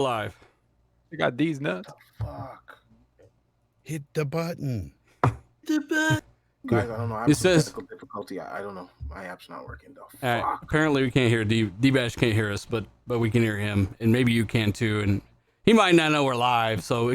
Live. You got these nuts. Fuck. Hit the button. Guys, I don't know. I have some technical difficulty. I don't know. My app's not working though. Fuck. Apparently we can't hear D-Bash can't hear us, but we can hear him, and maybe you can too. And he might not know we're live, so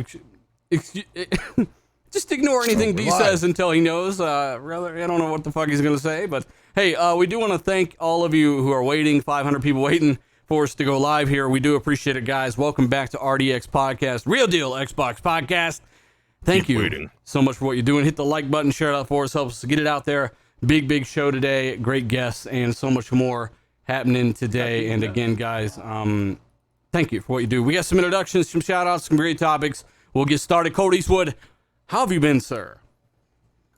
just ignore anything D says until he knows. Rather, I don't know what the fuck he's gonna say, but hey, we do want to thank all of you who are waiting. 500 people waiting for us to go live here. We do appreciate it, guys. Welcome back to RDX Podcast, Real Deal Xbox Podcast. Thank you so much for what you're doing. Hit the like button, share it out for us, help us to get it out there. Big show today, great guests, and so much more happening today. And again, guys, thank you for what you do. We got some introductions, some shout outs, some great topics. We'll get started. Cole Eastwood, how have you been, sir?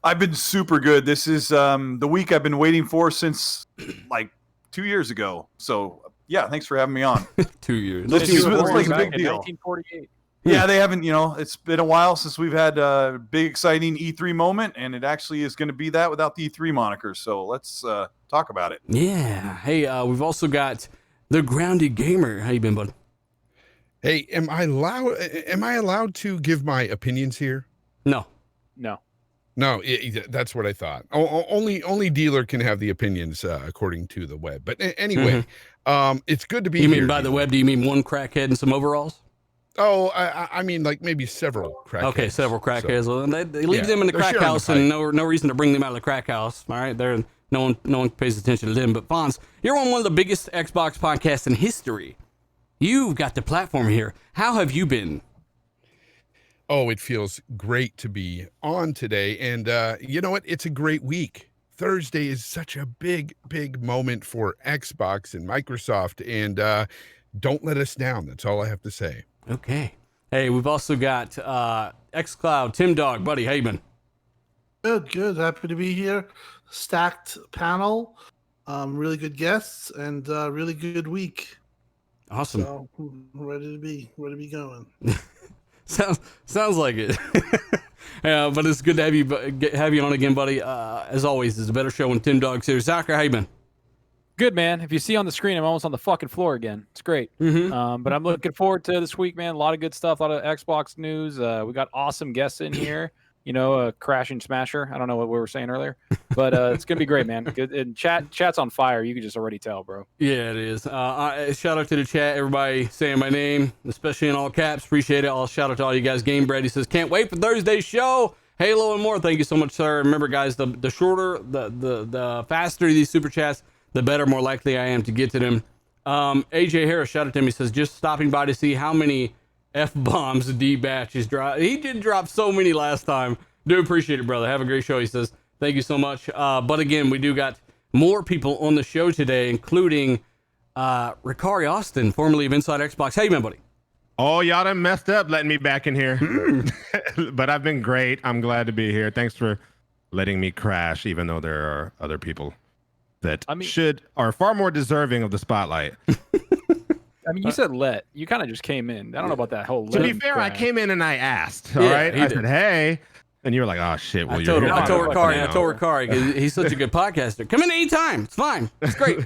I've been super good. This is the week I've been waiting for since like 2 years ago. So yeah, thanks for having me on. 2 years. It's like a big deal. 1948. Yeah, they haven't, it's been a while since we've had a big, exciting E3 moment, and it actually is going to be that without the E3 moniker. So let's talk about it. Yeah. Hey, we've also got the Grounded Gamer. How you been, bud? Hey, am I allowed to give my opinions here? No. No, that's what I thought. Only dealer can have the opinions according to the web. But anyway, it's good to be here. You mean by the web, do you mean one crackhead and some overalls? Oh, I mean like maybe several crackheads. Okay, several crackheads. So, well, they leave them in the crack house and no reason to bring them out of the crack house. All right, no one pays attention to them. But Fonz, you're on one of the biggest Xbox podcasts in history. You've got the platform here. How have you been? Oh, it feels great to be on today. And you know what? It's a great week. Thursday is such a big moment for Xbox and Microsoft. And don't let us down. That's all I have to say. Okay. Hey, we've also got xCloud, Tim Dog. Buddy, how you been? Good. Happy to be here. Stacked panel, really good guests, and really good week. Awesome. So, ready to be going. Sounds like it. Yeah, but it's good to have you on again, buddy. As always, it's a better show when Tim Dog's here. Zachary, how you been? Good, man. If you see on the screen, I'm almost on the fucking floor again. It's great. Mm-hmm. But I'm looking forward to this week, man. A lot of good stuff, a lot of Xbox news. We got awesome guests in here. Crashing Smasher. I don't know what we were saying earlier, but it's gonna be great, man. Good, and chat's on fire. You can just already tell, bro. Yeah, it is. Shout out to the chat, everybody saying my name, especially in all caps. Appreciate it. I'll shout out to all you guys. Game Bread, he says, can't wait for Thursday's show. Halo and more. Thank you so much, sir. Remember, guys, the shorter, the faster these super chats, the better, more likely I am to get to them. AJ Harris, shout out to him. He says, just stopping by to see how many F-bombs D-Batch is drop. He did drop so many last time. Do appreciate it, brother. Have a great show, he says. Thank you so much. But again, we do got more people on the show today, including Ricari Austin, formerly of Inside Xbox. How you been, buddy? Oh, y'all done messed up letting me back in here. But I've been great. I'm glad to be here. Thanks for letting me crash, even though there are other people that are far more deserving of the spotlight. I mean, you said let. You kind of just came in. I don't know about that whole let. To be fair, crash. I came in and I asked. All yeah, right, I said, hey. And you were like, oh, shit. Well, I told Ricari, because he's such a good podcaster. Come in anytime. It's fine. It's great.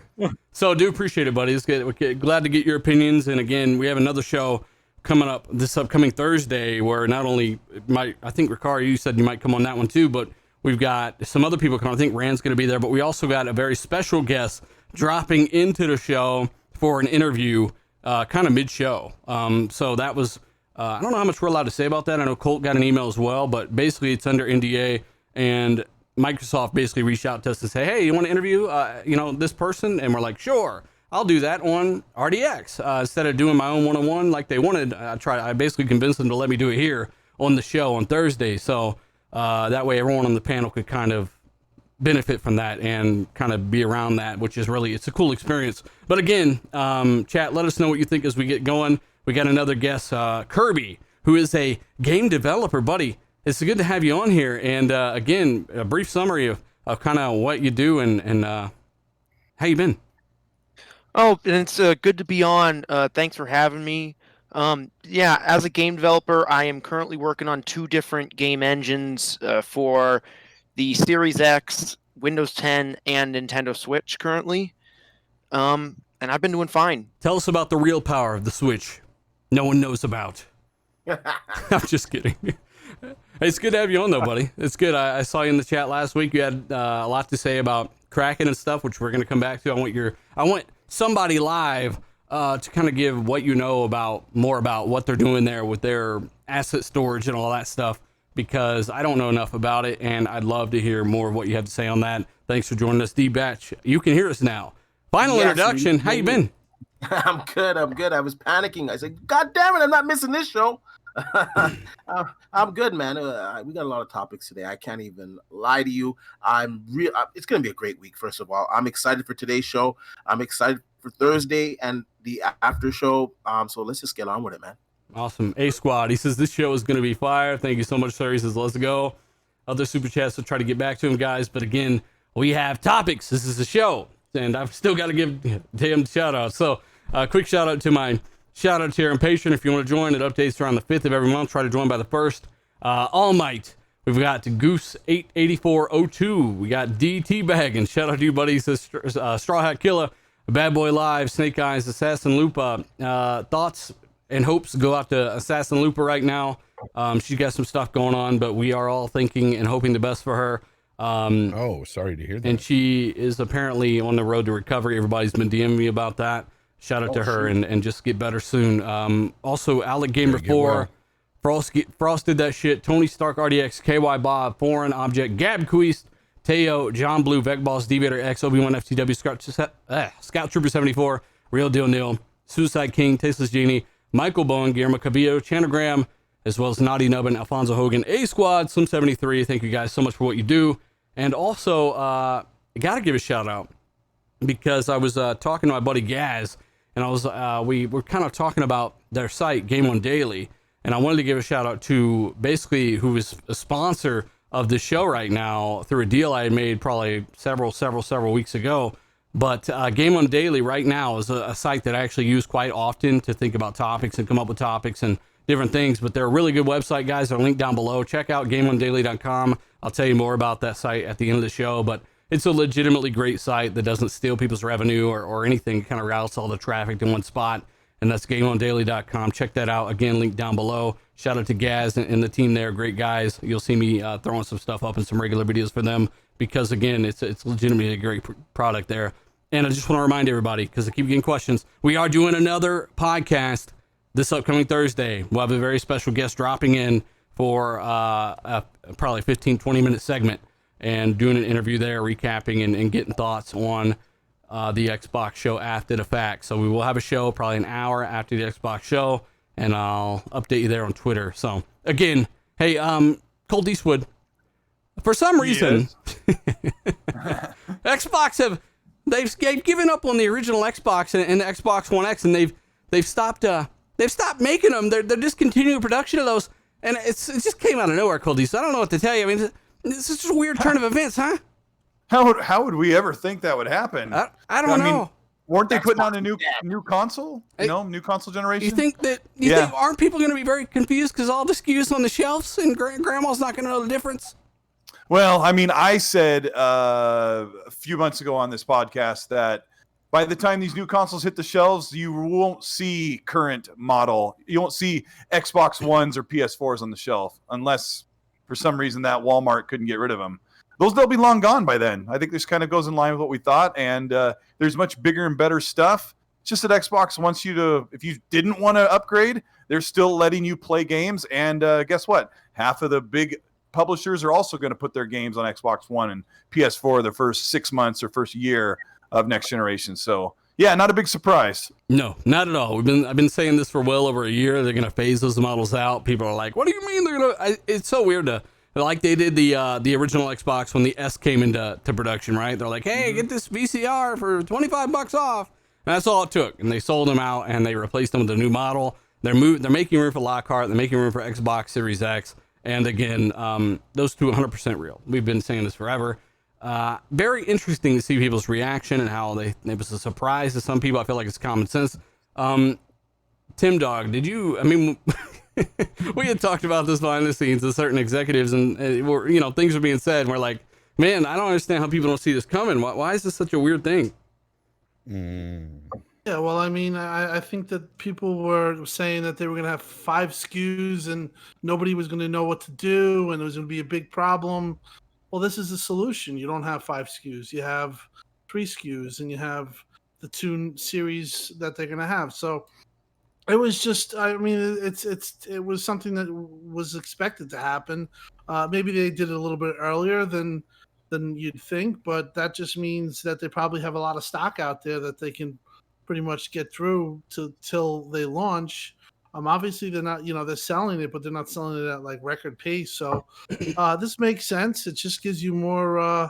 So I do appreciate it, buddy. It's good. We're glad to get your opinions. And again, we have another show coming up this upcoming Thursday where not only I think Ricari, you said you might come on that one too, but we've got some other people coming. I think Rand's going to be there, but we also got a very special guest dropping into the show for an interview kind of mid-show. So that was... I don't know how much we're allowed to say about that. I know Colt got an email as well, but basically it's under NDA, and Microsoft basically reached out to us and say, hey, you want to interview, this person? And we're like, sure, I'll do that on RDX. Instead of doing my own one-on-one like they wanted, I basically convinced them to let me do it here on the show on Thursday. So that way everyone on the panel could kind of benefit from that and kind of be around that, which is really, it's a cool experience. But again, chat, let us know what you think as we get going. We got another guest, Kirby, who is a game developer. Buddy, it's good to have you on here. And again, a brief summary of kind of what you do and how you been. Oh, and it's good to be on. Thanks for having me. As a game developer, I am currently working on 2 different game engines for the Series X, Windows 10, and Nintendo Switch currently. And I've been doing fine. Tell us about the real power of the Switch. no one knows about. I'm just kidding. It's good to have you on, though, buddy. It's good. I saw you in the chat last week. You had a lot to say about Kraken and stuff, which we're going to come back to. I want somebody live to kind of give what you know more about what they're doing there with their asset storage and all that stuff, because I don't know enough about it, and I'd love to hear more of what you have to say on that. Thanks for joining us, D-Batch. You can hear us now. Final introduction. How you been? I'm good. I was panicking. I said, God damn it, I'm not missing this show. I'm good, man. We got a lot of topics today. I can't even lie to you. It's going to be a great week. First of all, I'm excited for today's show. I'm excited for Thursday and the after show. So let's just get on with it, man. Awesome. A Squad. He says this show is going to be fire. Thank you so much, sir. He says let's go. Other super chats will try to get back to him, guys. But again, we have topics. This is a show, and I've still got to give damn shout out. So quick shout out to my shout out tier and Patreon. If you want to join, it updates around the 5th of every month. Try to join by the 1st. All Might. We've got Goose 88402. We got DT Bag, and shout out to you, buddy. He says Straw Hat Killer, Bad Boy Live, Snake Eyes, Assassin Lupa. Thoughts and hopes go out to Assassin Lupa right now. She's got some stuff going on, but we are all thinking and hoping the best for her. Sorry to hear that. And she is apparently on the road to recovery. Everybody's been DMing me about that. Shout out to her and just get better soon. Also, Alec Gamer 4, Frost did that shit. Tony Stark RDX, KY Bob, Foreign Object, Gab Queest, Teo, John Blue, Vec Boss, Devator X, Obi-Wan FTW, Scout Trooper 74, Real Deal Neil, Suicide King, Tasteless Genie, Michael Bowen, Guillermo Cabillo, Chanagram, as well as Naughty Nubbin, Alfonso Hogan, A Squad, Slim 73. Thank you guys so much for what you do. And also, I got to give a shout out because I was talking to my buddy Gaz, and I was we were kind of talking about their site, Game On Daily, and I wanted to give a shout out to basically who is a sponsor of the show right now through a deal I made probably several weeks ago. But Game On Daily right now is a site that I actually use quite often to think about topics and come up with topics and different things. But they're a really good website, guys. They're linked down below. Check out GameOnDaily.com. I'll tell you more about that site at the end of the show. But it's a legitimately great site that doesn't steal people's revenue or anything. It kind of routes all the traffic to one spot. And that's GameOnDaily.com. Check that out. Again, link down below. Shout out to Gaz and the team there. Great guys. You'll see me throwing some stuff up in some regular videos for them because, again, it's legitimately a great product there. And I just want to remind everybody, because I keep getting questions, we are doing another podcast this upcoming Thursday. We'll have a very special guest dropping in for probably 15, 20-minute segment and doing an interview there, recapping and getting thoughts on the Xbox show after the fact. So we will have a show probably an hour after the Xbox show, and I'll update you there on Twitter. So, again, hey, Colt Eastwood, for some reason, Xbox they've given up on the original Xbox and the Xbox One X, and they've stopped making them. They're discontinuing production of those, and it just came out of nowhere, Colt Eastwood. I don't know what to tell you. I mean, this is just a weird turn of events, huh? How would we ever think that would happen? I don't know. Weren't they putting out a new console? New console generation? You think aren't people going to be very confused because all the SKUs on the shelves and grandma's not going to know the difference? Well, I mean, I said a few months ago on this podcast that by the time these new consoles hit the shelves, you won't see current model. You won't see Xbox Ones or PS4s on the shelf unless for some reason that Walmart couldn't get rid of them. They'll be long gone by then. I think this kind of goes in line with what we thought, and there's much bigger and better stuff. It's just that Xbox wants you to, if you didn't want to upgrade, they're still letting you play games, and guess what? Half of the big publishers are also going to put their games on Xbox One and PS4 the first 6 months or first year of next generation. So, yeah, not a big surprise. No, not at all. I've been saying this for well over a year. They're going to phase those models out. People are like, "What do you mean they're going to?" It's so weird to. Like they did the original Xbox when the S came into production, right? They're like, hey, get this VCR for $25 off. And that's all it took. And they sold them out and they replaced them with a new model. They're making room for Lockhart. They're making room for Xbox Series X. And again, those two 100% real. We've been saying this forever. Very interesting to see people's reaction and how it was a surprise to some people. I feel like it's common sense. Tim Dog, we had talked about this behind the scenes with certain executives, and things were being said, and we're like, man, I don't understand how people don't see this coming. Why is this such a weird thing? Yeah, Yeah, well, I mean, I think that people were saying that they were going to have 5 SKUs and nobody was going to know what to do and it was going to be a big problem. Well, this is a solution. You don't have 5 SKUs. You have 3 SKUs and you have the 2 series that they're going to have. So it was just, I mean, it was something that was expected to happen. Maybe they did it a little bit earlier than you'd think, but that just means that they probably have a lot of stock out there that they can pretty much get through till they launch. Obviously they're not, they're selling it, but they're not selling it at like record pace. So this makes sense. It just gives you more,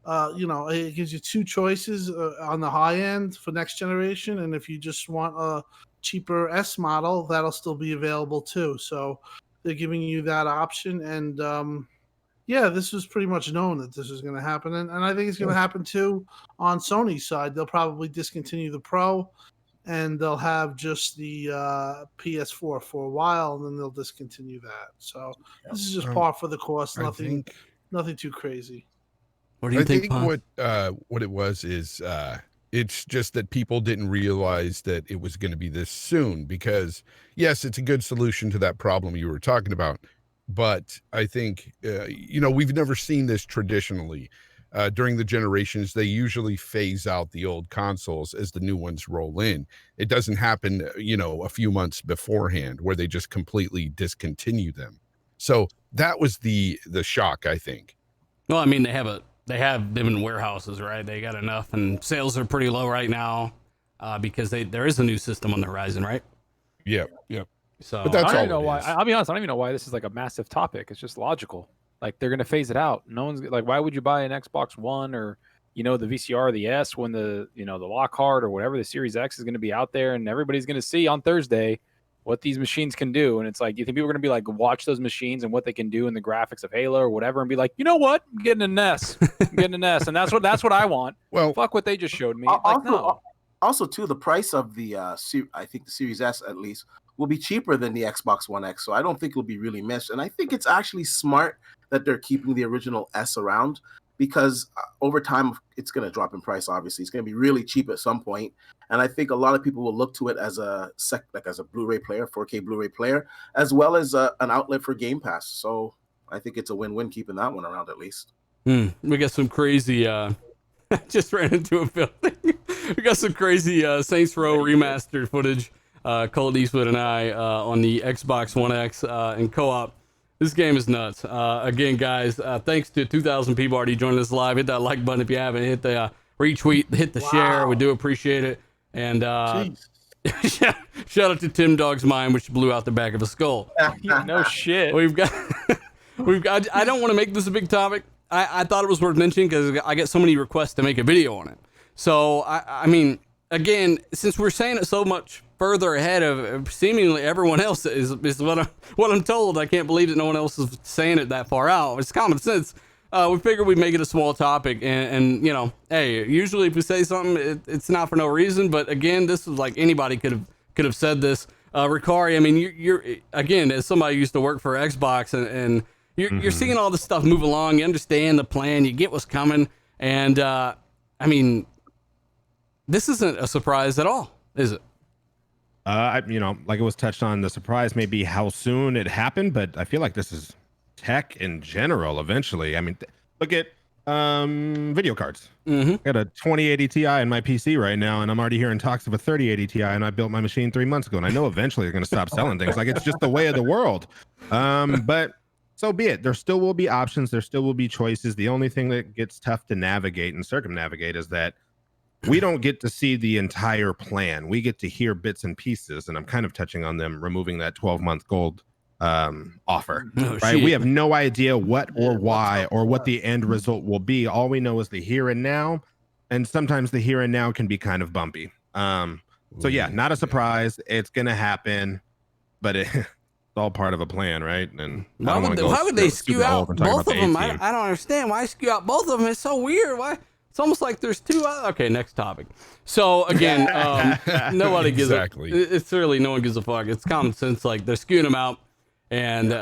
it gives you 2 choices on the high end for next generation. And if you just want a cheaper S model, that'll still be available too. So they're giving you that option. And this was pretty much known that this was going to happen. And I think it's going to happen too on Sony's side. They'll probably discontinue the Pro and they'll have just the PS4 for a while, and then they'll discontinue that. So this is just par for the course. Nothing too crazy. What do you think? What it was is it's just that people didn't realize that it was going to be this soon, because yes, it's a good solution to that problem you were talking about. But I think, we've never seen this traditionally. During the generations, they usually phase out the old consoles as the new ones roll in. It doesn't happen, a few months beforehand where they just completely discontinue them. So that was the shock, I think. Well, I mean, they have them in warehouses, right? They got enough, and sales are pretty low right now because there is a new system on the horizon, right? Yep. So, but that's I don't know why. I'll be honest. I don't even know why this is like a massive topic. It's just logical. Like they're gonna phase it out. No one's like, why would you buy an Xbox One or the VCR or the S when the Lockhart or whatever the Series X is gonna be out there and everybody's gonna see on Thursday what these machines can do. And it's like, you think people are gonna be like, watch those machines and what they can do in the graphics of Halo or whatever, and be like, you know what, I'm getting an S, and that's what I want. Well, fuck what they just showed me. Also, too, the price of the I think the Series S at least will be cheaper than the Xbox One X, so I don't think it'll be really missed. And I think it's actually smart that they're keeping the original S around, because over time it's going to drop in price. Obviously, it's going to be really cheap at some point, and I think a lot of people will look to it as a Blu-ray player, 4K Blu-ray player, as well as an outlet for Game Pass. So I think it's a win-win keeping that one around at least. We got some crazy. Just ran into a building. We got some crazy Saints Row remastered footage. Colt Eastwood and I on the Xbox One X in co-op. This game is nuts. Again, guys, thanks to 2,000 people already joining us live. Hit that like button if you haven't. Hit the retweet, hit the share. We do appreciate it. And shout out to Tim Dog's Mind, which blew out the back of a skull. No shit. We've got. I don't want to make this a big topic. I thought it was worth mentioning because I get so many requests to make a video on it. So I mean, again, since we're saying it so much further ahead of seemingly everyone else is what I'm told. I can't believe that no one else is saying it that far out. It's common sense. We figured we'd make it a small topic, and hey, usually if we say something, it's not for no reason. But again, this is like anybody could have said this. Ricari, I mean, you're again, as somebody who used to work for Xbox, and you're seeing all this stuff move along. You understand the plan. You get what's coming, and I mean, this isn't a surprise at all, is it? Like it was touched on, the surprise may be how soon it happened, but I feel like this is tech in general eventually. I mean, look at video cards. I got a 2080 Ti in my PC right now, and I'm already hearing talks of a 3080 Ti, and I built my machine 3 months ago, and I know eventually they're going to stop selling things. Like, it's just the way of the world. But so be it. There still will be options. There still will be choices. The only thing that gets tough to navigate and circumnavigate is that we don't get to see the entire plan. We get to hear bits and pieces, and I'm kind of touching on them removing that 12-month gold offer. Right? Shit. We have no idea what or why or what the end result will be. All we know is the here and now, and sometimes the here and now can be kind of bumpy. So yeah, not a surprise. It's gonna happen, but it's all part of a plan, right? And why would they skew out both of them? I don't understand why skew out both of them. It's so weird. Why? It's almost like there's two. Okay, next topic. So again, nobody gives exactly. It's really no one gives a fuck. It's common sense. Like, they're skewing them out, and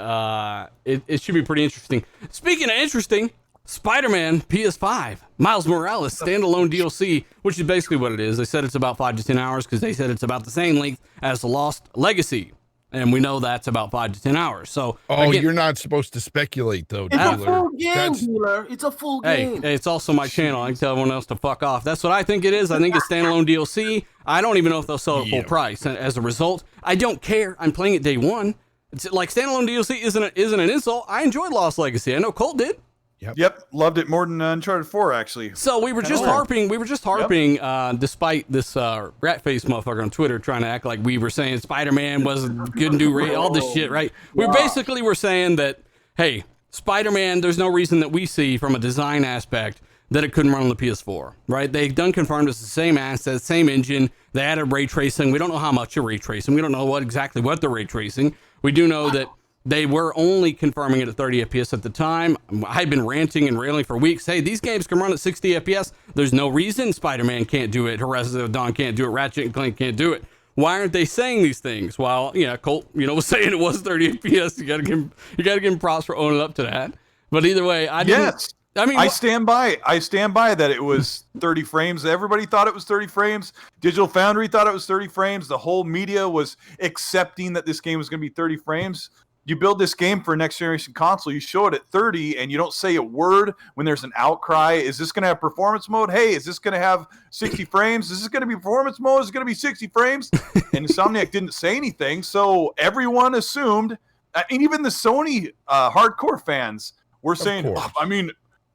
it should be pretty interesting. Speaking of interesting, Spider-Man PS5, Miles Morales standalone DLC, which is basically what it is. They said it's about 5 to 10 hours because they said it's about the same length as The Lost Legacy. And we know that's about 5 to 10 hours. So, again, you're not supposed to speculate, though, It's a dealer. full game, dealer. It's a full game. Hey, it's also my channel. I can tell everyone else to fuck off. That's what I think it is. I think it's standalone DLC. I don't even know if they'll sell it full price. As a result, I don't care. I'm playing it day one. It's like standalone DLC isn't an insult. I enjoyed Lost Legacy. I know Colt did. Yep, loved it more than Uncharted 4, actually. So we were just harping, despite this rat face motherfucker on Twitter trying to act like we were saying Spider-Man couldn't do all this shit, right? We basically were saying that, hey, Spider-Man, there's no reason that we see from a design aspect that it couldn't run on the PS4, right? They've done confirmed it's the same assets, same engine. They added ray tracing. We don't know how much of ray tracing. We don't know exactly what they're ray tracing. We do know that they were only confirming it at 30 FPS at the time. I've been ranting and railing for weeks. Hey, these games can run at 60 FPS. There's no reason Spider-Man can't do it. Horizon Dawn can't do it. Ratchet and Clank can't do it. Why aren't they saying these things? Well, Colt, was saying it was 30 FPS. You gotta give him props for owning up to that. But either way, I stand by. I stand by that it was 30 frames. Everybody thought it was 30 frames. Digital Foundry thought it was 30 frames. The whole media was accepting that this game was going to be 30 frames. You build this game for a next generation console, you show it at 30, and you don't say a word when there's an outcry. Is this going to have performance mode? Hey, is this going to have 60 frames? Is this going to be performance mode? Is it going to be 60 frames? And Insomniac didn't say anything, so everyone assumed, and even the Sony hardcore fans were saying,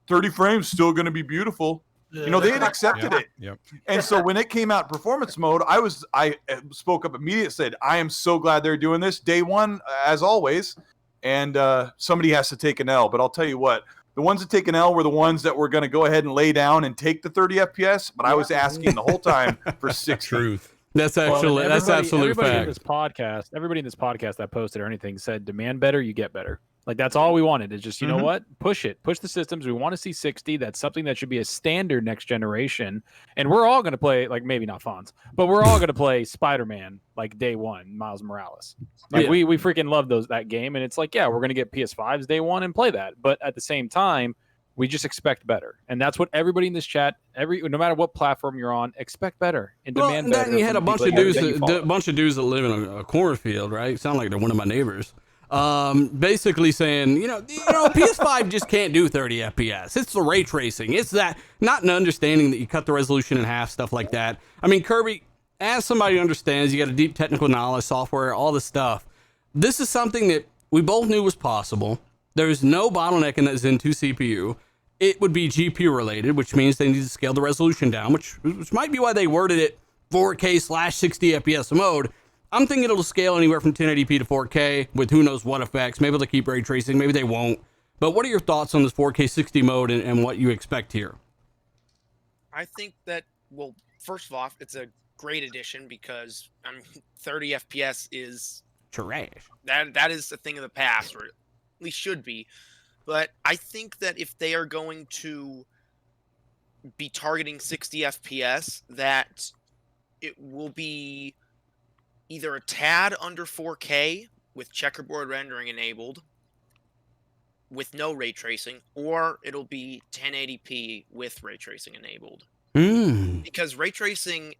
30 frames still going to be beautiful. They had accepted it. Yep. And so when it came out in performance mode, I spoke up immediately, said, I am so glad they're doing this day one, as always. And somebody has to take an L. But I'll tell you what, the ones that take an L were the ones that were going to go ahead and lay down and take the 30 FPS. But I was asking the whole time for 60. Truth. That's absolute fact. Everybody in this podcast that posted or anything said, demand better, you get better. Like, that's all we wanted. Is just, you know what? Push the systems. We want to see 60. That's something that should be a standard next generation. And we're all going to play, like, maybe not Fonz, but we're all going to play Spider-Man, like, day one, Miles Morales. Like, we freaking love that game. And it's like, we're going to get PS5s day one and play that. But at the same time, we just expect better. And that's what everybody in this chat, no matter what platform you're on, expect better and demand better. Then you had a bunch of dudes that live in a cornfield, right? Sound like they're one of my neighbors. Basically saying, PS5 just can't do 30 FPS. It's the ray tracing. It's that, not an understanding that you cut the resolution in half, stuff like that. I mean, Kirby, as somebody who understands, you got a deep technical knowledge, software, all this stuff. This is something that we both knew was possible. There's no bottleneck in that Zen 2 CPU. It would be GPU related, which means they need to scale the resolution down, which might be why they worded it 4K/60 FPS mode. I'm thinking it'll scale anywhere from 1080p to 4K with who knows what effects. Maybe they'll keep ray tracing, maybe they won't. But what are your thoughts on this 4K 60 mode and what you expect here? I think that, well, first of all, it's a great addition because 30 FPS is trash. That is a thing of the past, or at least should be. But I think that if they are going to be targeting 60 FPS, that it will be either a tad under 4K with checkerboard rendering enabled with no ray tracing, or it'll be 1080p with ray tracing enabled. Because ray tracing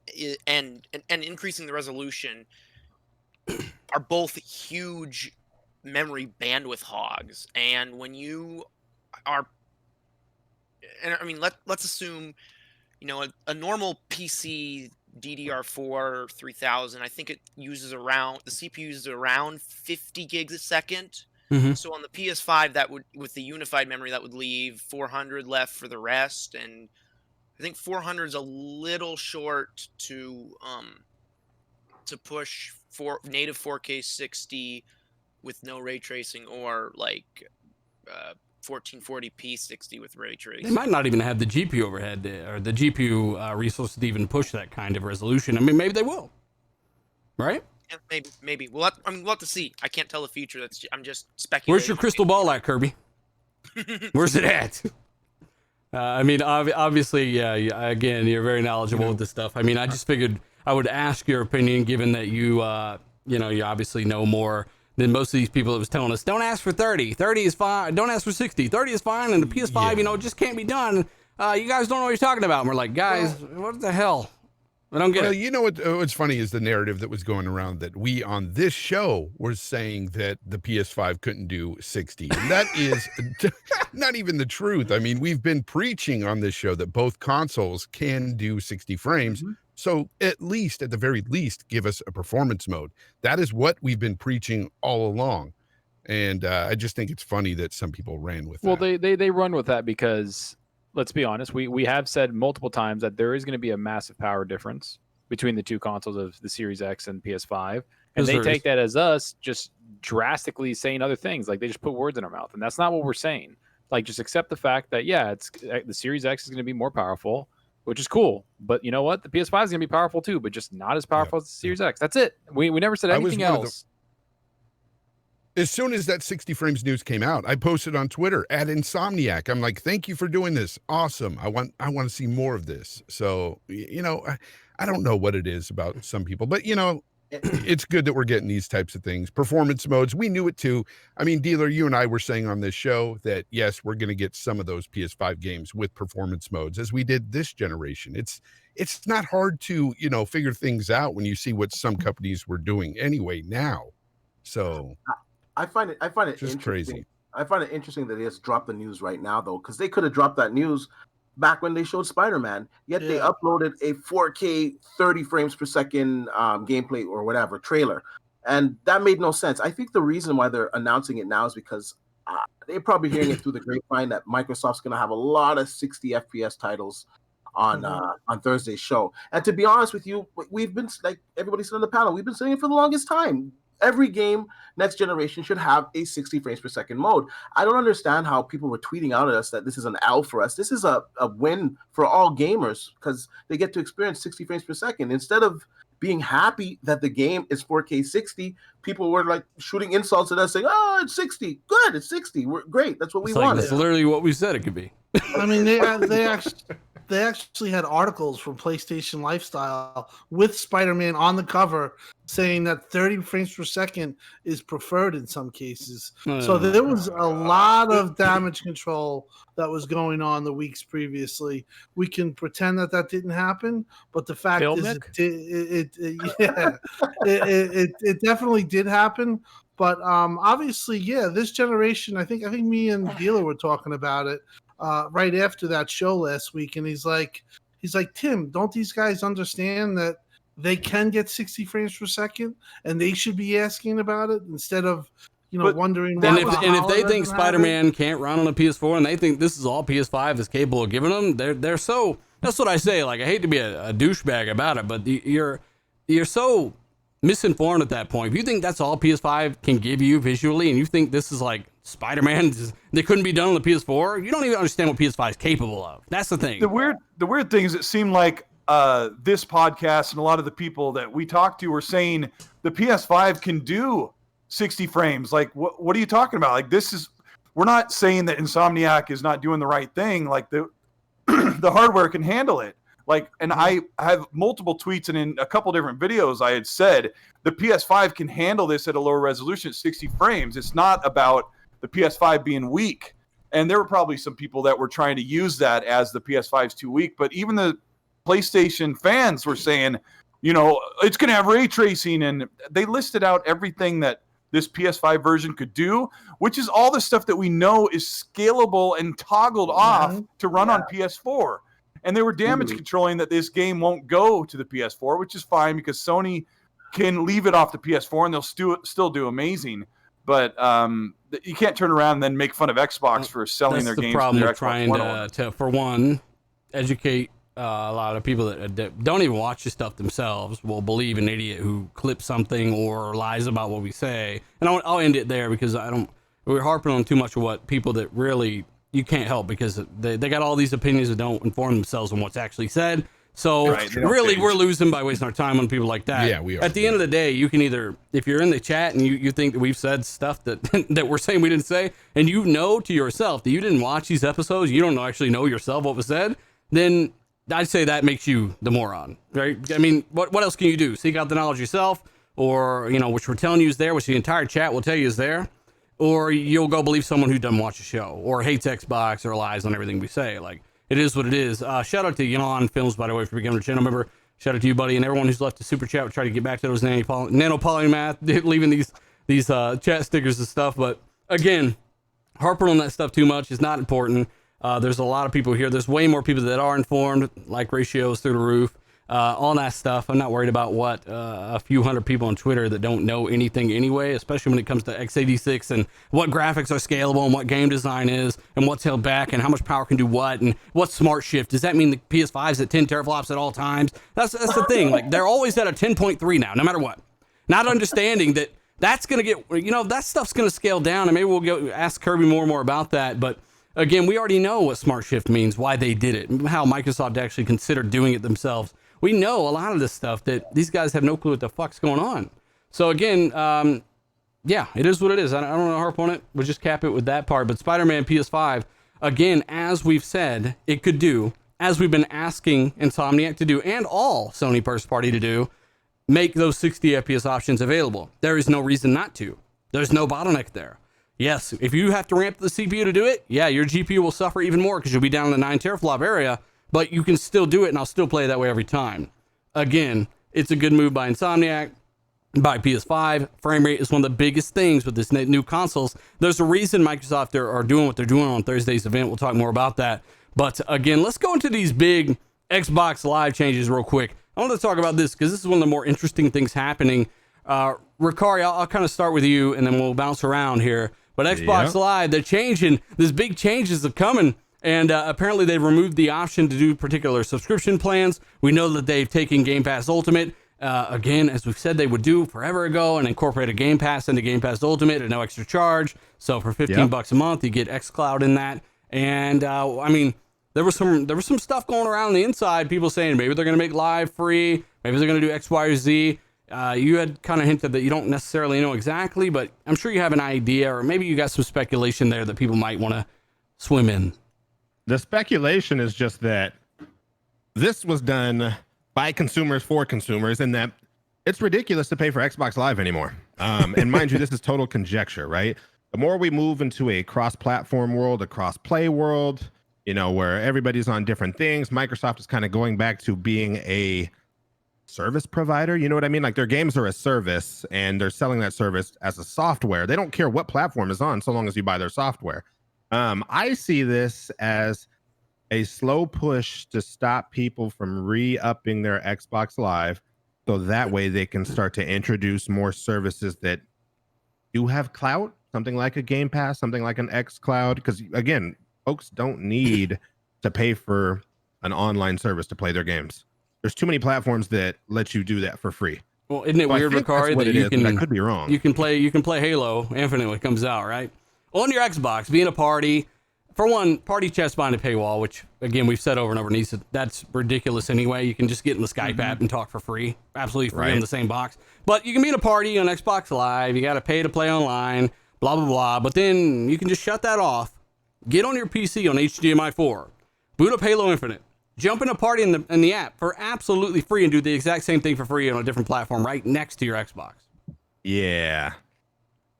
and increasing the resolution are both huge memory bandwidth hogs. And when you are, and I mean, let's assume, a normal PC DDR4 3000, I think it uses the CPU uses around 50 gigs a second. So on the PS5, that would, with the unified memory, that would leave 400 left for the rest. And I think 400 is a little short to push for native 4K 60 with no ray tracing, or like 1440p 60 with ray tracing. They might not even have the GPU overhead or the GPU resources to even push that kind of resolution. I mean, maybe they will, right? Yeah, maybe. We'll have to see. I can't tell the future. I'm just speculating. Where's your crystal ball at, Kirby? Where's it at? I mean, obviously, again, you're very knowledgeable with this stuff. I mean, I just figured I would ask your opinion, given that you obviously know more than most of these people that was telling us, don't ask for 30. 30 is fine. Don't ask for 60. 30 is fine. And the PS5, you know, it just can't be done. You guys don't know what you're talking about. And we're like, guys, what the hell? I don't get it. You know what's funny is the narrative that was going around that we on this show were saying that the PS5 couldn't do 60. And that is not even the truth. I mean, we've been preaching on this show that both consoles can do 60 frames. So at the very least, give us a performance mode. That is what we've been preaching all along. And I just think it's funny that some people ran with that. Well, they run with that because, let's be honest, we have said multiple times that there is going to be a massive power difference between the two consoles of the Series X and PS5. And they take that as us just drastically saying other things. Like, they just put words in our mouth. And that's not what we're saying. Like, just accept the fact that, it's the Series X is going to be more powerful, which is cool. But you know what? The PS5 is going to be powerful too, but just not as powerful as the Series X. That's it. We never said anything else. As soon as that 60 frames news came out, I posted on Twitter at Insomniac. I'm like, thank you for doing this. Awesome. I want to see more of this. So, you know, I don't know what it is about some people, but you know, it's good that we're getting these types of things. Performance modes. We knew it too. I mean, Dealer, you and I were saying on this show that yes, we're going to get some of those PS5 games with performance modes as we did this generation. It's not hard to, you know, figure things out when you see what some companies were doing anyway now. So I find it just crazy. I find it interesting that they just dropped the news right now, though, because they could have dropped that news back when they showed Spider-Man. Yet they uploaded a 4K 30 frames per second gameplay or whatever trailer, and that made no sense. I think the reason why they're announcing it now is because they're probably hearing it through the grapevine that Microsoft's going to have a lot of 60 FPS titles on Thursday's show. And to be honest with you, we've been, like everybody said on the panel, we've been saying it for the longest time. Every game next generation should have a 60 frames per second mode. I don't understand how people were tweeting out at us that this is an L for us. This is a win for all gamers because they get to experience 60 frames per second. Instead of being happy that the game is 4K 60, people were like shooting insults at us saying, oh, it's 60. Good, it's 60. We're great. That's what we wanted. That's literally what we said it could be. I mean, they actually had articles from PlayStation Lifestyle with Spider-Man on the cover saying that 30 frames per second is preferred in some cases. So there was a lot of damage control that was going on the weeks previously. We can pretend that didn't happen, but the fact is it definitely did happen. But obviously, this generation, I think me and Dealer were talking about it right after that show last week, and he's like, Tim, don't these guys understand that they can get 60 frames per second, and they should be asking about it instead of wondering. And if they think Spider-Man can't run on a PS4, and they think this is all PS5 is capable of giving them, they're so. That's what I say. Like, I hate to be a douchebag about it, but you're so misinformed at that point. If you think that's all PS5 can give you visually, and you think this is like Spider-Man, they couldn't be done on the PS4, you don't even understand what PS5 is capable of. That's the thing. The weird thing is, it seemed like this podcast and a lot of the people that we talked to were saying the PS5 can do 60 frames. Like, what are you talking about? Like, we're not saying that Insomniac is not doing the right thing. Like, the the hardware can handle it. Like, and I have multiple tweets, and in a couple different videos I had said the PS5 can handle this at a lower resolution at 60 frames. It's not about the PS5 being weak. And there were probably some people that were trying to use that as the PS5 is too weak. But even the PlayStation fans were saying, it's going to have ray tracing. And they listed out everything that this PS5 version could do, which is all the stuff that we know is scalable and toggled off to run on PS4. And they were damage controlling that this game won't go to the PS4, which is fine because Sony can leave it off the PS4 and they'll still do amazing. But you can't turn around and then make fun of Xbox for selling their games. That's the problem with trying to, for one, educate a lot of people that don't even watch this stuff themselves will believe an idiot who clips something or lies about what we say. And I'll end it there because we're harping on too much of what people that really you can't help because they got all these opinions that don't inform themselves on what's actually said. So really, we're losing by wasting our time on people like that. Yeah, we are. At the end of the day, you can either, if you're in the chat and you think that we've said stuff that that we're saying we didn't say, and you know to yourself that you didn't watch these episodes, you don't actually know yourself what was said, then I'd say that makes you the moron, right? I mean, what else can you do? Seek out the knowledge yourself, or, which we're telling you is there, which the entire chat will tell you is there, or you'll go believe someone who doesn't watch the show or hates Xbox or lies on everything we say. Like, it is what it is. Shout out to Yawn Films, by the way, for becoming a channel member. Shout out to you, buddy, and everyone who's left a super chat. We'll try to get back to those nanopolymath, leaving these chat stickers and stuff. But again, harping on that stuff too much is not important. There's a lot of people here. There's way more people that are informed, like ratios through the roof, all that stuff. I'm not worried about what a few hundred people on Twitter that don't know anything anyway, especially when it comes to x86 and what graphics are scalable and what game design is and what's held back and how much power can do what and what's smart shift. Does that mean the PS5's at 10 teraflops at all times? That's the thing. Like, they're always at a 10.3 now, no matter what. Not understanding that that's going to get, that stuff's going to scale down, and maybe we'll go ask Kirby more and more about that. But again, we already know what smart shift means, why they did it, how Microsoft actually considered doing it themselves. We know a lot of this stuff that these guys have no clue what the fuck's going on. So again, yeah, it is what it is. I don't want to harp on it. We'll just cap it with that part. But Spider-Man PS5, again, as we've said, it could do, as we've been asking Insomniac to do, and all Sony first party to do, make those 60 FPS options available. There is no reason not to. There's no bottleneck there. Yes, if you have to ramp the CPU to do it, yeah, your GPU will suffer even more because you'll be down in the 9 teraflop area, but you can still do it, and I'll still play that way every time. Again, it's a good move by Insomniac, by PS5. Frame rate is one of the biggest things with this new consoles. There's a reason Microsoft are doing what they're doing on Thursday's event. We'll talk more about that. But again, let's go into these big Xbox Live changes real quick. I want to talk about this because this is one of the more interesting things happening. Ricari, I'll kind of start with you, and then we'll bounce around here. But Xbox Live, they're changing. There's big changes are coming. And apparently they've removed the option to do particular subscription plans. We know that they've taken Game Pass Ultimate, again, as we've said they would do forever ago, and incorporated Game Pass into Game Pass Ultimate at no extra charge. So for $15 a month, you get xCloud in that. And I mean, there was some stuff going around on the inside. People saying maybe they're going to make Live free, maybe they're going to do X, Y, or Z. You had kind of hinted that you don't necessarily know exactly, but I'm sure you have an idea, or maybe you got some speculation there that people might want to swim in. The speculation is just that this was done by consumers for consumers, and that it's ridiculous to pay for Xbox Live anymore. And mind you, this is total conjecture, right? The more we move into a cross-platform world, a cross-play world, where everybody's on different things, Microsoft is kind of going back to being a service provider. You know what I mean? Like, their games are a service, and they're selling that service as a software. They don't care what platform is on, so long as you buy their software. I see this as a slow push to stop people from re-upping their Xbox Live, so that way they can start to introduce more services that do have clout, something like a Game Pass, something like an xCloud, because again, folks don't need to pay for an online service to play their games. There's too many platforms that let you do that for free. Well, isn't it weird, Ricari, that you can? I could be wrong. You can play Halo Infinite when it comes out, right? On your Xbox, being a party. For one, party chat's behind a paywall, which again we've said over and over. And that's ridiculous anyway. You can just get in the Skype app and talk for free, absolutely free in the same box. But you can be in a party on Xbox Live. You got to pay to play online, blah blah blah. But then you can just shut that off. Get on your PC on HDMI 4, boot up Halo Infinite, jump in a party in the app for absolutely free, and do the exact same thing for free on a different platform right next to your Xbox. Yeah.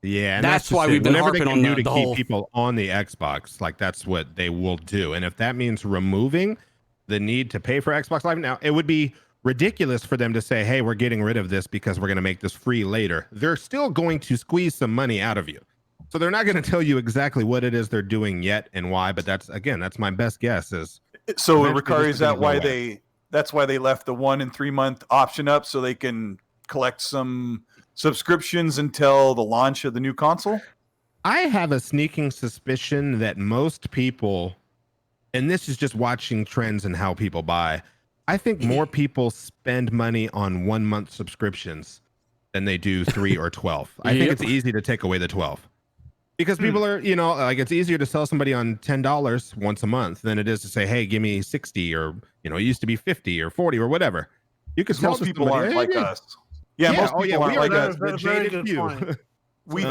Yeah, and that's why we've been harping on the keep whole people on the Xbox. Like, that's what they will do. And if that means removing the need to pay for Xbox Live now, it would be ridiculous for them to say, hey, we're getting rid of this because we're going to make this free later. They're still going to squeeze some money out of you. So they're not going to tell you exactly what it is they're doing yet and why. But that's my best guess is. So, Ricari, is that why that's why they left the 1 and 3 month option up, so they can collect some subscriptions until the launch of the new console? I have a sneaking suspicion that most people, and this is just watching trends and how people buy, I think more people spend money on 1 month subscriptions than they do 3 or 12. I think it's easy to take away the 12 because people are, like, it's easier to sell somebody on $10 once a month than it is to say, hey, give me 60, or, it used to be 50 or 40 or whatever. You could most people aren't like us. Yeah, most people aren't like us. The jaded few. We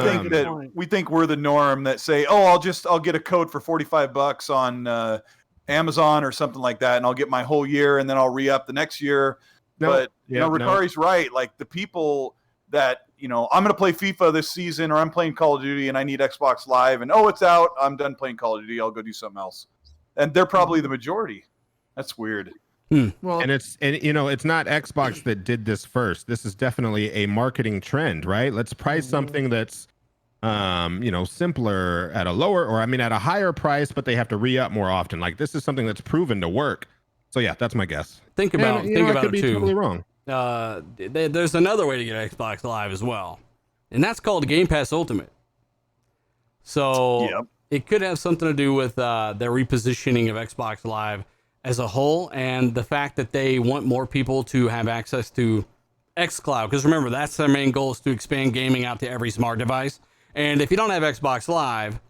think we're the norm that say, oh, I'll get a code for $45 on Amazon or something like that, and I'll get my whole year, and then I'll re-up the next year. Ricari's right. Like, the people that, you know, I'm going to play FIFA this season, or I'm playing Call of Duty and I need Xbox Live, and oh, it's out, I'm done playing Call of Duty, I'll go do something else. And they're probably the majority. That's weird. Well, And you know, it's not Xbox that did this first. This is definitely a marketing trend, right? Let's price something that's you know, simpler at a lower, or I mean at a higher price, but they have to re-up more often. Like, this is something that's proven to work. So yeah, that's my guess. Think about I could it be too. totally wrong. There's another way to get Xbox Live as well, and that's called Game Pass Ultimate. So it could have something to do with their repositioning of Xbox Live as a whole, and the fact that they want more people to have access to xCloud. Because remember, that's their main goal, is to expand gaming out to every smart device. And if you don't have Xbox Live,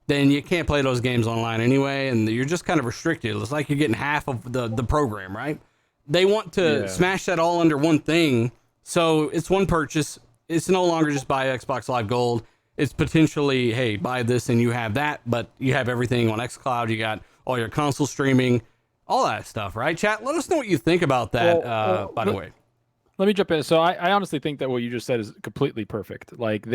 then you can't play those games online anyway, and you're just kind of restricted. It's like you're getting half of the program, right? They want to smash that all under one thing, so it's one purchase. It's no longer just buy Xbox Live Gold. It's potentially, hey, buy this and you have that, but you have everything on xCloud. You got all your console streaming, all that stuff, right? Chat, let us know what you think about that, by the way. Let me jump in. So I honestly think that what you just said is completely perfect. Like,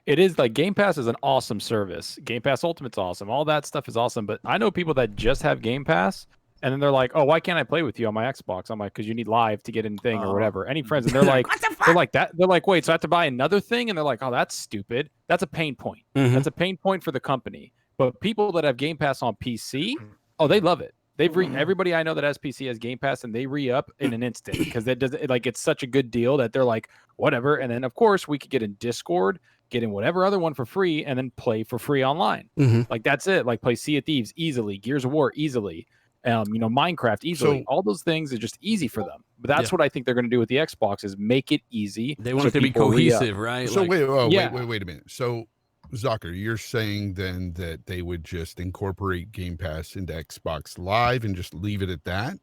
it is like Game Pass is an awesome service. Game Pass Ultimate's awesome. All that stuff is awesome. But I know people that just have Game Pass, and then they're like, "Oh, why can't I play with you on my Xbox?" I'm like, "Because you need Live to get in thing or whatever." Any friends? And they're like, They're like, "Wait, so I have to buy another thing?" And they're like, "Oh, that's stupid. That's a pain point. That's a pain point for the company." But people that have Game Pass on PC, oh, they love it. Everybody I know that has PC has Game Pass, and they re-up in an instant because that does like, it's such a good deal that they're like, whatever. And then of course we could get in Discord, get in whatever other one for free, and then play for free online. Like, that's it. Like, play Sea of Thieves easily, Gears of War easily, you know, Minecraft easily. So, all those things are just easy for them. But that's what I think they're going to do with the Xbox, is make it easy. They want it to be cohesive, right? So wait a minute. So Zucker, you're saying then that they would just incorporate Game Pass into Xbox Live and just leave it at that?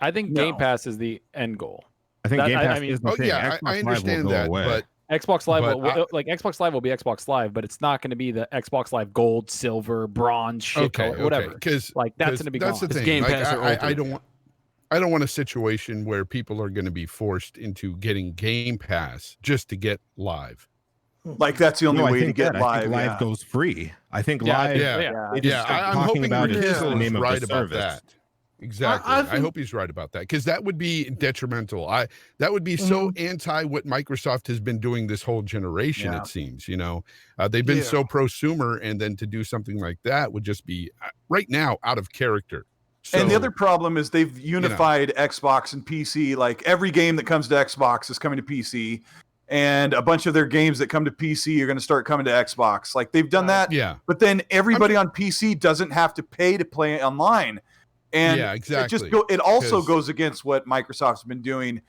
I think Game Pass is the end goal. I think Game Pass is the thing. I understand that, but Xbox Live like Xbox Live will be Xbox Live, but it's not going to be the Xbox Live Gold, Silver, Bronze, shit, whatever. Because like, that's going to be that's gone. the thing. Game like, Pass I don't want a situation where people are going to be forced into getting Game Pass just to get Live. Like, that's the only way to get Live. I think Live goes free. I think Live. I'm hoping Rizzle is right about that. Exactly. I hope he's right about that, because that would be detrimental. That would be so anti what Microsoft has been doing this whole generation. It seems, you know, they've been so prosumer, and then to do something like that would just be right now out of character. So, and the other problem is they've unified Xbox and PC. Like, every game that comes to Xbox is coming to PC, and a bunch of their games that come to PC are going to start coming to Xbox. Like, they've done that. But then everybody on PC doesn't have to pay to play online. And exactly. It also goes against what Microsoft's been doing.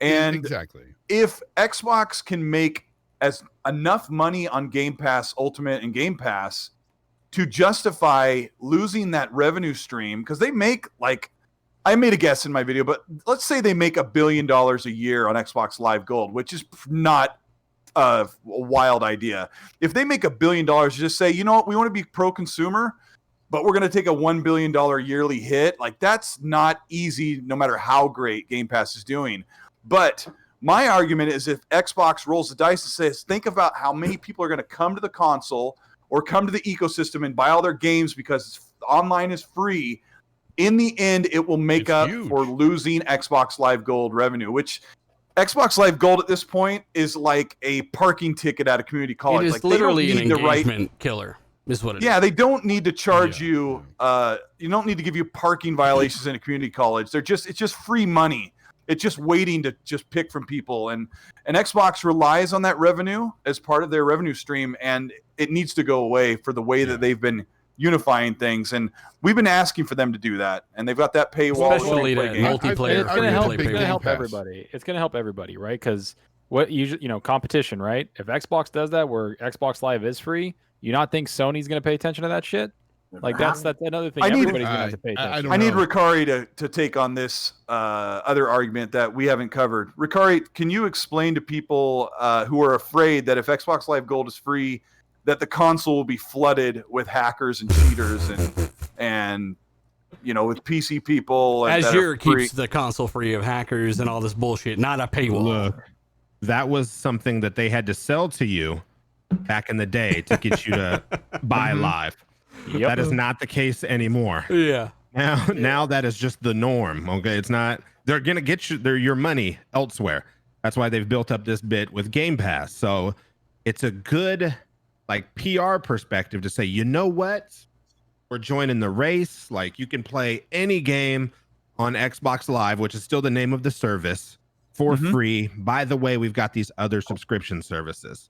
And if Xbox can make enough money on Game Pass Ultimate and Game Pass to justify losing that revenue stream, because they make, like, I made a guess in my video, but let's say they make $1 billion a year on Xbox Live Gold, which is not a wild idea. If they make $1 billion, just say, you know what, we want to be pro-consumer, but we're going to take a $1 billion yearly hit. Like, that's not easy, no matter how great Game Pass is doing. But my argument is, if Xbox rolls the dice and says, think about how many people are going to come to the console or come to the ecosystem and buy all their games because online is free, in the end, it will make up for losing Xbox Live Gold revenue, which Xbox Live Gold at this point is like a parking ticket at a community college. It is like, literally an engagement killer. Is what it is. They don't need to charge you. You don't need to give you parking violations in a community college. It's just free money. It's just waiting to just pick from people. And Xbox relies on that revenue as part of their revenue stream, and it needs to go away for the way that they've been unifying things. And we've been asking for them to do that. And they've got that paywall. Especially that multiplayer. It's going to help everybody. It's going to help everybody, right? Because what usually, competition, right? If Xbox does that, where Xbox Live is free, you not think Sony's going to pay attention to that shit? Like, that's another thing. Everybody's going to have to pay attention. I need Ricari to take on this other argument that we haven't covered. Ricari, can you explain to people who are afraid that if Xbox Live Gold is free, that the console will be flooded with hackers and cheaters and with PC people? Azure keeps the console free of hackers and all this bullshit, not a paywall. that was something that they had to sell to you back in the day to get you to buy live. That is not the case anymore. Yeah. Now that is just the norm. Okay, it's not. They're gonna get your money elsewhere. That's why they've built up this bit with Game Pass. So it's a good like PR perspective to say, you know what, we're joining the race. Like you can play any game on Xbox Live, which is still the name of the service, for free. By the way, we've got these other subscription services.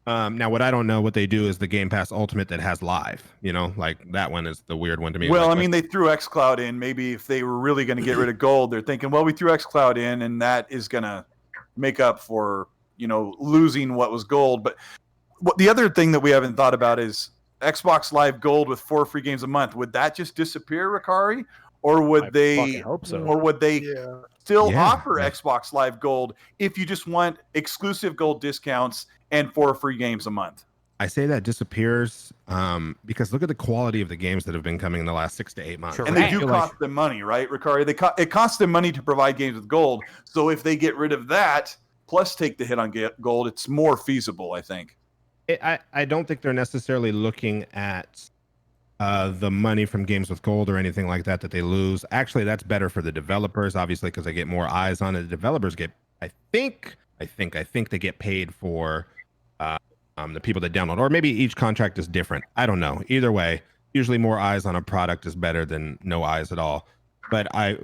Now, what I don't know what they do is the Game Pass Ultimate that has live. You know, like that one is the weird one to me. Well, like, I mean, they threw xCloud in. Maybe if they were really going to get rid of gold, they're thinking, well, we threw xCloud in, and that is going to make up for, you know, losing what was gold. But the other thing that we haven't thought about is Xbox Live Gold with 4 free games a month. Would that just disappear, Ricari? Or would they hope so. Or would they still offer Xbox Live Gold if you just want exclusive gold discounts and 4 free games a month? I say that disappears because look at the quality of the games that have been coming in the last 6 to 8 months. And they do cost them money, right, Ricari? It costs them money to provide games with gold. So if they get rid of that, plus take the hit on gold, it's more feasible, I think. I don't think they're necessarily looking at the money from games with gold or anything like that they lose. Actually, that's better for the developers, obviously, because they get more eyes on it. The developers get, I think they get paid for the people that download, or maybe each contract is different. I don't know. Either way, usually more eyes on a product is better than no eyes at all. But I,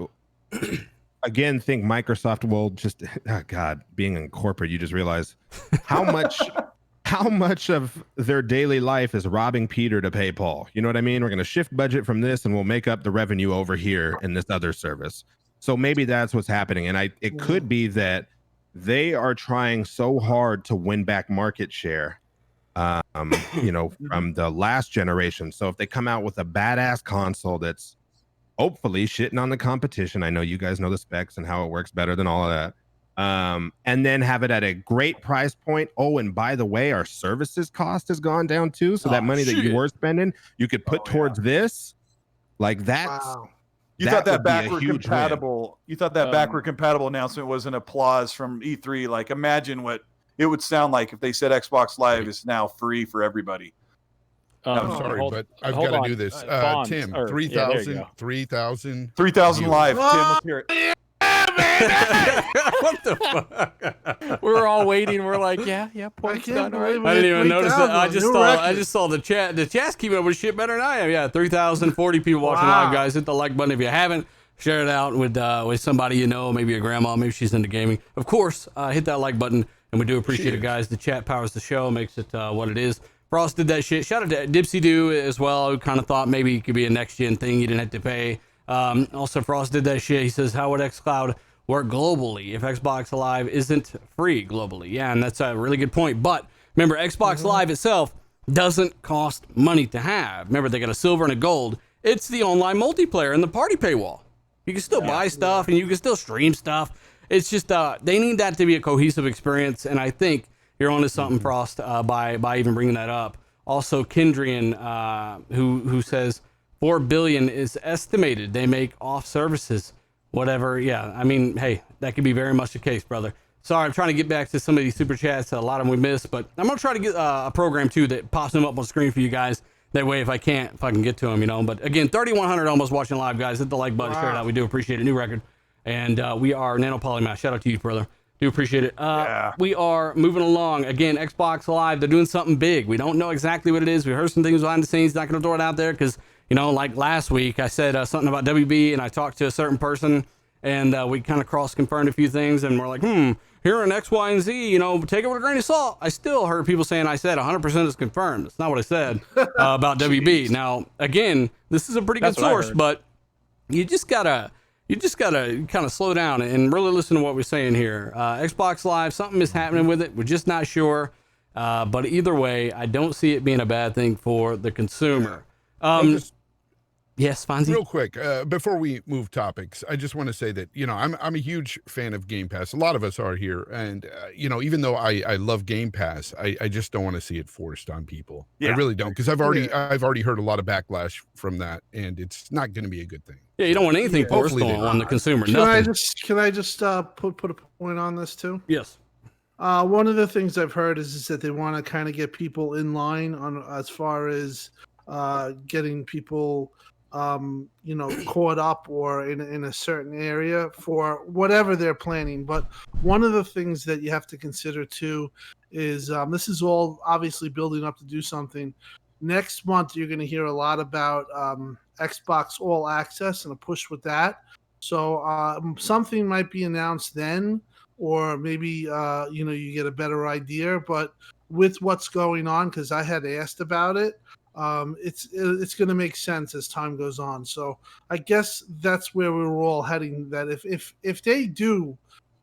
again, think Microsoft will just, God, being in corporate, you just realize how much of their daily life is robbing Peter to pay Paul. You know what I mean? We're going to shift budget from this and we'll make up the revenue over here in this other service. So maybe that's what's happening. And it could be that they are trying so hard to win back market share, you know, from the last generation. So if they come out with a badass console that's hopefully shitting on the competition, I know you guys know the specs and how it works better than all of that. And then have it at a great price point. Oh, and by the way, our services cost has gone down too. So that money that you were spending, you could put towards this. Like that's You thought that backward compatible. You thought that backward compatible announcement was an applause from E3. Like, imagine what it would sound like if they said Xbox Live is now free for everybody. I'm sorry, but I've got to do this. Tim, 3,000 live. Tim, let's hear it. What the fuck? We were all waiting. We're like, yeah, points done. Right? I didn't even notice that. I just saw the chat. The chat's keeping up with shit better than I am. Yeah, 3,040 people watching live, guys. Hit the like button if you haven't. Share it out with somebody you know, maybe a grandma, maybe she's into gaming. Of course, hit that like button, and we do appreciate it, guys. The chat powers the show, makes it what it is. Frost did that shit. Shout out to Dipsy Doo as well, who kind of thought maybe it could be a next gen thing. You didn't have to pay. Also, Frost did that shit. He says, how would xCloud work globally if Xbox Live isn't free globally? Yeah, and that's a really good point. But remember, Xbox Live itself doesn't cost money to have. Remember, they got a silver and a gold. It's the online multiplayer and the party paywall. You can still buy stuff and you can still stream stuff. It's just they need that to be a cohesive experience, and I think you're onto something, Frost, by even bringing that up. Also, Kendrian, who says 4 billion is estimated they make off services. Whatever, yeah. I mean, hey, that could be very much the case, brother. Sorry, I'm trying to get back to some of these super chats. A lot of them we missed, but I'm gonna try to get a program too that pops them up on screen for you guys. That way, if I can get to them, you know. But again, 3,100 almost watching live, guys. Hit the like button, share it out. We do appreciate it. New record, and we are Nano Polymath. Shout out to you, brother. Do appreciate it. We are moving along. Again, Xbox Live, they're doing something big. We don't know exactly what it is. We heard some things behind the scenes. Not gonna throw it out there because, you know, like last week, I said something about WB, and I talked to a certain person, and we kind of cross-confirmed a few things, and we're like, here in X, Y, and Z, you know, take it with a grain of salt. I still heard people saying I said 100% is confirmed. That's not what I said about WB. Now, again, this is a pretty good source, but you just gotta kind of slow down and really listen to what we're saying here. Xbox Live, something is happening with it. We're just not sure. But either way, I don't see it being a bad thing for the consumer. Yes, Fonzie? Real quick, before we move topics, I just want to say that, you know, I'm a huge fan of Game Pass. A lot of us are here. And, you know, even though I love Game Pass, I just don't want to see it forced on people. Yeah. I really don't, because I've already heard a lot of backlash from that, and it's not going to be a good thing. Yeah, you don't want anything forced on the consumer. Can I just put a point on this too? Yes. One of the things I've heard is that they want to kind of get people in line on as far as getting people, caught up or in a certain area for whatever they're planning. But one of the things that you have to consider too is this is all obviously building up to do something. Next month, you're going to hear a lot about Xbox All Access and a push with that. So something might be announced then, or maybe you get a better idea. But with what's going on, because I had asked about it, it's going to make sense as time goes on. So I guess that's where we're all heading. That if they do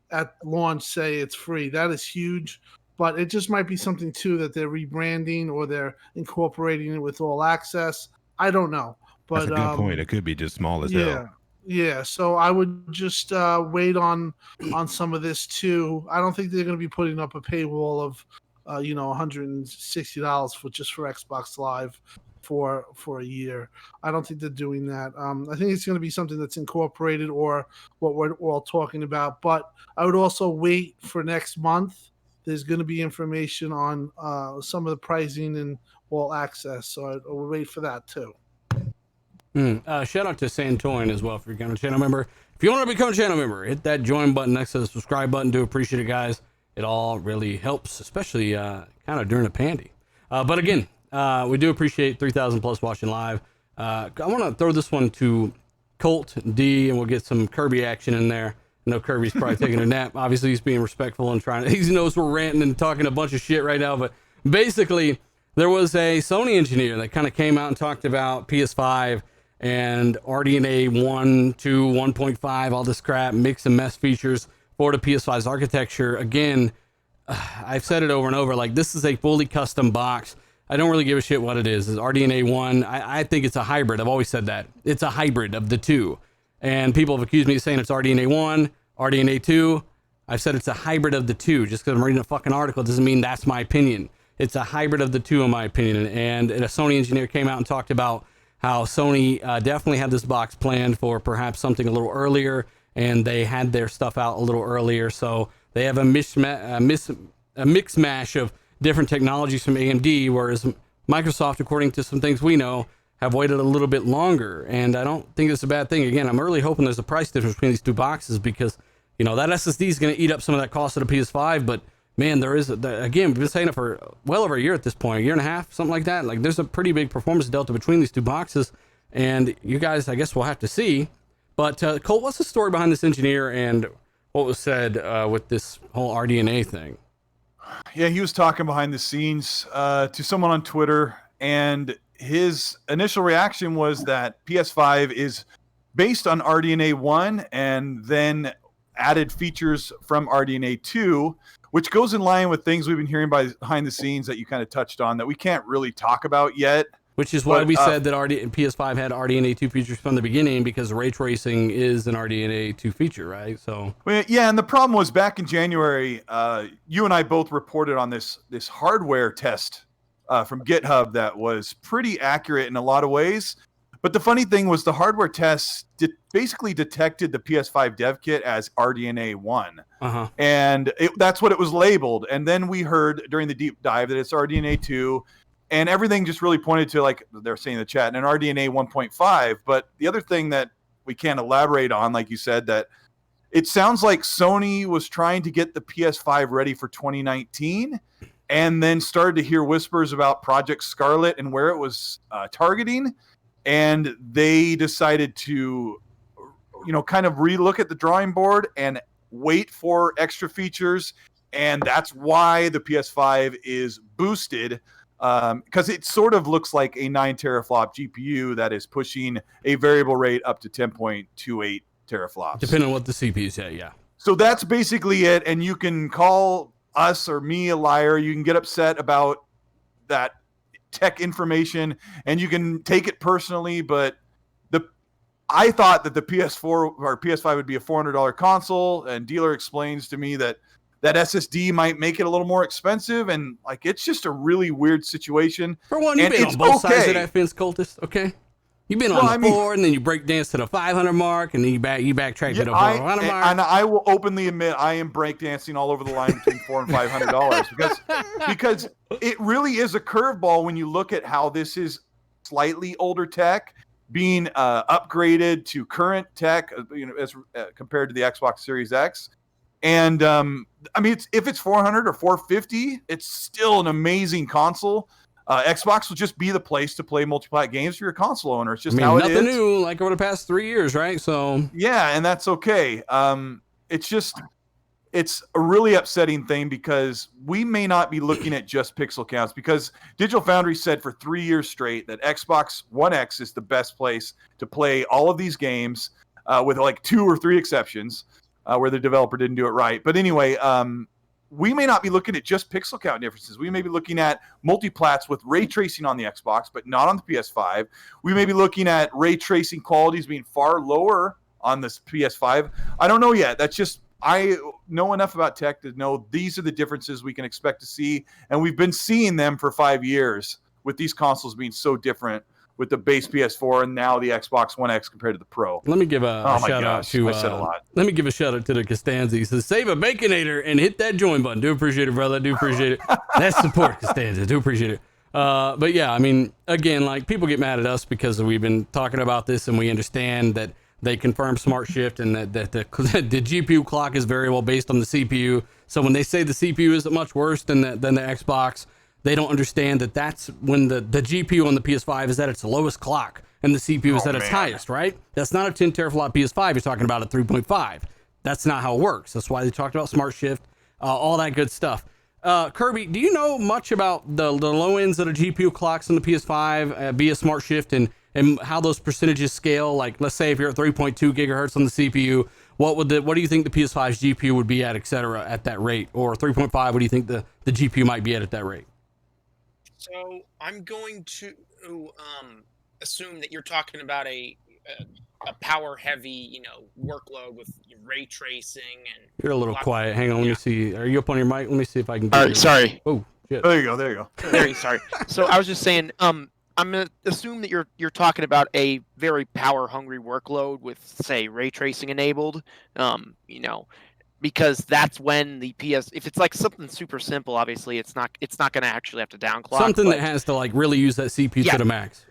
at launch say it's free, that is huge. But it just might be something too that they're rebranding or they're incorporating it with All Access. I don't know. But that's a good point. It could be just small as hell. Yeah, so I would just wait on some of this too. I don't think they're going to be putting up a paywall of $160 for Xbox Live for a year. I don't think they're doing that. I think it's going to be something that's incorporated or what we're all talking about. But I would also wait for next month. There's going to be information on some of the pricing and All Access, so I will wait for that too. Shout out to Santoin as well for becoming a channel member. If you want to become a channel member, hit that join button next to the subscribe button. Do appreciate it, guys. It all really helps, especially kind of during a pandy. But again, we do appreciate 3,000 plus watching live. I want to throw this one to Colt D, and we'll get some Kirby action in there. I know Kirby's probably taking a nap. Obviously, he's being respectful and trying to. He knows we're ranting and talking a bunch of shit right now, but basically, there was a Sony engineer that kind of came out and talked about PS5 and RDNA 1, 2, 1.5, all this crap, mix and mess features for the PS5's architecture. Again, I've said it over and over, like, this is a fully custom box. I don't really give a shit what it is. It's RDNA 1. I think it's a hybrid. I've always said that. It's a hybrid of the two. And people have accused me of saying it's RDNA 1, RDNA 2. I've said it's a hybrid of the two. Just because I'm reading a fucking article doesn't mean that's my opinion. It's a hybrid of the two, in my opinion. And a Sony engineer came out and talked about how Sony definitely had this box planned for perhaps something a little earlier, and they had their stuff out a little earlier. So they have a mix mash of different technologies from AMD, whereas Microsoft, according to some things we know, have waited a little bit longer. And I don't think it's a bad thing. Again, I'm really hoping there's a price difference between these two boxes because, that SSD is going to eat up some of that cost of the PS5. But man, there is, again, we've been saying it for well over a year at this point, a year and a half, something like that. Like, there's a pretty big performance delta between these two boxes. And you guys, I guess we'll have to see. But Colt, what's the story behind this engineer and what was said with this whole RDNA thing? Yeah, he was talking behind the scenes to someone on Twitter, and his initial reaction was that PS5 is based on RDNA 1 and then added features from RDNA 2, which goes in line with things we've been hearing behind the scenes that you kind of touched on that we can't really talk about yet. Which is why we said that PS5 had RDNA 2 features from the beginning, because ray tracing is an RDNA 2 feature, right? So yeah, and the problem was back in January, you and I both reported on this hardware test from GitHub that was pretty accurate in a lot of ways. But the funny thing was the hardware test basically detected the PS5 dev kit as RDNA 1. And that's what it was labeled. And then we heard during the deep dive that it's RDNA 2. And everything just really pointed to, like they're saying in the chat, an RDNA 1.5. But the other thing that we can't elaborate on, like you said, that it sounds like Sony was trying to get the PS5 ready for 2019 and then started to hear whispers about Project Scarlett and where it was targeting. And they decided to, kind of relook at the drawing board and wait for extra features. And that's why the PS5 is boosted. Because it sort of looks like a 9 teraflop GPU that is pushing a variable rate up to 10.28 teraflops. Depending on what the CPU say, yeah. So that's basically it. And you can call us or me a liar. You can get upset about that tech information, and you can take it personally. But I thought that the PS4 or PS5 would be a $400 console, and dealer explains to me that SSD might make it a little more expensive, and like it's just a really weird situation. For one, you've been on both sides of that fence, cultist. Okay, You've been on the 4, and then you break dance to the 500 mark, and then you backtrack to the 400 mark. And I will openly admit I am breakdancing all over the line between $400 and $500 because it really is a curveball when you look at how this is slightly older tech being upgraded to current tech, as compared to the Xbox Series X. And I mean, if it's 400 or 450, it's still an amazing console. Xbox will just be the place to play multi-plat games for your console owner. It's just how it is. Nothing new, like over the past 3 years, right? So yeah, and that's okay. It's a really upsetting thing because we may not be looking at just pixel counts, because Digital Foundry said for 3 years straight that Xbox One X is the best place to play all of these games, with like 2 or 3 exceptions where the developer didn't do it right. But anyway, we may not be looking at just pixel count differences. We may be looking at multiplats with ray tracing on the Xbox, but not on the PS5. We may be looking at ray tracing qualities being far lower on this PS5. I don't know yet. That's just, I know enough about tech to know these are the differences we can expect to see. And we've been seeing them for 5 years with these consoles being so different, with the base PS4 and now the Xbox One X compared to the Pro. Let me give a shout out to. I said a lot. Let me give a shout out to the Costanza. He says, "Save a Baconator and hit that join button." Do appreciate it, brother. Do appreciate it. That's support, Costanza. Do appreciate it. But yeah, I mean, again, like, people get mad at us because we've been talking about this, and we understand that they confirm smart shift and that the GPU clock is variable based on the CPU. So when they say the CPU isn't much worse than the Xbox, they don't understand that that's when the GPU on the PS5 is at its lowest clock and the CPU is at its highest, right? That's not a 10 teraflop PS5. You're talking about a 3.5. That's not how it works. That's why they talked about smart shift, all that good stuff. Kirby, do you know much about the low ends of the GPU clocks on the PS5 via smart shift and how those percentages scale? Like, let's say if you're at 3.2 gigahertz on the CPU, what do you think the PS5's GPU would be at, et cetera, at that rate? Or 3.5, what do you think the GPU might be at that rate? So I'm going to assume that you're talking about a power heavy, workload with ray tracing and. You're a little quiet. Hang on, let me see. Are you up on your mic? Let me see if I can. All right, sorry. Oh, shit. There you go. Very sorry. So I was just saying, I'm gonna assume that you're talking about a very power hungry workload with, say, ray tracing enabled. Because that's when the if it's like something super simple, obviously it's not going to actually have to downclock. Something that has to like really use that CPU to the max.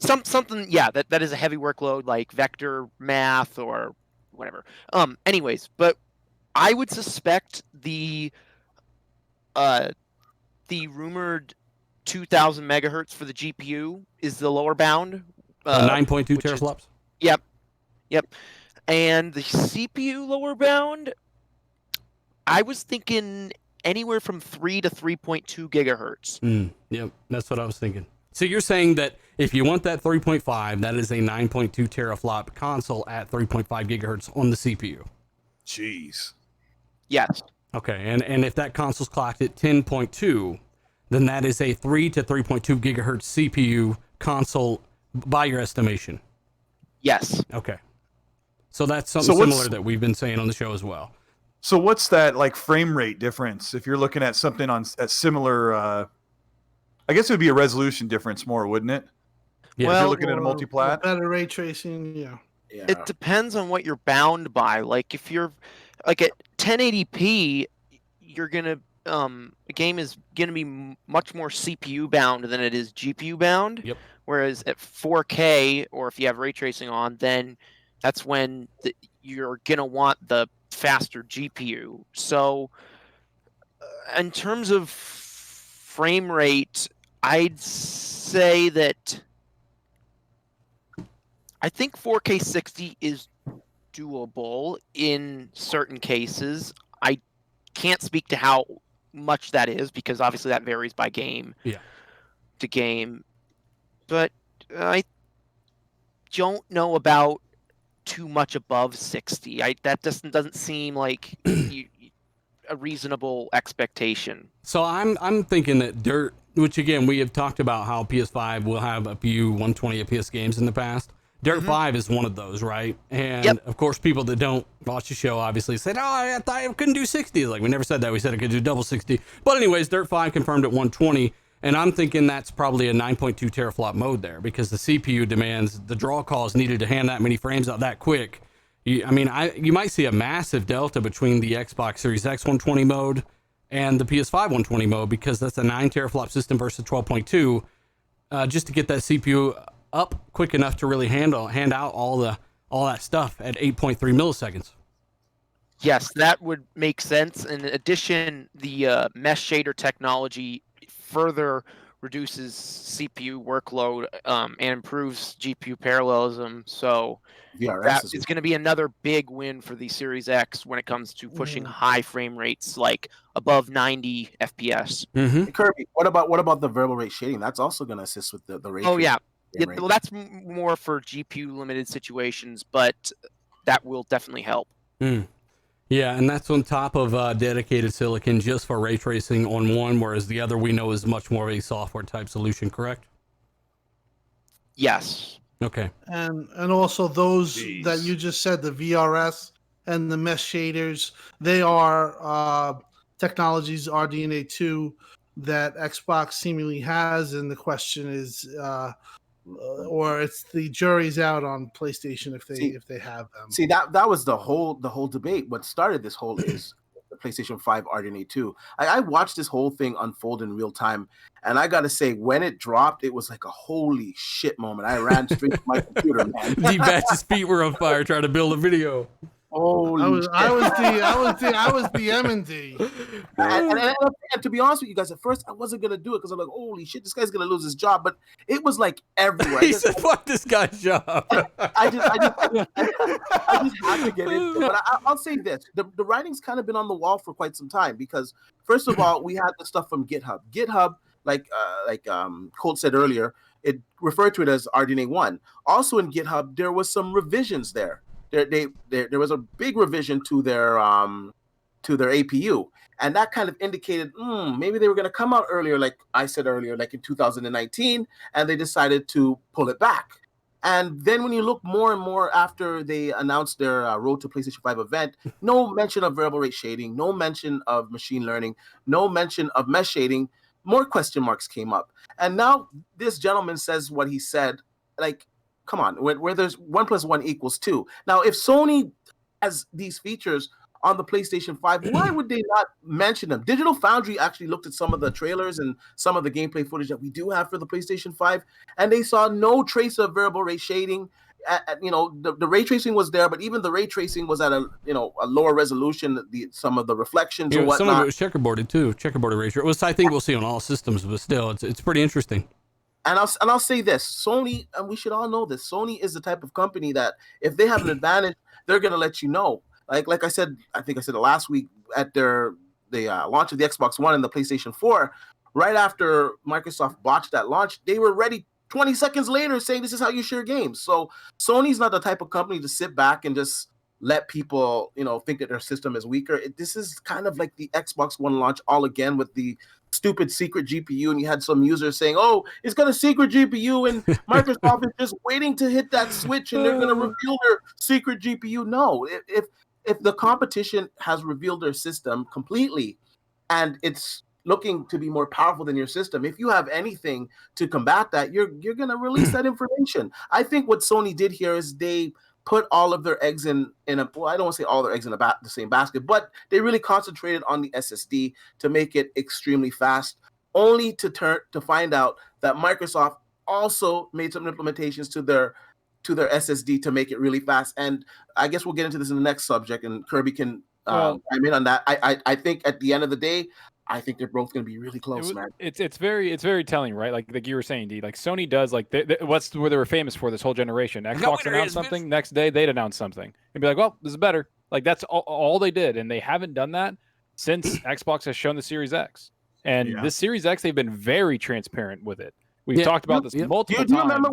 Something, that is a heavy workload like vector math or whatever. Anyways, but I would suspect the rumored 2000 megahertz for the GPU is the lower bound. 9.2 teraflops. Yep. And the CPU lower bound, I was thinking anywhere from 3 to 3.2 gigahertz. Yep, that's what I was thinking. So you're saying that if you want that 3.5, that is a 9.2 teraflop console at 3.5 gigahertz on the CPU. Jeez. Yes. Okay, and if that console's clocked at 10.2, then that is a 3 to 3.2 gigahertz CPU console by your estimation. Yes. Okay. So that's something similar that we've been saying on the show as well. So what's that like frame rate difference if you're looking at something at similar? I guess it would be a resolution difference more, wouldn't it? Yeah. Well, if you're looking at a multi-plat. Better ray tracing, yeah. It depends on what you're bound by. Like if you're like at 1080p, you're gonna a game is gonna be much more CPU bound than it is GPU bound. Yep. Whereas at 4K, or if you have ray tracing on, then that's when you're gonna want the faster GPU. So in terms of frame rate, I'd say that I think 4K 60 is doable in certain cases. I can't speak to how much that is because obviously that varies by game to game. But I don't know about too much above 60. That doesn't seem like a reasonable expectation. So I'm thinking that Dirt, which again we have talked about how PS5 will have a few 120 FPS games in the past. Dirt 5 is one of those, right? And of course, people that don't watch the show obviously said, "Oh, I thought I couldn't do 60." Like, we never said that. We said it could do double 60. But anyways, Dirt 5 confirmed at 120. And I'm thinking that's probably a 9.2 teraflop mode there because the CPU demands the draw calls needed to hand that many frames out that quick. You might see a massive delta between the Xbox Series X 120 mode and the PS5 120 mode because that's a 9 teraflop system versus 12.2. Just to get that CPU up quick enough to really hand out all that stuff at 8.3 milliseconds. Yes, that would make sense. In addition, the mesh shader technology further reduces CPU workload and improves GPU parallelism. So that is going to be another big win for the Series X when it comes to pushing high frame rates, like above 90 FPS. Hey, Kirby, what about the variable rate shading? That's also going to assist with the ray Oh, tracing. yeah. Well, that's more for GPU limited situations, but that will definitely help. Yeah, and that's on top of dedicated silicon just for ray tracing on one, whereas the other we know is much more of a software type solution, correct? Yes. Okay. And also those that you just said, the VRS and the mesh shaders, they are technologies RDNA 2 that Xbox seemingly has, and the question is or it's the jury's out on PlayStation if they have them. See, that was the whole debate. What started this whole is the PlayStation 5 RDNA 2. I watched this whole thing unfold in real time, and I gotta say, when it dropped, it was like a holy shit moment. I ran straight to my computer, man. D-Batch's feet were on fire trying to build a video. Holy I was the M&D. And to be honest with you guys, at first I wasn't gonna do it because I'm like, holy shit, this guy's gonna lose his job. But it was like everywhere. He said, "Fuck this guy's job." I just had to get into it. But I'll say this: the writing's kind of been on the wall for quite some time because, first of all, we had the stuff from GitHub. GitHub, like Colt said earlier, it referred to it as RDNA 1. Also in GitHub, there was some revisions there. There was a big revision to their APU, and that kind of indicated maybe they were going to come out earlier, like I said earlier, like in 2019, and they decided to pull it back. And then when you look more and more after they announced their Road to PlayStation 5 event, no mention of variable rate shading, no mention of machine learning, no mention of mesh shading. More question marks came up, and now this gentleman says what he said, like. Come on, where there's 1 + 1 = 2. Now, if Sony has these features on the PlayStation 5, why would they not mention them? Digital Foundry actually looked at some of the trailers and some of the gameplay footage that we do have for the PlayStation 5, and they saw no trace of variable ray shading. The ray tracing was there, but even the ray tracing was at a lower resolution. Some of the reflections and whatnot. Some of it was checkerboarded too. Checkerboarded ray tracing. I think we'll see on all systems, but still, it's pretty interesting. And I'll say this: Sony, and we should all know this. Sony is the type of company that if they have an advantage, they're gonna let you know. Like I said, I think I said it last week at the launch of the Xbox One and the PlayStation 4. Right after Microsoft botched that launch, they were ready 20 seconds later saying this is how you share games. So Sony's not the type of company to sit back and just let people think that their system is weaker. This is kind of like the Xbox One launch all again with the stupid secret GPU, and you had some users saying, "Oh, it's got a secret GPU," and Microsoft is just waiting to hit that switch, and they're going to reveal their secret GPU. No, if the competition has revealed their system completely, and it's looking to be more powerful than your system, if you have anything to combat that, you're going to release that information. I think what Sony did here is they put all of their eggs in a, well, I don't want to say all their eggs in the same basket, but they really concentrated on the SSD to make it extremely fast, only to find out that Microsoft also made some implementations to their SSD to make it really fast. And I guess we'll get into this in the next subject, and Kirby can chime in on that. I think at the end of the day, I think they're both going to be really close, man. It's very telling, right? Like you were saying, D. Like Sony does, like what's where they were famous for this whole generation. Xbox announced something, next day they'd announce something and be like, "Well, this is better." Like that's all they did, and they haven't done that since Xbox has shown the Series X. And this Series X, they've been very transparent with it. We've talked about this multiple times.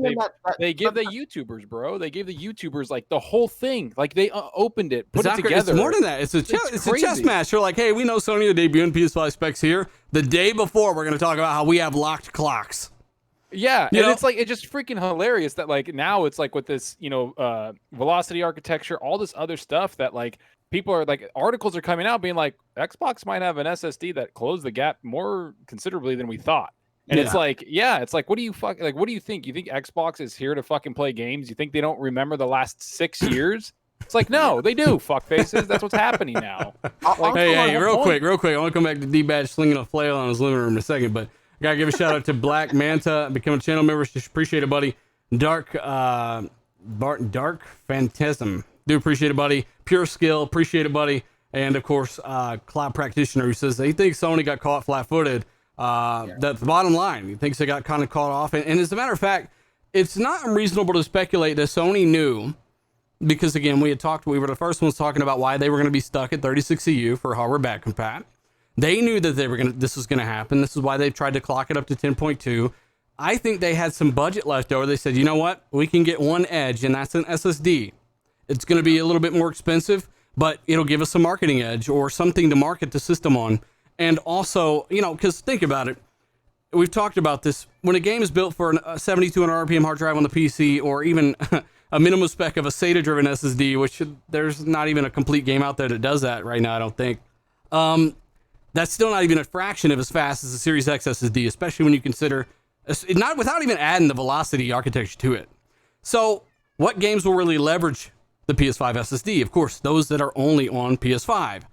They give the YouTubers, bro. They gave the YouTubers like the whole thing. Like they opened it, put it together. It's more than that. It's a chess match. They're like, hey, we know Sony are debuting PS5 specs here. The day before, we're going to talk about how we have locked clocks. Yeah, and it's like it's just freaking hilarious that like now it's like with this velocity architecture, all this other stuff that like people are like articles are coming out being like Xbox might have an SSD that closed the gap more considerably than we thought. And it's like, what do you what do you think? You think Xbox is here to fucking play games? You think they don't remember the last 6 years? It's like, no, they do, fuck faces. That's what's happening now. Hey, real quick. I want to come back to D-Badge slinging a flail on his living room in a second, but I got to give a shout out to Black Manta, become a channel member. Appreciate it, buddy. Dark Phantasm. Do appreciate it, buddy. Pure Skill. Appreciate it, buddy. And, of course, Cloud Practitioner, who says he thinks Sony got caught flat-footed. That's the bottom line. He thinks they got kind of caught off. And as a matter of fact, it's not unreasonable to speculate that Sony knew, because, again, we were the first ones talking about why they were going to be stuck at 36 EU for hardware back compat. They knew that this was going to happen. This is why they've tried to clock it up to 10.2. I think they had some budget left over. They said, you know what? We can get one edge, and that's an SSD. It's going to be a little bit more expensive, but it'll give us a marketing edge or something to market the system on. And also, because think about it. We've talked about this. When a game is built for a 7200 RPM hard drive on the PC, or even a minimum spec of a SATA-driven SSD, which there's not even a complete game out there that does that right now, I don't think. That's still not even a fraction of as fast as the Series X SSD, especially when you consider, not without even adding the velocity architecture to it. So what games will really leverage the PS5 SSD? Of course, those that are only on PS5.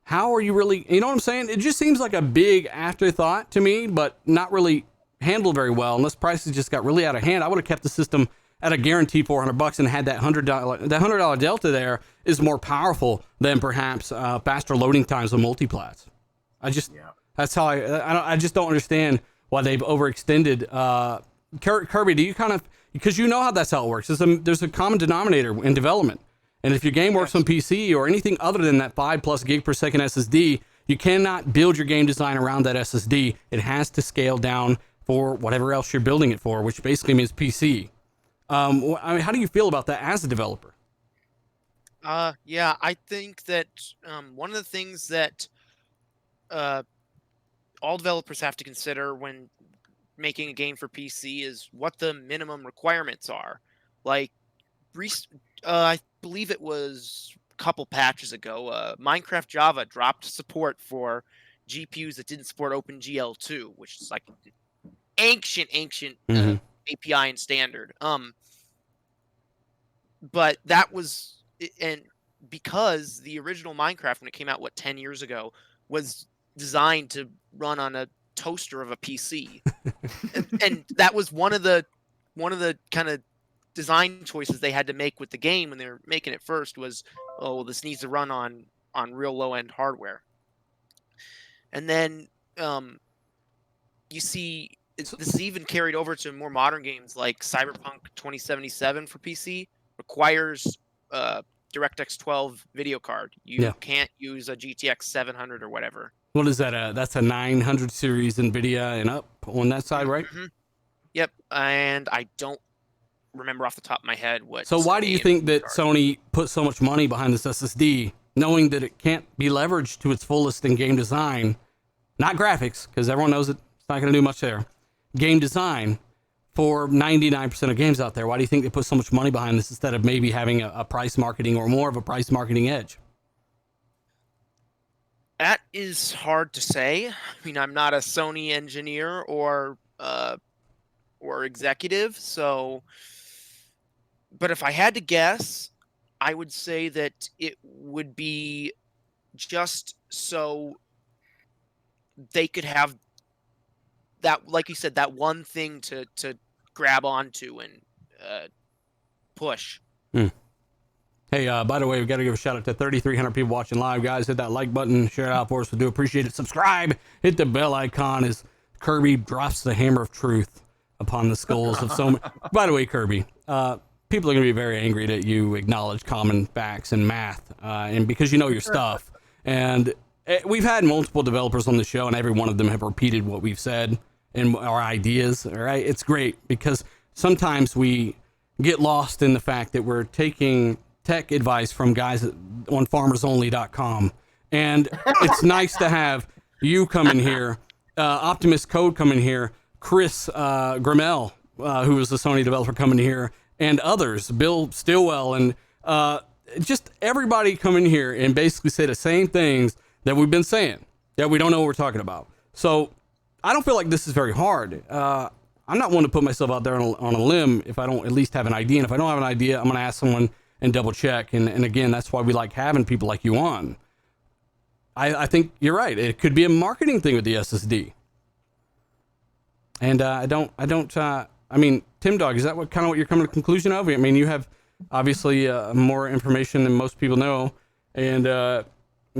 How are you really, you know what I'm saying? It just seems like a big afterthought to me, but not really handled very well. Unless prices just got really out of hand, I would have kept the system at a guaranteed $400 and had that $100 delta there is more powerful than perhaps faster loading times on multiplats. That's how I just don't understand why they've overextended. Kirby, do you because you know how that's how it works. There's a common denominator in development. And if your game works on PC or anything other than that 5+ gig per second SSD, you cannot build your game design around that SSD. It has to scale down for whatever else you're building it for, which basically means PC. How do you feel about that as a developer? Yeah, I think that one of the things that all developers have to consider when making a game for PC is what the minimum requirements are. Like, I believe it was a couple patches ago, Minecraft Java dropped support for GPUs that didn't support OpenGL2, which is like ancient API and standard. But that was, and because the original Minecraft, when it came out 10 years ago, was designed to run on a toaster of a PC, and that was one of the kind of design choices they had to make with the game when they were making it first was, oh, well, this needs to run on real low end hardware. And then you see this is even carried over to more modern games like Cyberpunk 2077 for PC requires DirectX 12 video card. You can't use a GTX 700 or whatever. What is that? That's a 900 series NVIDIA and up on that side, right? Mm-hmm. Yep. And I don't remember off the top of my head what. So why do you think that Sony put so much money behind this SSD, knowing that it can't be leveraged to its fullest in game design? Not graphics, because everyone knows it's not going to do much there. Game design for 99% of games out there. Why do you think they put so much money behind this instead of maybe having a price marketing or more of a price marketing edge? That is hard to say. I mean, I'm not a Sony engineer or executive, so. But if I had to guess, I would say that it would be just so they could have that, like you said, that one thing to grab onto and push. Hey, by the way, we've got to give a shout out to 3,300 people watching live, guys. Hit that like button, share it out for us. We do appreciate it. Subscribe, hit the bell icon as Kirby drops the hammer of truth upon the skulls of so many. By the way, Kirby, people are going to be very angry that you acknowledge common facts and math, and because you know your stuff. And we've had multiple developers on the show, and every one of them have repeated what we've said and our ideas. All right, it's great because sometimes we get lost in the fact that we're taking tech advice from guys on farmersonly.com, and it's nice to have you come in here, Optimus Code come in here, Chris Grimmel, who is a Sony developer, coming here, and others, Bill Stillwell, and just everybody come in here and basically say the same things that we've been saying, that we don't know what we're talking about. So I don't feel like this is very hard. I'm not one to put myself out there on a limb if I don't at least have an idea. And if I don't have an idea, I'm going to ask someone and double check. And again, that's why we like having people like you on. I think you're right. It could be a marketing thing with the SSD. And I mean, Tim Dog, is that what you're coming to the conclusion of? I mean, you have obviously more information than most people know. And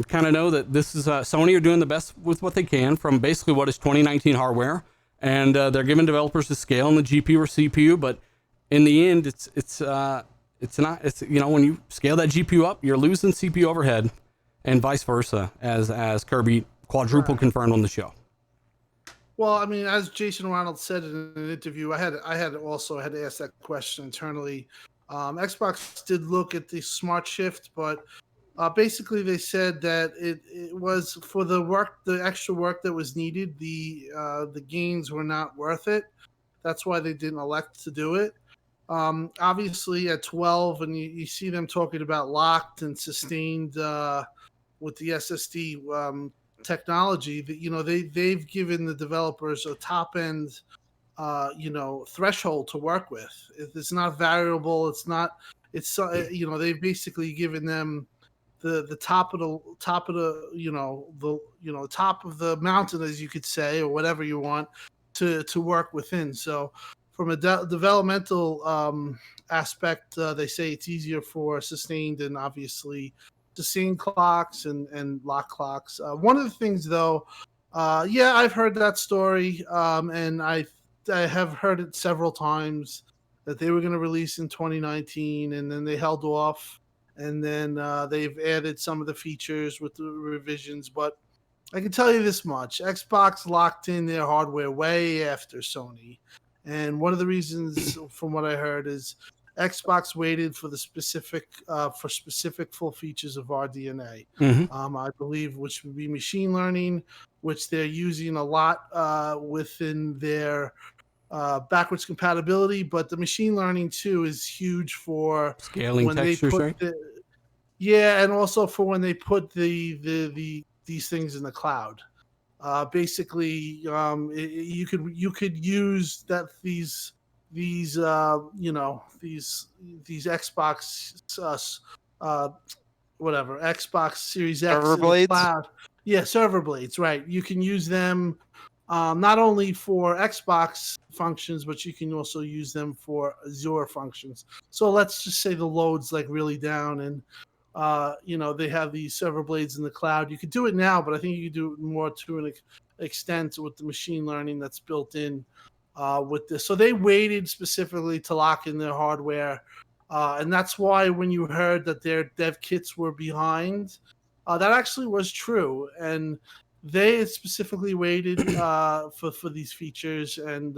kind of know that this is Sony are doing the best with what they can from basically what is 2019 hardware. And they're giving developers the scale on the GPU or CPU, but in the end, it's not, when you scale that GPU up, you're losing CPU overhead, and vice versa, as Kirby quadruple confirmed on the show. Well, I mean, as Jason Ronald said in an interview, I had to ask that question internally. Xbox did look at the Smart Shift, but basically they said that it was for the extra work that was needed. The gains were not worth it. That's why they didn't elect to do it. Obviously at 12, and you see them talking about locked and sustained with the SSD technology, that they've given the developers a top end threshold to work with. It's not variable. They've basically given them the top of the top of the mountain, as you could say, or whatever you want to work within. So from a developmental aspect, they say it's easier for sustained and obviously sustained clocks and lock clocks. One of the things though, I've heard that story, and I have heard it several times that they were going to release in 2019 and then they held off. And then they've added some of the features with the revisions. But I can tell you this much. Xbox locked in their hardware way after Sony. And one of the reasons, from what I heard, is Xbox waited for the specific full features of RDNA. I believe, which would be machine learning, which they're using a lot within their backwards compatibility, but the machine learning too is huge for scaling when textures, they right? And also for when they put these things in the cloud. Basically, you could use that these Xbox Xbox Series X server blades. Cloud. Yeah, server blades, right? You can use them not only for Xbox functions, but you can also use them for Azure functions. So let's just say the load's like really down and they have these server blades in the cloud. You could do it now, but I think you could do it more to an extent with the machine learning that's built in with this. So they waited specifically to lock in their hardware. And that's why when you heard that their dev kits were behind, that actually was true. And they specifically waited for these features. And,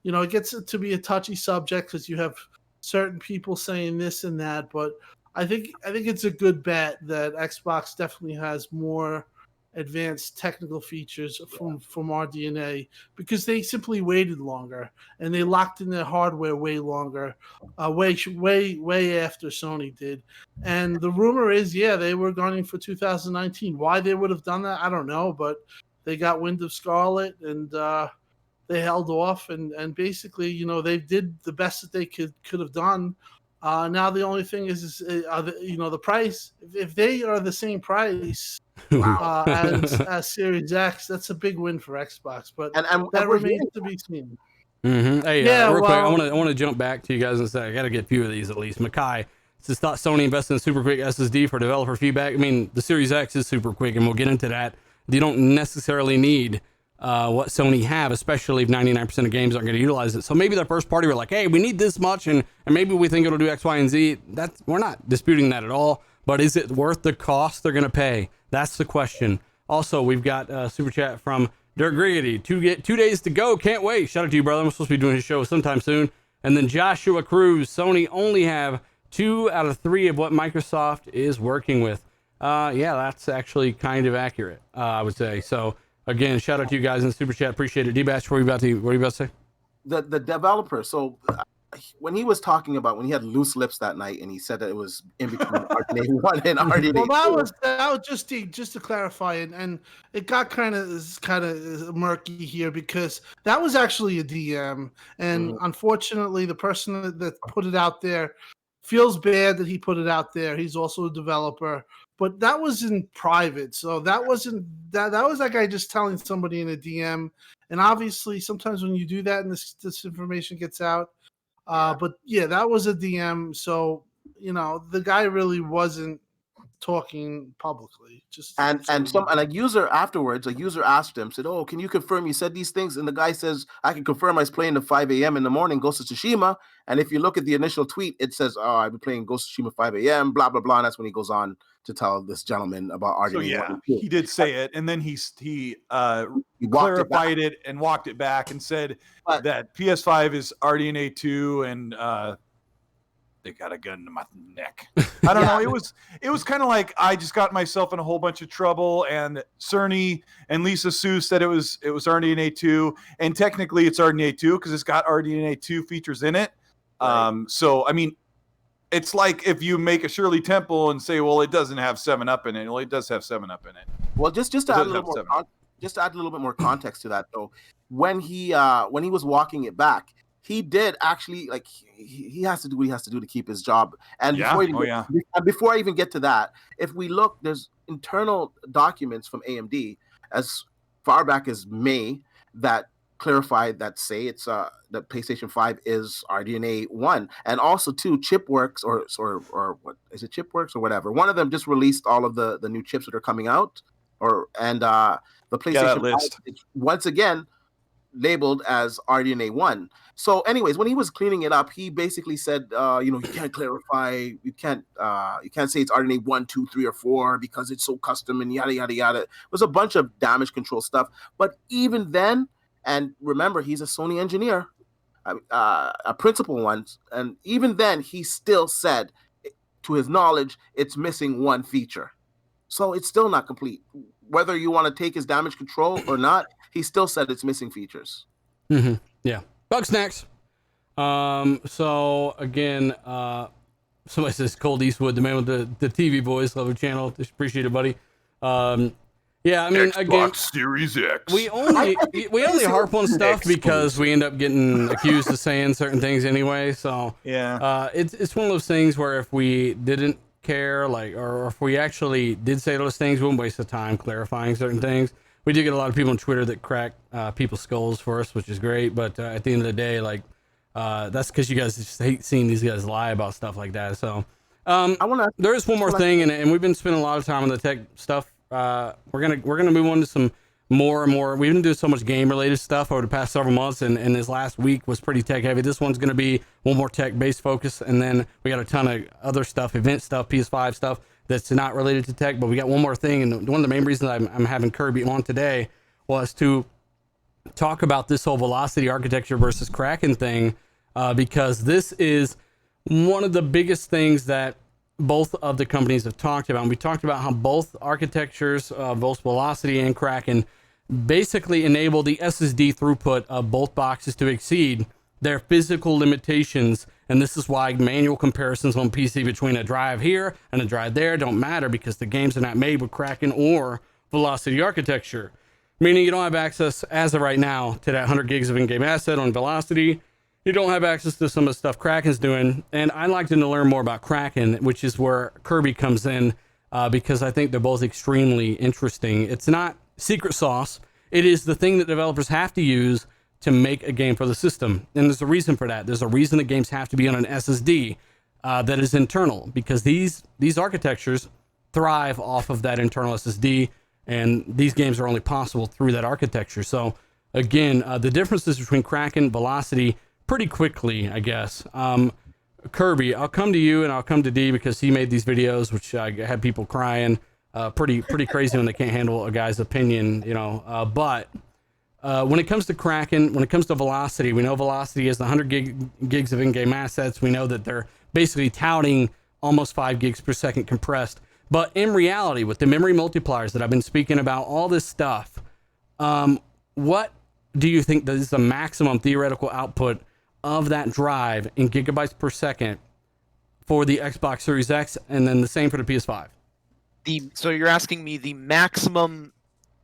it gets to be a touchy subject because you have certain people saying this and that. But I think it's a good bet that Xbox definitely has more advanced technical features from RDNA because they simply waited longer and they locked in their hardware way longer, way after Sony did. And the rumor is, they were gunning for 2019. Why they would have done that, I don't know, but they got wind of Scarlett and they held off and basically, they did the best that they could have done. Now the only thing is the price. If they are the same price as Series X, that's a big win for Xbox. But that remains to be seen. Hey, real quick, I want to jump back to you guys and say I got to get a few of these at least. Makai says thought Sony invested in super quick SSD for developer feedback. I mean, the Series X is super quick, and we'll get into that. You don't necessarily need what Sony have, especially if 99% of games aren't going to utilize it. So maybe their first party were like, hey, we need this much, and maybe we think it'll do X, Y, and Z. We're not disputing that at all, but is it worth the cost they're going to pay? That's the question. Also, we've got a super chat from Dirk Griggity. 2 days to go. Can't wait. Shout out to you, brother. I'm supposed to be doing his show sometime soon. And then Joshua Cruz. Sony only have 2 out of 3 of what Microsoft is working with. That's actually kind of accurate, I would say. So, again, shout out to you guys in the super chat. Appreciate it. D-Batch, what are you about to say? The developer. So when he was talking about when he had loose lips that night, and he said that it was in between RDNA 1 and RDNA 2. Well, that was just to clarify, and it got kind of murky here because that was actually a DM, and unfortunately, the person that put it out there feels bad that he put it out there. He's also a developer, but that was in private, so that wasn't that was that guy just telling somebody in a DM. And obviously, sometimes when you do that and this information gets out. But yeah, that was a DM. So, the guy really wasn't talking publicly. And a user afterwards, a user asked him, said, "Oh, can you confirm you said these things?" And the guy says, "I can confirm I was playing at 5 a.m. in the morning, Ghost of Tsushima." And if you look at the initial tweet, it says, "Oh, I've been playing Ghost of Tsushima 5 a.m., blah, blah, blah." And that's when he goes on to tell this gentleman about RDNA. So yeah, he did say it. And then he clarified it and walked it back and said that PS5 is RDNA 2 and they got a gun to my neck. I don't know. It was kind of like I just got myself in a whole bunch of trouble, and Cerny and Lisa Sue said it was RDNA 2, and technically it's RDNA 2 because it's got RDNA 2 features in it. Right. So I mean, it's like if you make a Shirley Temple and say, well, it doesn't have 7-Up in it. Well, it does have 7-Up in it. Well, just to add a little bit more context to that, though, when he was walking it back, he did actually, like, he has to do what he has to do to keep his job. And before I even get to that, if we look, there's internal documents from AMD as far back as May that clarified that say it's that PlayStation 5 is RDNA 1, and also too Chipworks or what is it, Chipworks or whatever. One of them just released all of the new chips that are coming out, the PlayStation 5 is once again labeled as RDNA 1. So anyways, when he was cleaning it up, he basically said, you can't clarify, you can't say it's RDNA 1, 2, 3, or 4 because it's so custom and yada yada yada. It was a bunch of damage control stuff. But even then, and remember, he's a Sony engineer, a principal one, and even then, he still said, to his knowledge, it's missing one feature. So it's still not complete. Whether you want to take his damage control or not, he still said it's missing features. Mm-hmm. Yeah. Bug snacks. So again, somebody says Cold Eastwood, the man with the TV voice, love the channel. Just appreciate it, buddy. Yeah, I mean, again, Series X. We only harp on stuff because we end up getting accused of saying certain things anyway. So yeah, it's one of those things where if we didn't care, or if we actually did say those things, we wouldn't waste the time clarifying certain things. We do get a lot of people on Twitter that crack people's skulls for us, which is great. But at the end of the day, that's because you guys just hate seeing these guys lie about stuff like that. So there is one more thing, and we've been spending a lot of time on the tech stuff. We're gonna move on to some more and more. We've been doing so much game related stuff over the past several months, and this last week was pretty tech heavy. This one's gonna be one more tech based focus, and then we got a ton of other stuff, event stuff, PS5 stuff that's not related to tech. But we got one more thing, and one of the main reasons I'm having Kirby on today was to talk about this whole velocity architecture versus Kraken thing, because this is one of the biggest things that both of the companies have talked about. And we talked about how both architectures, both Velocity and Kraken, basically enable the SSD throughput of both boxes to exceed their physical limitations. And this is why manual comparisons on PC between a drive here and a drive there don't matter, because the games are not made with Kraken or Velocity architecture. Meaning you don't have access, as of right now, to that 100 gigs of in-game asset on Velocity. You don't have access to some of the stuff Kraken's doing. And I'd like to learn more about Kraken, which is where Kirby comes in, because I think they're both extremely interesting. It's not secret sauce. It is the thing that developers have to use to make a game for the system. And there's a reason for that. There's a reason that games have to be on an SSD that is internal, because these architectures thrive off of that internal SSD, and these games are only possible through that architecture. So again, the differences between Kraken, Velocity, pretty quickly, I guess. Kirby, I'll come to you and I'll come to D, because he made these videos, which had people crying. Pretty crazy when they can't handle a guy's opinion, but when it comes to Kraken, when it comes to Velocity, we know Velocity is the 100 gigs of in-game assets. We know that they're basically touting almost 5 gigs per second compressed. But in reality, with the memory multipliers that I've been speaking about, all this stuff, what do you think that is the maximum theoretical output of that drive in gigabytes per second for the Xbox Series X, and then the same for the PS5? So you're asking me the maximum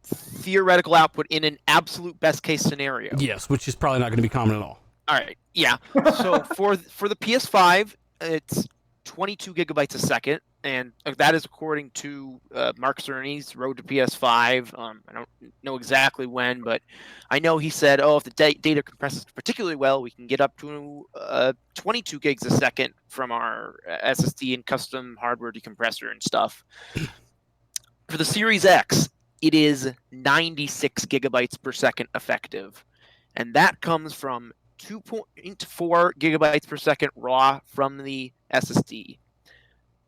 theoretical output in an absolute best case scenario? Yes, which is probably not going to be common at all. All right, yeah. So for the PS5, it's 22 gigabytes a second, and that is according to Mark Cerny's Road to PS5. I don't know exactly when, but I know he said, if the data compresses particularly well, we can get up to 22 gigs a second from our SSD and custom hardware decompressor and stuff. For the Series X, it is 96 gigabytes per second effective, and that comes from 2.4 gigabytes per second raw from the SSD.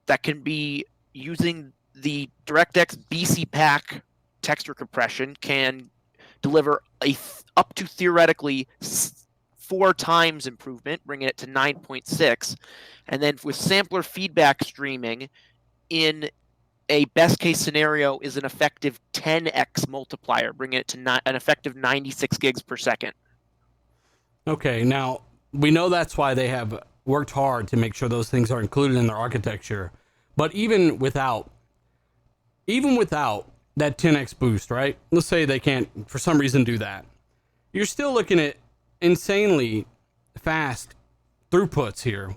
That can be using the DirectX BC Pack texture compression, can deliver up to theoretically 4 times improvement, bringing it to 9.6. And then with sampler feedback streaming, in a best case scenario, is an effective 10x multiplier, bringing it to an effective 96 gigs per second. Okay, now we know that's why they have worked hard to make sure those things are included in their architecture. But even without that 10x boost, right? Let's say they can't, for some reason, do that. You're still looking at insanely fast throughputs here.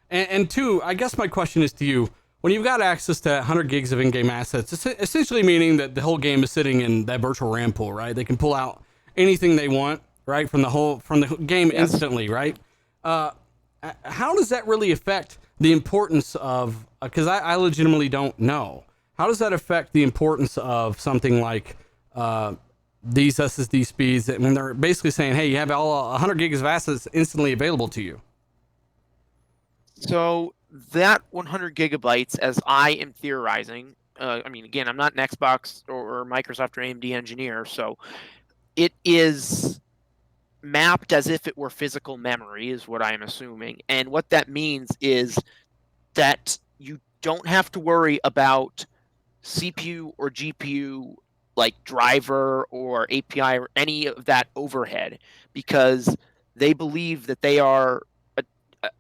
And two, I guess my question is to you, when you've got access to 100 gigs of in-game assets, it's essentially meaning that the whole game is sitting in that virtual RAM pool, right? They can pull out anything they want, right, from the game instantly, right? How does that really affect the importance of, because I legitimately don't know, how does that affect the importance of something like these SSD speeds? I mean, they're basically saying, hey, you have all 100 gigs of assets instantly available to you. So that 100 gigabytes, as I am theorizing, I mean, again, I'm not an Xbox or Microsoft or AMD engineer, so it is mapped as if it were physical memory, is what I'm assuming. And what that means is that you don't have to worry about CPU or GPU, like driver or API or any of that overhead, because they believe that they are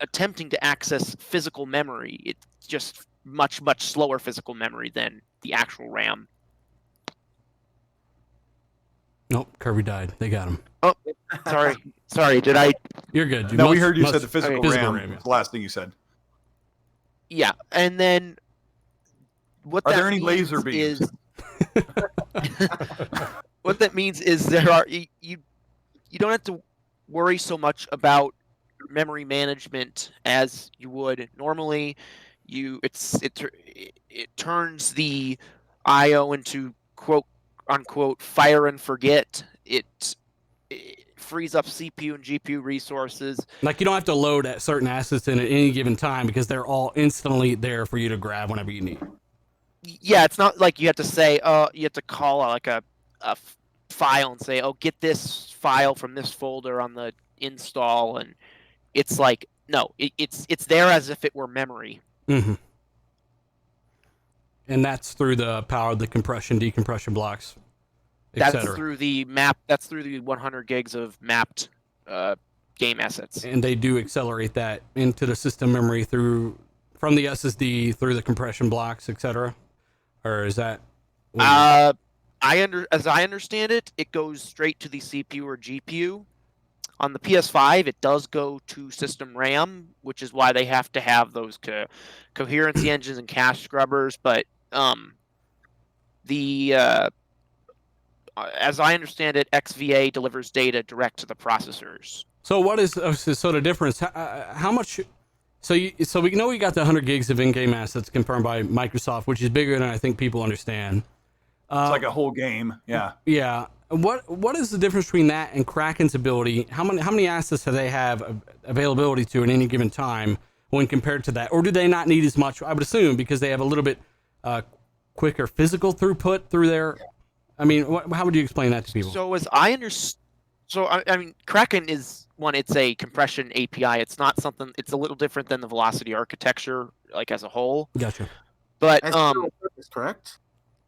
attempting to access physical memory. It's just much slower physical memory than the actual RAM. Nope, Kirby died. They got him. Oh, sorry. Did I? You're good. We heard you said the physical RAM. Yeah. The last thing you said. Yeah, and then what? Are there any laser beams? What that means is you don't have to worry so much about memory management as you would normally. It turns the I/O into quote unquote fire and forget. It frees up CPU and GPU resources. Like, you don't have to load at certain assets in at any given time because they're all instantly there for you to grab whenever you need. Yeah, it's not like you have to say, you have to call like a file and say, get this file from this folder on the install, and it's like, no, it's there as if it were memory. Mm-hmm. And that's through the power of the compression, decompression blocks, That's through the map. That's through the 100 gigs of mapped game assets. And they do accelerate that into the system memory from the SSD through the compression blocks, etc. Or is that? As I understand it, it goes straight to the CPU or GPU. On the PS5, it does go to system RAM, which is why they have to have those coherency engines and cache scrubbers. But as I understand it, XVA delivers data direct to the processors. So what is the difference? How much? So we know we got the 100 gigs of in-game assets confirmed by Microsoft, which is bigger than I think people understand. It's like a whole game. Yeah. Yeah. What is the difference between that and Kraken's ability? How many assets do they have availability to at any given time when compared to that? Or do they not need as much? I would assume because they have a little bit quicker physical throughput through their. I mean, how would you explain that to people? So as I understand, I mean, Kraken is one. It's a compression API. It's not something. It's a little different than the Velocity architecture, like as a whole. Gotcha. But general purpose, correct?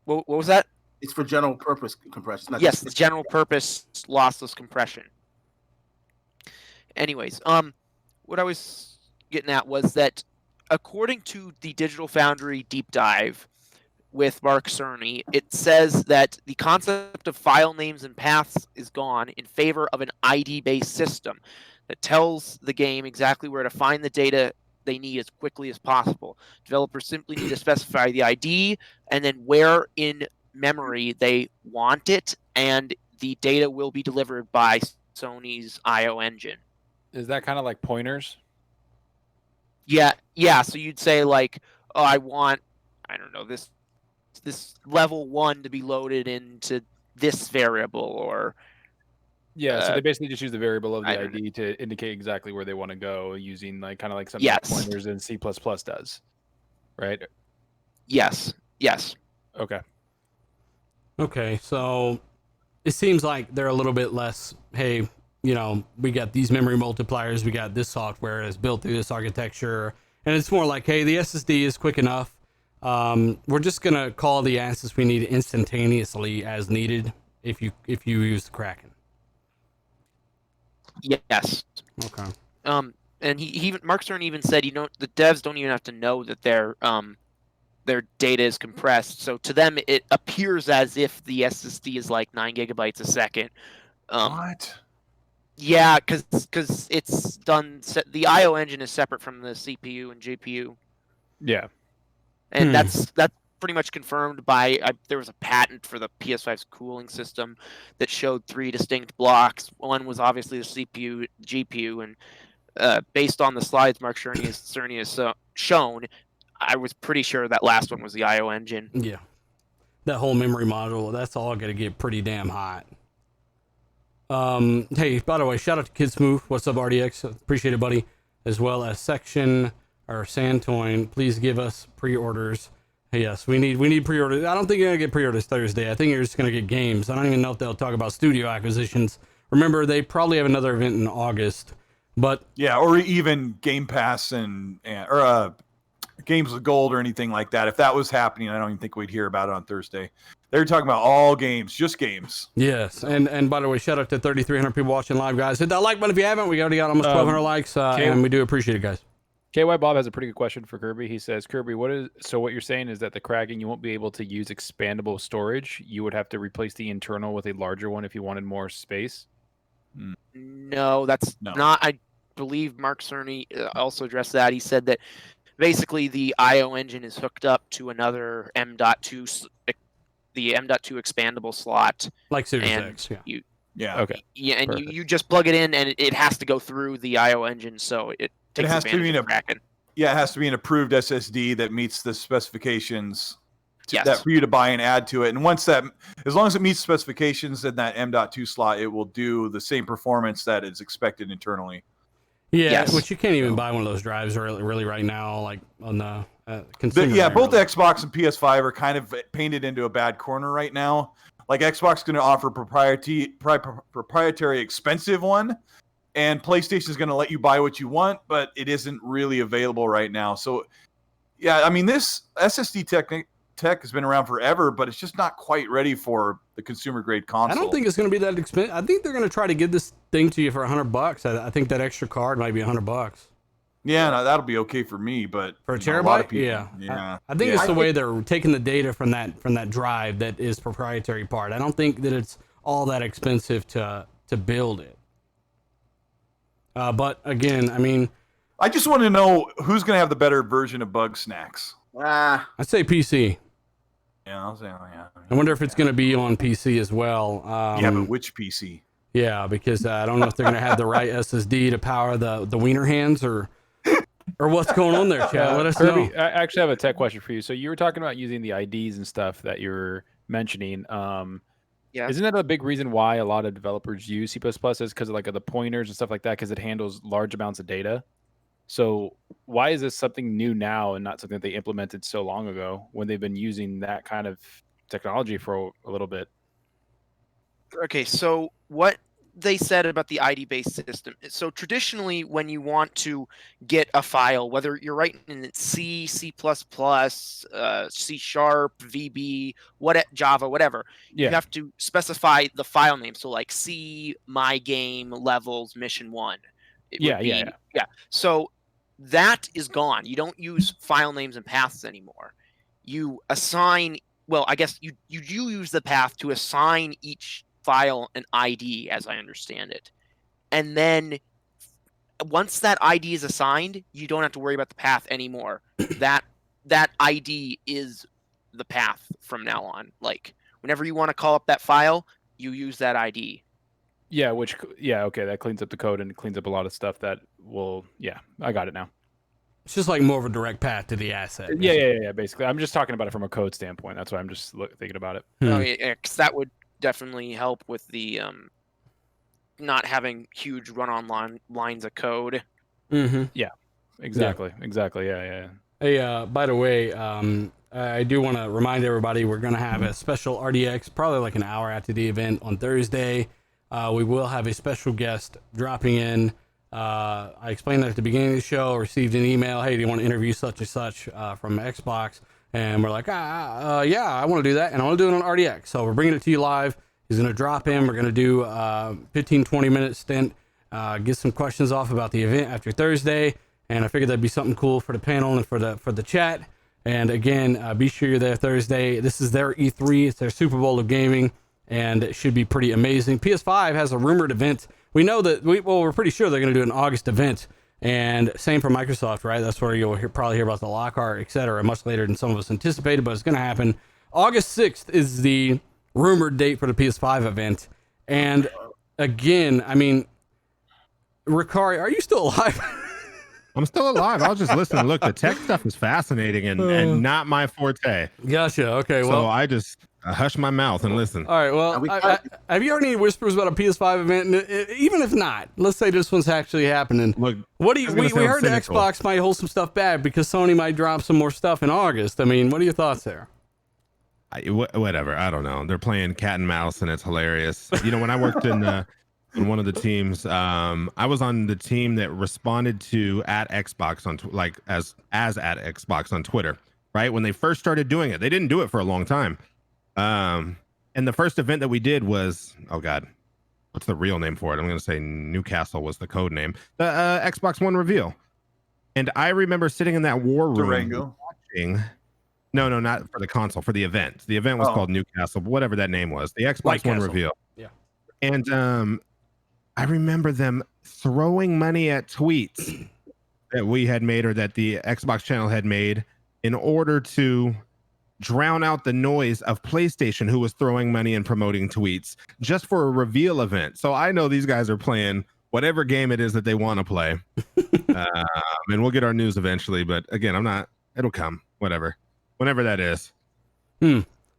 What was that? It's for general purpose compression. Yes, it's general purpose lossless compression. Anyways, what I was getting at was that according to the Digital Foundry deep dive with Mark Cerny, it says that the concept of file names and paths is gone in favor of an ID-based system that tells the game exactly where to find the data they need as quickly as possible. Developers simply need to specify the ID and then where in memory they want it, and the data will be delivered by Sony's IO engine. Is that kind of like pointers? Yeah. So you'd say like, oh, I want, I don't know, this level 1 to be loaded into this variable, or Yeah, so they basically just use the variable of the I don't ID to indicate exactly where they want to go, using like kind of like something Yes. like pointers in C++ does, right? yes. Okay. Okay, so it seems like they're a little bit less, hey, you know, we got these memory multipliers, we got this software that's built through this architecture, and it's more like, hey, the SSD is quick enough. We're just gonna call the access we need instantaneously as needed if you use the Kraken. Yes. Okay. And he even Mark Stern even said, the devs don't even have to know that their data is compressed. So to them, it appears as if the SSD is like 9 gigabytes a second. What? Yeah, because it's done. The IO engine is separate from the CPU and GPU, Yeah. and that's pretty much confirmed by. There was a patent for the PS5's cooling system that showed 3 distinct blocks. One was obviously the CPU, GPU, and based on the slides Mark Cerny has shown, I was pretty sure that last one was the IO engine. Yeah. That whole memory module, that's all going to get pretty damn hot. Hey, by the way, shout out to Kid Smooth. What's up, RDX? Appreciate it, buddy. As well as Section or Santoin. Please give us pre-orders. Hey, yes, we need pre-orders. I don't think you're going to get pre-orders Thursday. I think you're just going to get games. I don't even know if they'll talk about studio acquisitions. Remember, they probably have another event in August. But yeah, or even Game Pass or Games with Gold or anything like that. If that was happening, I don't even think we'd hear about it on Thursday. They're talking about all games, just games. Yes, and by the way, shout out to 3,300 people watching live, guys. Hit that like button if you haven't. We already got almost 1,200 likes, and we do appreciate it, guys. KY Bob has a pretty good question for Kirby. He says, Kirby, what you're saying is that the Kraken, you won't be able to use expandable storage. You would have to replace the internal with a larger one if you wanted more space? No, that's not. I believe Mark Cerny also addressed that. He said that basically the IO engine is hooked up to another M.2, the M.2 expandable slot. Like Series X, yeah. Okay. Yeah, and you just plug it in, and it has to go through the IO engine, so it takes has to be Kraken. Yeah, it has to be an approved SSD that meets the specifications Yes. that for you to buy and add to it. And once that, as long as it meets specifications in that M.2 slot, it will do the same performance that is expected internally. Yeah, Yes. which you can't even buy one of those drives really right now, like on the consumer. Both Xbox and PS5 are kind of painted into a bad corner right now. Like Xbox is going to offer proprietary expensive one, and PlayStation is going to let you buy what you want, but it isn't really available right now. So, yeah, I mean, this SSD tech has been around forever, but it's just not quite ready for the consumer grade console. I don't think it's going to be that expensive. I think they're going to try to give this thing to you for $100. I think that extra card might be $100. Yeah, no, that'll be okay for me, but for a terabyte, lot of people, yeah. I think it's the way they're taking the data from that drive that is proprietary part. I don't think that it's all that expensive to build it. But again, I mean, I just want to know who's going to have the better version of Bug Snacks. I'd say PC. Yeah, I'll say, yeah. I wonder if it's going to be on PC as well. Yeah, but which PC? Yeah, because I don't know if they're going to have the right SSD to power the wiener hands or what's going on there, Chad. Let us Kirby, know. I actually have a tech question for you. So you were talking about using the IDs and stuff that you were mentioning. Yeah. Isn't that a big reason why a lot of developers use C++ is because of like the pointers and stuff like that, because it handles large amounts of data? So why is this something new now and not something that they implemented so long ago when they've been using that kind of technology for a little bit? Okay, so what they said about the ID-based system. So traditionally, when you want to get a file, whether you're writing in C, C++, C Sharp, VB, Java, whatever, you have to specify the file name. So like C, my game, levels, mission 1. Yeah. So that is gone. You don't use file names and paths anymore. You assign. Well, I guess you do use the path to assign each file an ID, as I understand it, and then once that ID is assigned, you don't have to worry about the path anymore. that ID is the path from now on. Like whenever you want to call up that file, you use that ID. Yeah, okay, that cleans up the code and cleans up a lot of stuff that will. Yeah, I got it now. It's just like more of a direct path to the asset. Yeah. Basically, I'm just talking about it from a code standpoint. That's why I'm just thinking about it. Oh yeah, 'cause that would definitely help with the not having huge run-on lines of code. Mm-hmm. Yeah, exactly. Yeah. Hey, by the way, I do want to remind everybody we're going to have a special RDX, probably like an hour after the event on Thursday. We will have a special guest dropping in. I explained that at the beginning of the show, received an email, hey, do you want to interview such and such from Xbox? And we're like, yeah, I want to do that, and I want to do it on RDX. So we're bringing it to you live. He's going to drop in. We're going to do a 15, 20-minute stint, get some questions off about the event after Thursday. And I figured that'd be something cool for the panel and for the chat. And again, be sure you're there Thursday. This is their E3. It's their Super Bowl of gaming, and it should be pretty amazing. PS5 has a rumored event. We know that, we're pretty sure they're going to do an August event. And same for Microsoft, right? That's where you'll probably hear about the Lockhart, et cetera, much later than some of us anticipated, but it's going to happen. August 6th is the rumored date for the PS5 event. And again, I mean, Ricari, are you still alive? I'm still alive. I was just listening. Look, the tech stuff is fascinating and not my forte. Gotcha. Okay. Well, so I just hush my mouth and listen. All right. Well, have you heard any whispers about a PS5 event? And even if not, let's say this one's actually happening. Look, what do you? We heard the Xbox might hold some stuff back because Sony might drop some more stuff in August. I mean, what are your thoughts there? Whatever. I don't know. They're playing cat and mouse, and it's hilarious. You know, when I worked in one of the teams, I was on the team that responded to at Xbox on as at Xbox on Twitter. Right when they first started doing it, they didn't do it for a long time. And the first event that we did was, oh God, what's the real name for it? I'm going to say Newcastle was the code name. The Xbox One reveal. And I remember sitting in that war room Durango. watching. No, not for the console, for the event. The event was called Newcastle, whatever that name was. The Xbox One reveal. Yeah. And I remember them throwing money at tweets that we had made or that the Xbox channel had made in order to drown out the noise of PlayStation, who was throwing money and promoting tweets just for a reveal event. So I know these guys are playing whatever game it is that they want to play. And we'll get our news eventually. But again, it'll come, whenever that is.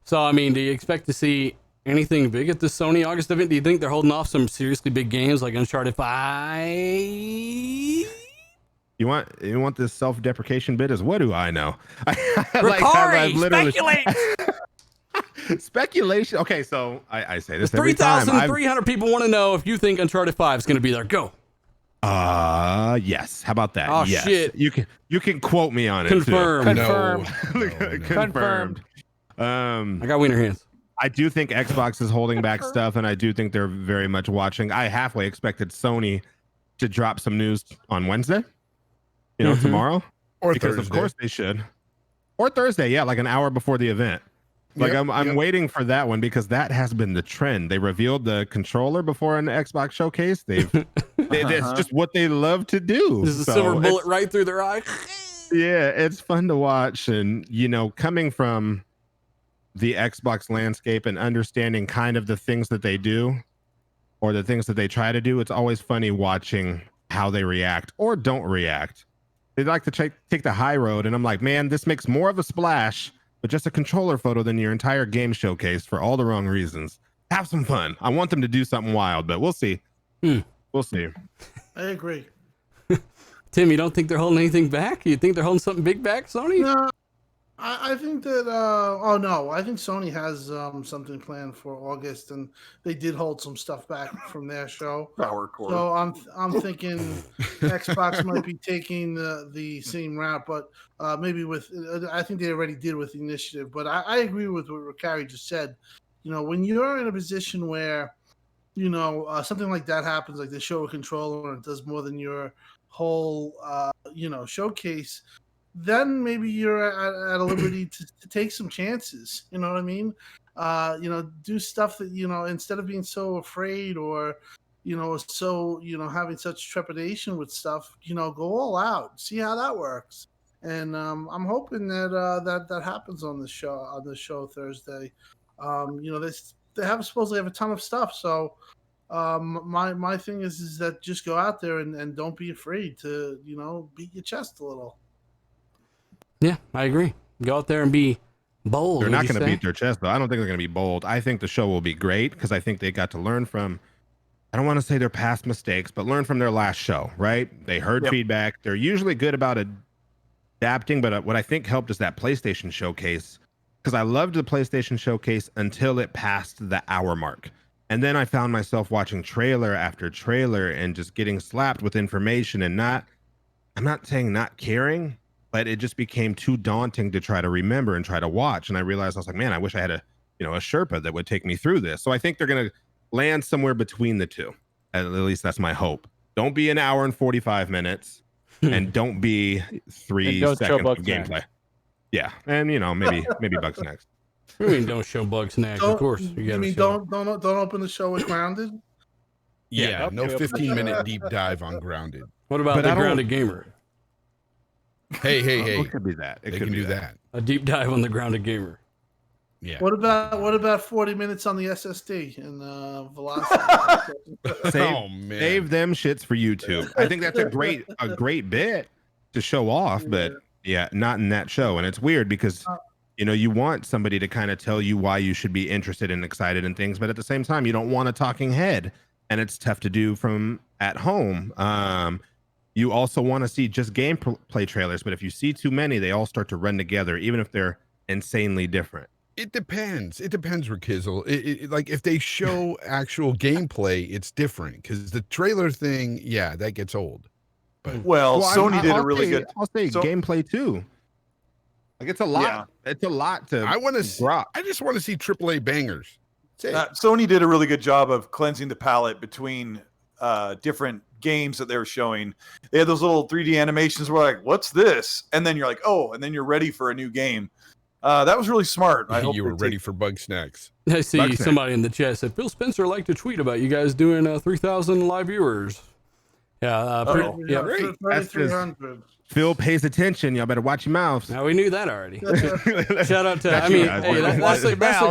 So, I mean, do you expect to see anything big at the Sony August event? Do you think they're holding off some seriously big games like Uncharted 5? You want this self-deprecation bit? What do I know? Speculate. Speculation. Okay, so I say this 3,300 people want to know if you think Uncharted 5 is going to be there. Go. Yes. How about that? Oh yes. shit. You can quote me on it. Confirmed. Confirmed. I got wiener hands. I do think Xbox is holding back stuff, and I do think they're very much watching. I halfway expected Sony to drop some news on Wednesday. Tomorrow. Or because Thursday. Of course they should. Or Thursday, yeah, like an hour before the event. Like I'm waiting for that one because that has been the trend. They revealed the controller before an Xbox showcase. That's just what they love to do. This is a silver bullet right through their eye. Yeah, it's fun to watch. And, coming from the Xbox landscape and understanding kind of the things that they do or the things that they try to do, it's always funny watching how they react or don't react. They like to take the high road. And I'm like, man, this makes more of a splash but just a controller photo than your entire game showcase for all the wrong reasons. Have some fun. I want them to do something wild, but we'll see. We'll see. I agree. Tim, you don't think they're holding anything back? You think they're holding something big back, Sony? No, I think that. I think Sony has something planned for August, and they did hold some stuff back from their show. Power core. So I'm thinking Xbox might be taking the same route, but maybe with I think they already did with the initiative. But I agree with what Ricari just said. When you're in a position where something like that happens, like they show a controller and it does more than your whole, showcase, then maybe you're at a liberty to take some chances. You know what I mean? Do stuff that, instead of being so afraid or, having such trepidation with stuff, go all out, see how that works. And I'm hoping that that happens on this show Thursday. They supposedly have a ton of stuff, so my thing is that just go out there and don't be afraid to beat your chest a little. Yeah, I agree. Go out there and be bold. They're not going to beat their chest, though. I don't think they're going to be bold. I think the show will be great because I think they got to learn from, I don't want to say their past mistakes, but learn from their last show, right? They heard feedback. They're usually good about adapting, but what I think helped is that PlayStation showcase, because I loved the PlayStation showcase until it passed the hour mark. And then I found myself watching trailer after trailer and just getting slapped with information and I'm not saying not caring, but it just became too daunting to try to remember and try to watch. And I realized, I was like, man, I wish I had a Sherpa that would take me through this. So I think they're going to land somewhere between the two. At least that's my hope. Don't be an hour and 45 minutes and don't be 3 seconds of gameplay. Yeah. And maybe Bugsnax. I mean, don't show Bugsnax, of course. Don't open the show with Grounded? Yeah, no 15-minute deep dive on Grounded. What about the Grounded Gamer? Hey. It could be that. They can do that. A deep dive on the Grounded Gamer. Yeah. What about 40 minutes on the SSD and Velocity? Save them shits for YouTube. I think that's a great bit to show off, but not in that show. And it's weird because you want somebody to kind of tell you why you should be interested and excited and things, but at the same time, you don't want a talking head, and it's tough to do from at home. You also want to see just gameplay trailers, but if you see too many, they all start to run together, even if they're insanely different. It depends, Rakizzle. Like if they show actual gameplay, it's different because the trailer thing, that gets old. But Sony did a really good. I'll say gameplay too. Like it's a lot. Yeah. It's a lot to. I just want to see AAA bangers. Sony did a really good job of cleansing the palette between different games that they were showing. They had those little 3D animations where like, what's this? And then you're like, oh, and then you're ready for a new game. That was really smart. I hope you were ready for Bugsnax. I see somebody in the chat said Phil Spencer liked to tweet about you guys doing 3,000 live viewers. Yeah, great. That's just, Phil pays attention. Y'all better watch your mouths. Now we knew that already. Shout out to.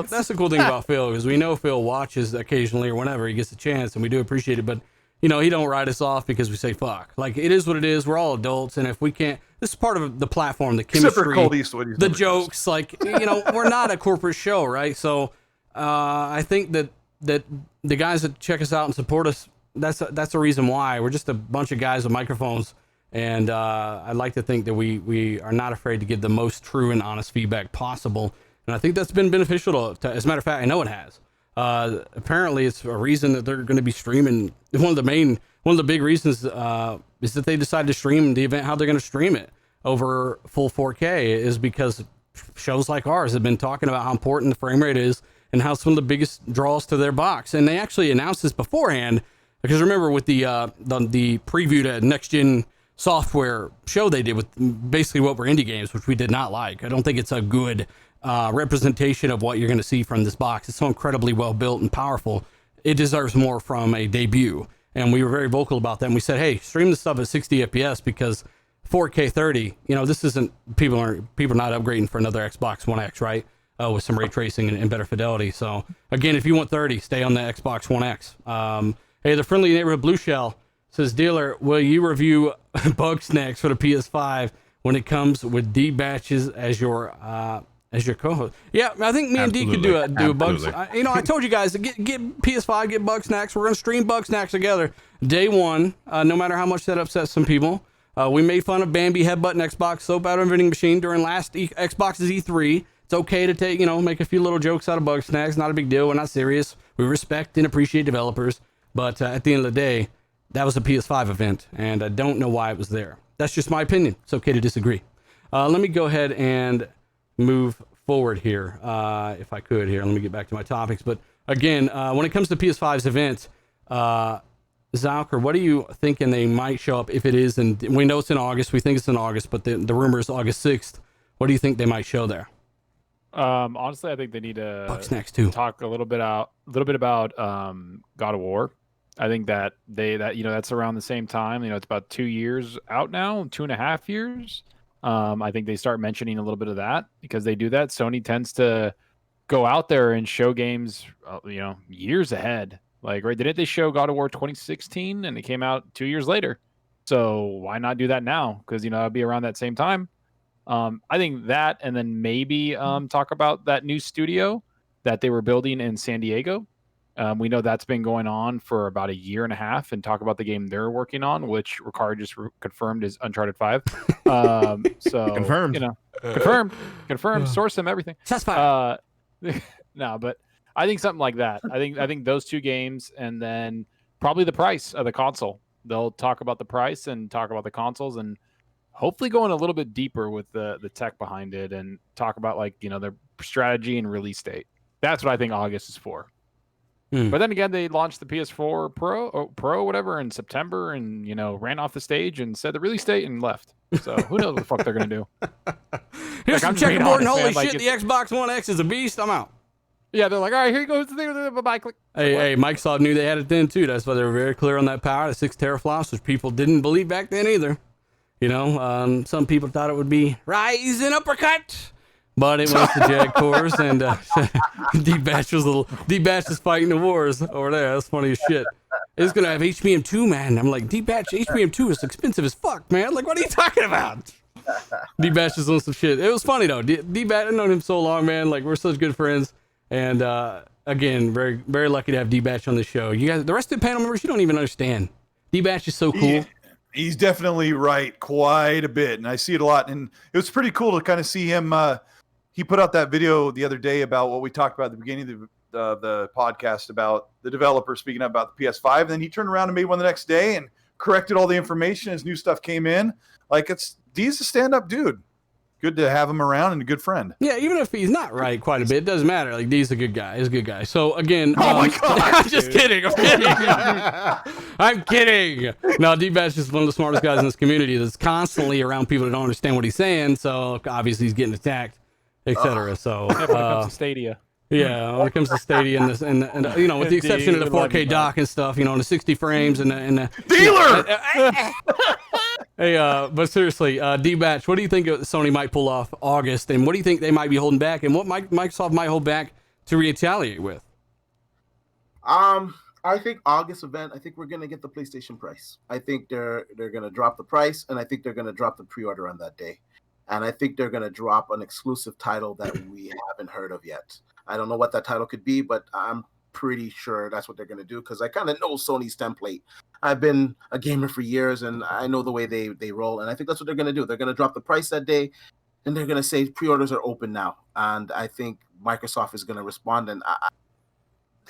That's the cool thing about Phil, because we know Phil watches occasionally or whenever he gets a chance, and we do appreciate it. But he don't write us off because we say fuck. Like it is what it is. We're all adults, and if we can't, this is part of the platform, the chemistry, except for Cold Eastwood, the jokes. Like we're not a corporate show, right? So I think that the guys that check us out and support us, that's the reason why. We're just a bunch of guys with microphones. And I'd like to think that we are not afraid to give the most true and honest feedback possible. And I think that's been beneficial to as a matter of fact, I know it has. Apparently, it's a reason that they're going to be streaming. One of the big reasons is that they decided to stream the event, how they're going to stream it over full 4K is because shows like ours have been talking about how important the frame rate is and how it's one of the biggest draws to their box. And they actually announced this beforehand, because remember with the preview to next gen software show they did with basically what were indie games, which we did not like. I don't think it's a good representation of what you're going to see from this box. It's so incredibly well built and powerful. It deserves more from a debut. And we were very vocal about that. And we said, hey, stream this stuff at 60 FPS because 4K 30, this isn't, people are not upgrading for another Xbox One X, right? With some ray tracing and better fidelity. So again, if you want 30, stay on the Xbox One X. Hey, the friendly neighborhood Blue Shell says, dealer, will you review Bugsnax for the PS5 when it comes with D batches as your co-host? Yeah, I think me and D could do a Bugs. I told you guys to get PS5, get Bugsnax. We're gonna stream Bugsnax together day one. No matter how much that upsets some people. We made fun of Bambi headbutting Xbox soap out of a vending machine during last Xbox's E3. It's okay to take make a few little jokes out of Bugsnax. Not a big deal. We're not serious. We respect and appreciate developers, but at the end of the day, that was a PS5 event, and I don't know why it was there. That's just my opinion. It's okay to disagree. Let me go ahead and move forward here, if I could here. Let me get back to my topics. But again, when it comes to PS5's event, Zalker, what are you thinking they might show up if it is? And we know it's in August. We think it's in August, but the rumor is August 6th. What do you think they might show there? Honestly, I think they need to Bucks next too. talk a little bit about God of War. I think that that's around the same time. It's about 2 years out now, 2.5 years. I think they start mentioning a little bit of that because they do that. Sony tends to go out there and show games, years ahead. Like, right, didn't they show God of War 2016 and it came out 2 years later? So why not do that now? Because it'll be around that same time. I think that, and then maybe talk about that new studio that they were building in San Diego. We know that's been going on for about 1.5 years, and talk about the game they're working on, which Ricard just confirmed is Uncharted 5. So Confirmed. Confirmed. Source them, everything. That's fine. No, but I think something like that. I think those two games, and then probably the price of the console. They'll talk about the price and talk about the consoles, and hopefully going a little bit deeper with the tech behind it, and talk about their strategy and release date. That's what I think August is for. But then again, they launched the PS4 Pro, whatever, in September, and ran off the stage and said the release date and left. So who knows what the fuck they're gonna do? Here's some checkerboard, and holy man. shit, the Xbox One X is a beast. I'm out. Yeah, they're like, all right, here goes the thing. Bye, click. Hey, Microsoft knew they had it then too. That's why they were very clear on that power, the 6 teraflops, which people didn't believe back then either. Some people thought it would be Ryzen uppercut, but it was the Jag cores, and D-Batch is fighting the wars over there. That's funny as shit. It's gonna have HBM2, man. I'm like, D-Batch HBM2 is expensive as fuck, man. Like, what are you talking about? D-Batch is on some shit. It was funny though. D-Batch, I've known him so long, man. Like, we're such good friends. And again, very, very lucky to have D-Batch on the show. You guys, the rest of the panel members, you don't even understand. D-Batch is so cool. He's definitely right quite a bit, and I see it a lot. And it was pretty cool to kind of see him. He put out that video the other day about what we talked about at the beginning of the podcast about the developer speaking up about the PS5. And then he turned around and made one the next day and corrected all the information as new stuff came in. Like, D's a stand-up dude. Good to have him around and a good friend. Yeah, even if he's not right quite a bit, it doesn't matter. Like, D's a good guy. He's a good guy. So again, oh my god, I'm just kidding. I'm kidding. No, D-Batch is one of the smartest guys in this community that's constantly around people that don't understand what he's saying. So obviously he's getting attacked, etc. So when it comes to Stadia. Yeah, when it comes to Stadia and with the exception of the 4K dock and stuff, and the 60 frames and the dealer. Hey, but seriously, D-Batch, what do you think Sony might pull off August, and what do you think they might be holding back, and what Microsoft might hold back to retaliate with? I think August event. I think we're gonna get the PlayStation price. I think they're gonna drop the price, and I think they're gonna drop the pre-order on that day, and I think they're gonna drop an exclusive title that we haven't heard of yet. I don't know what that title could be, but I'm pretty sure that's what they're going to do because I kind of know Sony's template. I've been a gamer for years, and I know the way they roll, and I think that's what they're going to do. They're going to drop the price that day, and they're going to say pre-orders are open now, and I think Microsoft is going to respond. And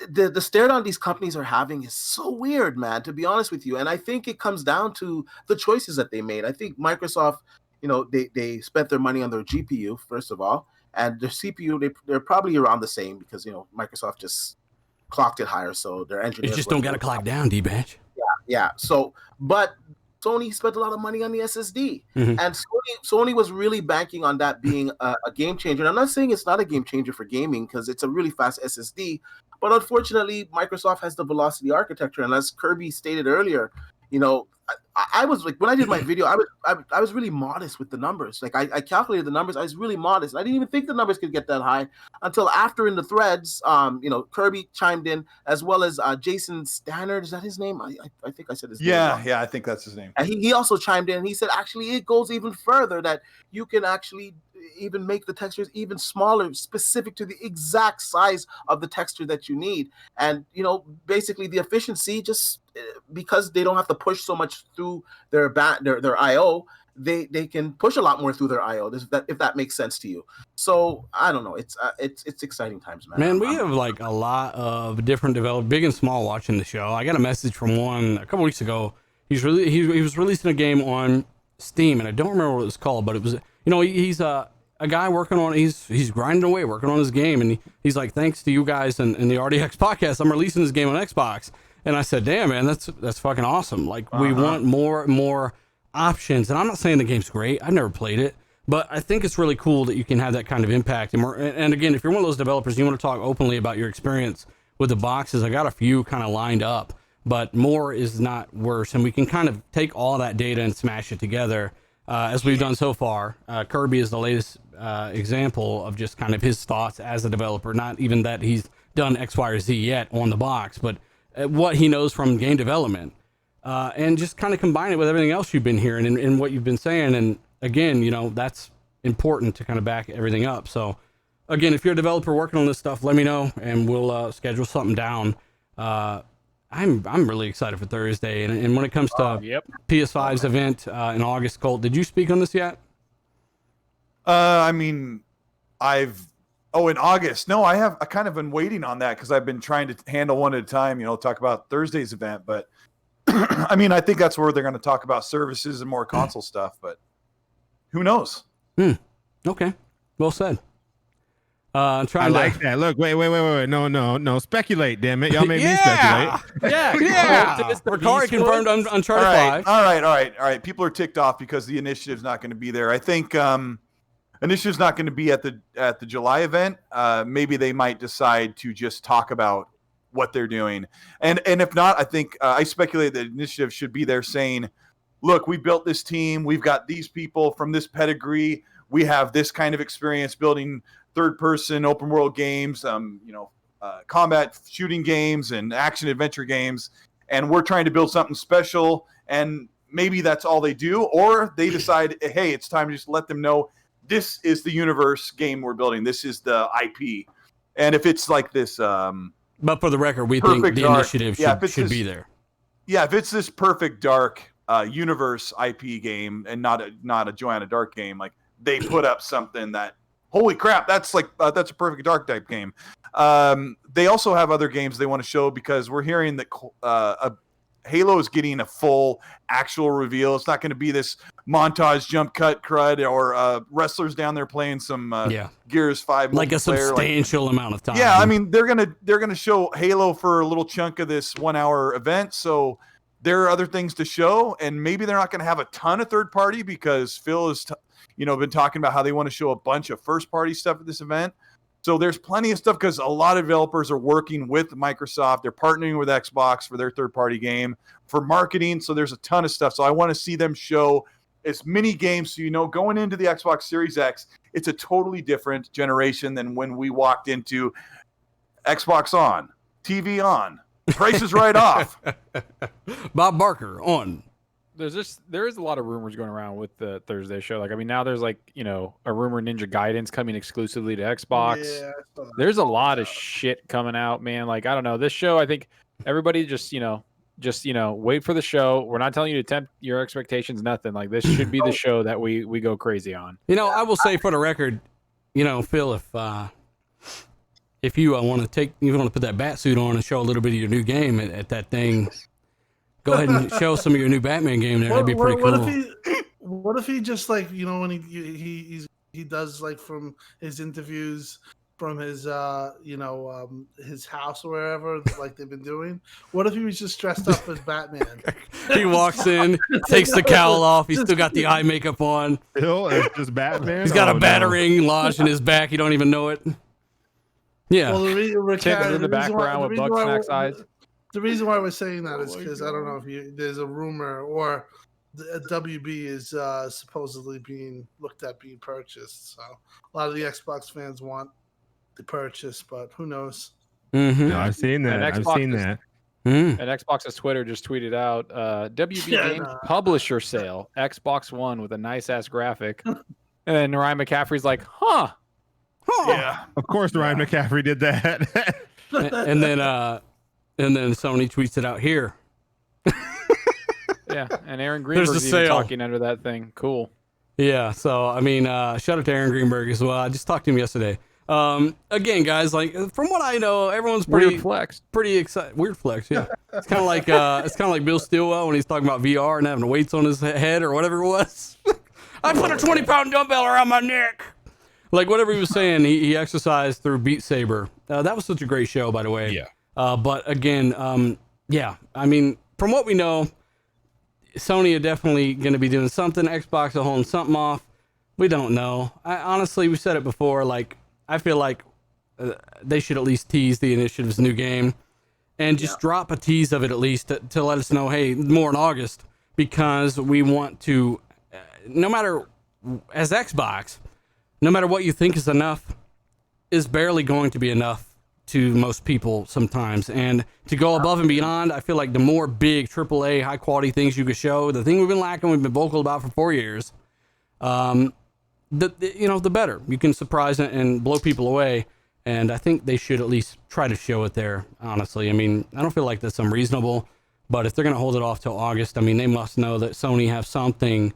the stare down these companies are having is so weird, man, to be honest with you, and I think it comes down to the choices that they made. I think Microsoft, they spent their money on their GPU, first of all, and their CPU, they're probably around the same because, Microsoft just clocked it higher. So their engineers... You just don't got to clock down, D-Batch. Yeah. So, but Sony spent a lot of money on the SSD. Mm-hmm. And Sony was really banking on that being a game changer. And I'm not saying it's not a game changer for gaming because it's a really fast SSD. But unfortunately, Microsoft has the velocity architecture. And as Kirby stated earlier, I was like, when I did my video, I was really modest with the numbers. Like I calculated the numbers. I was really modest. I didn't even think the numbers could get that high until after in the threads, Kirby chimed in as well as Jason Stannard. Is that his name? I think I said his name. Yeah, I think that's his name. And he also chimed in. And he said, actually, it goes even further that you can actually even make the textures even smaller, specific to the exact size of the texture that you need. And, basically the efficiency, just because they don't have to push so much through their IO, they can push a lot more through their IO, if that makes sense to you. So I don't know. It's exciting times, man. Man, we have like a lot of different developers, big and small, watching the show. I got a message from one a couple weeks ago. He was releasing a game on Steam, and I don't remember what it was called, but it was, he's a guy working on, he's grinding away, working on his game, and he's like, thanks to you guys and the RDX podcast, I'm releasing this game on Xbox. And I said, damn, man, that's fucking awesome. Like, we want more and more options. And I'm not saying the game's great. I've never played it. But I think it's really cool that you can have that kind of impact. And again, if you're one of those developers and you want to talk openly about your experience with the boxes, I got a few kind of lined up. But more is not worse. And we can kind of take all that data and smash it together, as we've done so far. Kirby is the latest example of just kind of his thoughts as a developer. Not even that he's done X, Y, or Z yet on the box, but what he knows from game development. And just kind of combine it with everything else you've been hearing and what you've been saying. And again, you know, that's important to kind of back everything up. So again, if you're a developer working on this stuff, let me know and we'll schedule something down. I'm really excited for Thursday. And when it comes to PS5's event in August, Colt, did you speak on this yet? I mean, in August. No, I kind of been waiting on that because I've been trying to handle one at a time, you know, talk about Thursday's event. But I mean, I think that's where they're going to talk about services and more console stuff, but who knows? Okay. Well said. I like that. Look, wait. No. Speculate, damn it. Y'all made me speculate. Yeah. Ricari confirmed Uncharted 5. All right. People are ticked off because the initiative's not going to be there. I think initiative's not going to be at the July event. Maybe they might decide to just talk about what they're doing. And if not, I think I speculate that initiative should be there saying, look, we built this team. We've got these people from this pedigree. We have this kind of experience building third-person open-world games, combat shooting games and action-adventure games, and we're trying to build something special, and maybe that's all they do, or they decide, hey, it's time to just let them know this is the universe game we're building. This is the IP. And if it's like this... but for the record, we think the initiative should be there. Yeah, if it's this Perfect Dark universe IP game and not a Joanna Dark game, like they put up something that, holy crap, that's a Perfect Dark type game. They also have other games they want to show because we're hearing that Halo is getting a full actual reveal. It's not going to be this montage jump cut crud or wrestlers down there playing some Gears 5 like a substantial amount of time. Yeah, I mean they're gonna show Halo for a little chunk of this 1 hour event, so there are other things to show, and maybe they're not going to have a ton of third party because Phil has been talking about how they want to show a bunch of first party stuff at this event. So there's plenty of stuff because a lot of developers are working with Microsoft. They're partnering with Xbox for their third-party game, for marketing. So there's a ton of stuff. So I want to see them show as many games. So, going into the Xbox Series X, it's a totally different generation than when we walked into Xbox on, TV on, prices right off. Bob Barker on. There is a lot of rumors going around with the Thursday show. Like, I mean, now there's a rumor Ninja Gaiden's coming exclusively to Xbox. Yeah, there's a lot of shit coming out, man. Like, I don't know. This show, I think everybody just wait for the show. We're not telling you to tempt your expectations, nothing. Like, this should be the show that we go crazy on. I will say for the record, Phil, if you want to put that bat suit on and show a little bit of your new game at that thing, go ahead and show some of your new Batman game there. That'd be pretty cool. What if he just when he does from his interviews from his his house or wherever like they've been doing? What if he was just dressed up as Batman? He walks in, takes the cowl off. He's still got the eye makeup on. Still, it's just Batman. He's got a battering lodged in his back. You don't even know it. Yeah. Well, Tim is in the background with Bugsnax eyes. The reason why we're saying that is because I don't know if there's a rumor or the WB is supposedly being looked at being purchased. So a lot of the Xbox fans want the purchase, but who knows? Mm-hmm. No, I've seen that. And Xbox's Twitter just tweeted out WB Games publisher sale, Xbox One with a nice ass graphic. And then Ryan McCaffrey's like, huh. Yeah. Of course Ryan McCaffrey did that. And then Sony tweets it out here. Yeah, and Aaron Greenberg's even talking under that thing. Cool. Yeah, so, I mean, shout out to Aaron Greenberg as well. I just talked to him yesterday. Again, guys, from what I know, everyone's pretty excited. Weird flex, yeah. It's kind of like Bill Stillwell when he's talking about VR and having weights on his head or whatever it was. I put a 20-pound dumbbell around my neck. Like, whatever he was saying, he exercised through Beat Saber. That was such a great show, by the way. Yeah. But again, Yeah, I mean, from what we know, Sony are definitely going to be doing something. Xbox are holding something off. We don't know. Honestly, we said it before. Like, I feel like they should at least tease the Initiative's new game and just drop a tease of it at least to let us know, hey, more in August, because we want to, no matter, as Xbox, no matter what you think is enough, is barely going to be enough to most people sometimes. And to go above and beyond, I feel like the more big AAA high quality things you could show, the thing we've been lacking, we've been vocal about for 4 years, the better. You can surprise and blow people away. And I think they should at least try to show it there, honestly. I mean, I don't feel like that's unreasonable, but if they're going to hold it off till August, I mean, they must know that Sony have something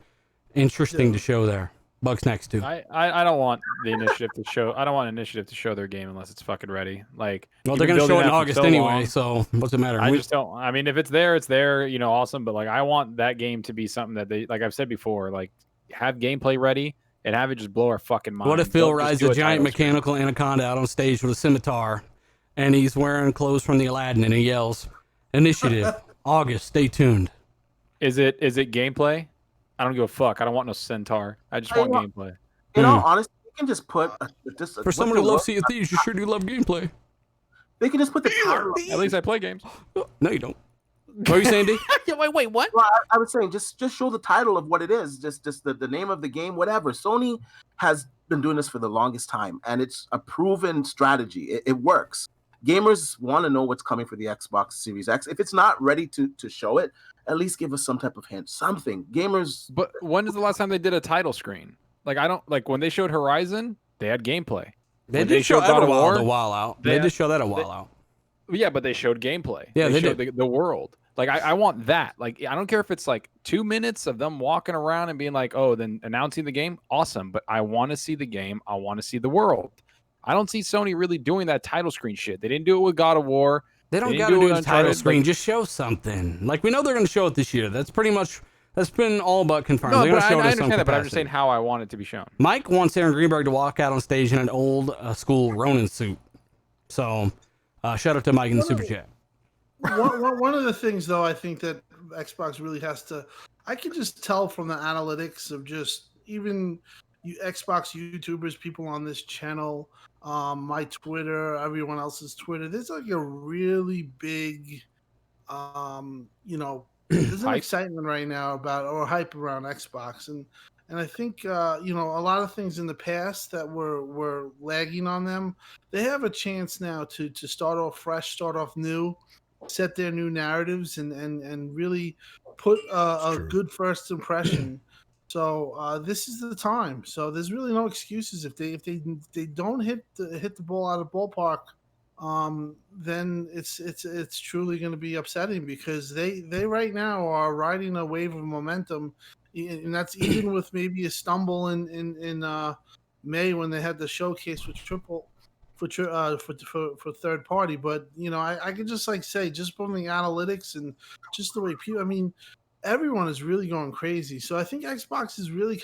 interesting to show there. Bugs next to. I don't want the Initiative to show. I don't want Initiative to show their game unless it's fucking ready. Like, well, they're going to show it in August anyway, so what's it matter? I just don't. I mean, if it's there, it's there. You know, awesome. But like, I want that game to be something that they, like I've said before, like have gameplay ready and have it just blow our fucking mind. What if Phil rides a giant mechanical anaconda out on stage with a scimitar, and he's wearing clothes from the Aladdin, and he yells, "Initiative, August, stay tuned." Is it gameplay? I don't give a fuck. I don't want no centaur. I just want gameplay. In all honesty, you can just put for someone who loves Sea of Thieves, you sure do love gameplay. They can just put the title. At least I play games. No, you don't. What are you saying, D? Wait, what? Well, I was saying just show the title of what it is, just the name of the game, whatever. Sony has been doing this for the longest time, and it's a proven strategy. It works. Gamers want to know what's coming for the Xbox Series X. If it's not ready to show it, at least give us some type of hint, something. Gamers. But when is the last time they did a title screen? Like, I don't like when they showed Horizon, they had gameplay. They did show that a while out. They did show that a while out. Yeah, but they showed gameplay. Yeah, they showed did. The world. Like, I want that. Like, I don't care if it's like 2 minutes of them walking around and being like, oh, then announcing the game. Awesome. But I want to see the game. I want to see the world. I don't see Sony really doing that title screen shit. They didn't do it with God of War. They don't got to do a title screen. Just show something. Like, we know they're going to show it this year. That's been all but confirmed. No, they're but I show understand that, but I'm just saying how I want it to be shown. Mike wants Aaron Greenberg to walk out on stage in an old school Ronin suit. So, shout out to Mike in the super chat. One of the things, though, I think that Xbox really has to, I can just tell from the analytics of just even Xbox YouTubers, people on this channel, my Twitter, everyone else's Twitter. There's like a really big, there's an excitement right now or hype around Xbox, and I think a lot of things in the past that were lagging on them, they have a chance now to start off fresh, start off new, set their new narratives, and really put a good first impression. So this is the time. So there's really no excuses if they don't hit the ball out of the ballpark. Then it's truly going to be upsetting because they right now are riding a wave of momentum, and that's even with maybe a stumble in May when they had the showcase for third party. But I could just say just from the analytics and just the way people, I mean, everyone is really going crazy. So I think Xbox is really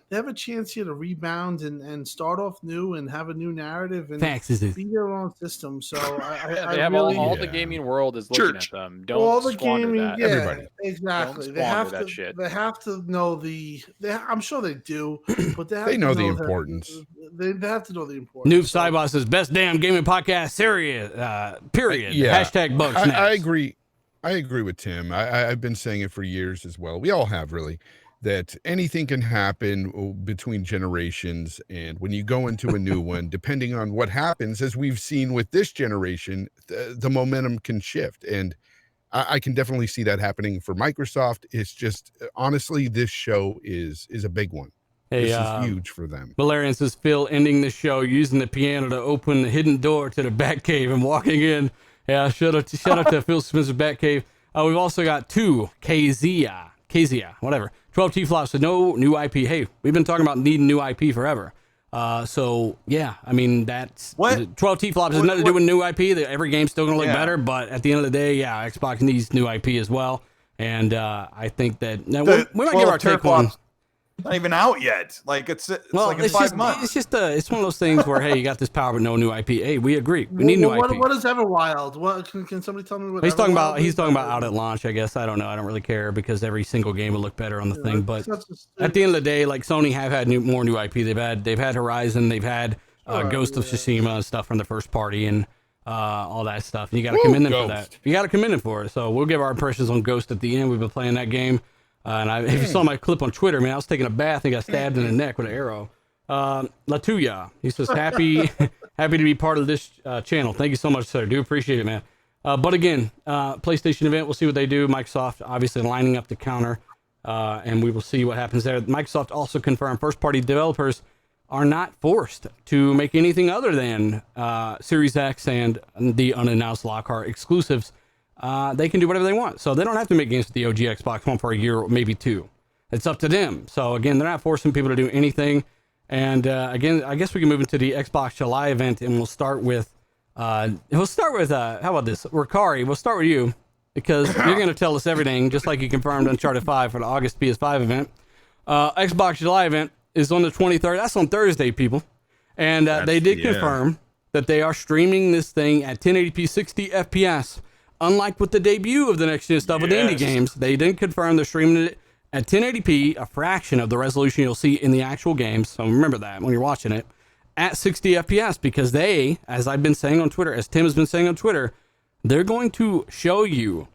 they have a chance here to rebound and start off new and have a new narrative and be their own system. So they have all the gaming world is looking at them. Don't all the gaming, that. Yeah, everybody. Exactly. They have to know I'm sure they do, but they know the importance. They have to know the importance. Noob Sideboss says best damn gaming podcast series. Period. Yeah. Hashtag Bugs. I agree. I agree with Tim. I've been saying it for years as well. We all have, really, that anything can happen between generations. And when you go into a new one, depending on what happens, as we've seen with this generation, the momentum can shift. And I can definitely see that happening for Microsoft. It's just, honestly, this show is a big one. Hey, this is huge for them. Valerian says, Phil ending the show using the piano to open the hidden door to the Batcave and walking in. Yeah, shout out to Phil Spencer's Batcave. We've also got 2 Kezia, whatever. 12 T-flops with no new IP. Hey, we've been talking about needing new IP forever. So yeah, I mean that's 12 T-flops has nothing to do with new IP. Every game's still gonna look better, but at the end of the day, yeah, Xbox needs new IP as well. And I think that we might give our take on. Not even out yet. Like it's like in 5 just, months. It's just it's one of those things where hey, you got this power but no new IP. Hey, we agree. We need new IP. What is Everwild? What can somebody tell me what He's talking about? Everwild He's is? talking about out at launch. I guess I don't know. I don't really care because every single game will look better on the thing. But at the end of the day, like Sony have had more new IP. They've had Horizon. They've had Ghost of Tsushima and stuff from the first party and all that stuff. And you got to commend them for that. You got to commend them for it. So we'll give our impressions on Ghost at the end. We've been playing that game. If you saw my clip on Twitter, man, I was taking a bath and got stabbed in the neck with an arrow. Latuya, he says, happy to be part of this channel. Thank you so much, sir. Do appreciate it, man. But again, PlayStation event, we'll see what they do. Microsoft obviously lining up the counter, and we will see what happens there. Microsoft also confirmed first-party developers are not forced to make anything other than Series X and the unannounced Lockhart exclusives. They can do whatever they want. So they don't have to make games with the OG Xbox One for a year or maybe 2. It's up to them. So again, they're not forcing people to do anything. And again, I guess we can move into the Xbox July event, and we'll start with how about this? Ricari, we'll start with you because you're going to tell us everything, just like you confirmed Uncharted 5 for the August PS5 event. Xbox July event is on the 23rd. That's on Thursday, people. And they did confirm that they are streaming this thing at 1080p 60 FPS. Unlike with the debut of the next gen stuff with the indie games, they didn't confirm they're streaming it at 1080p, a fraction of the resolution you'll see in the actual games. So remember that when you're watching it at 60 FPS, because they, as I've been saying on Twitter, as Tim has been saying on Twitter, they're going to show you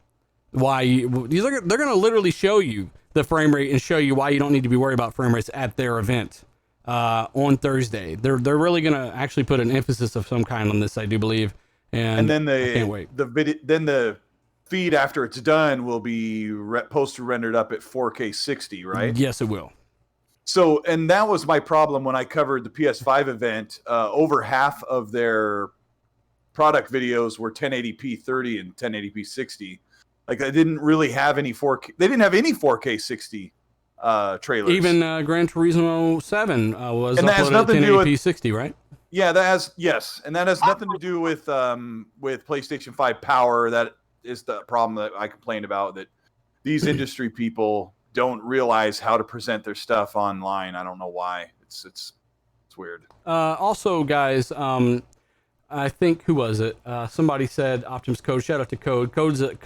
why they're going to literally show you the frame rate and show you why you don't need to be worried about frame rates at their event on Thursday. They're really going to actually put an emphasis of some kind on this, I do believe. And then I can't wait. The feed after it's done will be poster rendered up at 4K 60, right? Yes, it will. So, and that was my problem when I covered the PS5 event. Over half of their product videos were 1080p 30 and 1080p 60. Like, I didn't really have any 4K. They didn't have any 4K 60 trailers. Even Gran Turismo 7 was and uploaded at 1080p 60, right? Yeah, and that has nothing to do with PlayStation 5 power. That is the problem that I complained about, that these industry people don't realize how to present their stuff online. I don't know why. It's weird. Also, guys, I think, who was it? Somebody said Optimus Code. Shout out to Code.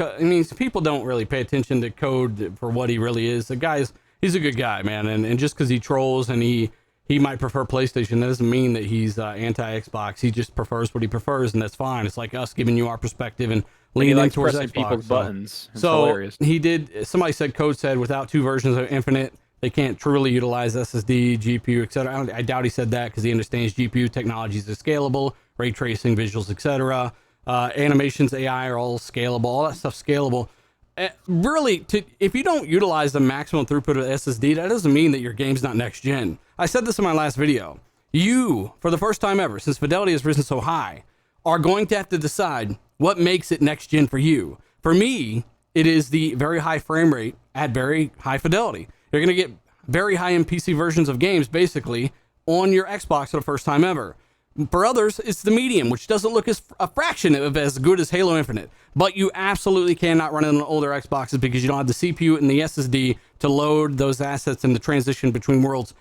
I mean, people don't really pay attention to Code for what he really is. He's a good guy, man. And just because he trolls and he might prefer PlayStation, that doesn't mean that he's anti-Xbox. He just prefers what he prefers, and that's fine. It's like us giving you our perspective and leaning in towards Xbox. People's buttons. It's so hilarious. he did. Code said, without 2 versions of Infinite, they can't truly utilize SSD, GPU, etc. I doubt he said that because he understands GPU technologies are scalable, ray tracing, visuals, etc. Animations, AI are all scalable. All that stuff's scalable. Really, if you don't utilize the maximum throughput of SSD, that doesn't mean that your game's not next gen. I said this in my last video. You, for the first time ever, since fidelity has risen so high, are going to have to decide what makes it next gen for you. For me, it is the very high frame rate at very high fidelity. You're going to get very high-end PC versions of games, basically, on your Xbox for the first time ever. For others, it's the medium, which doesn't look a fraction of as good as Halo Infinite. But you absolutely cannot run it on older Xboxes because you don't have the CPU and the SSD to load those assets and the transition between worlds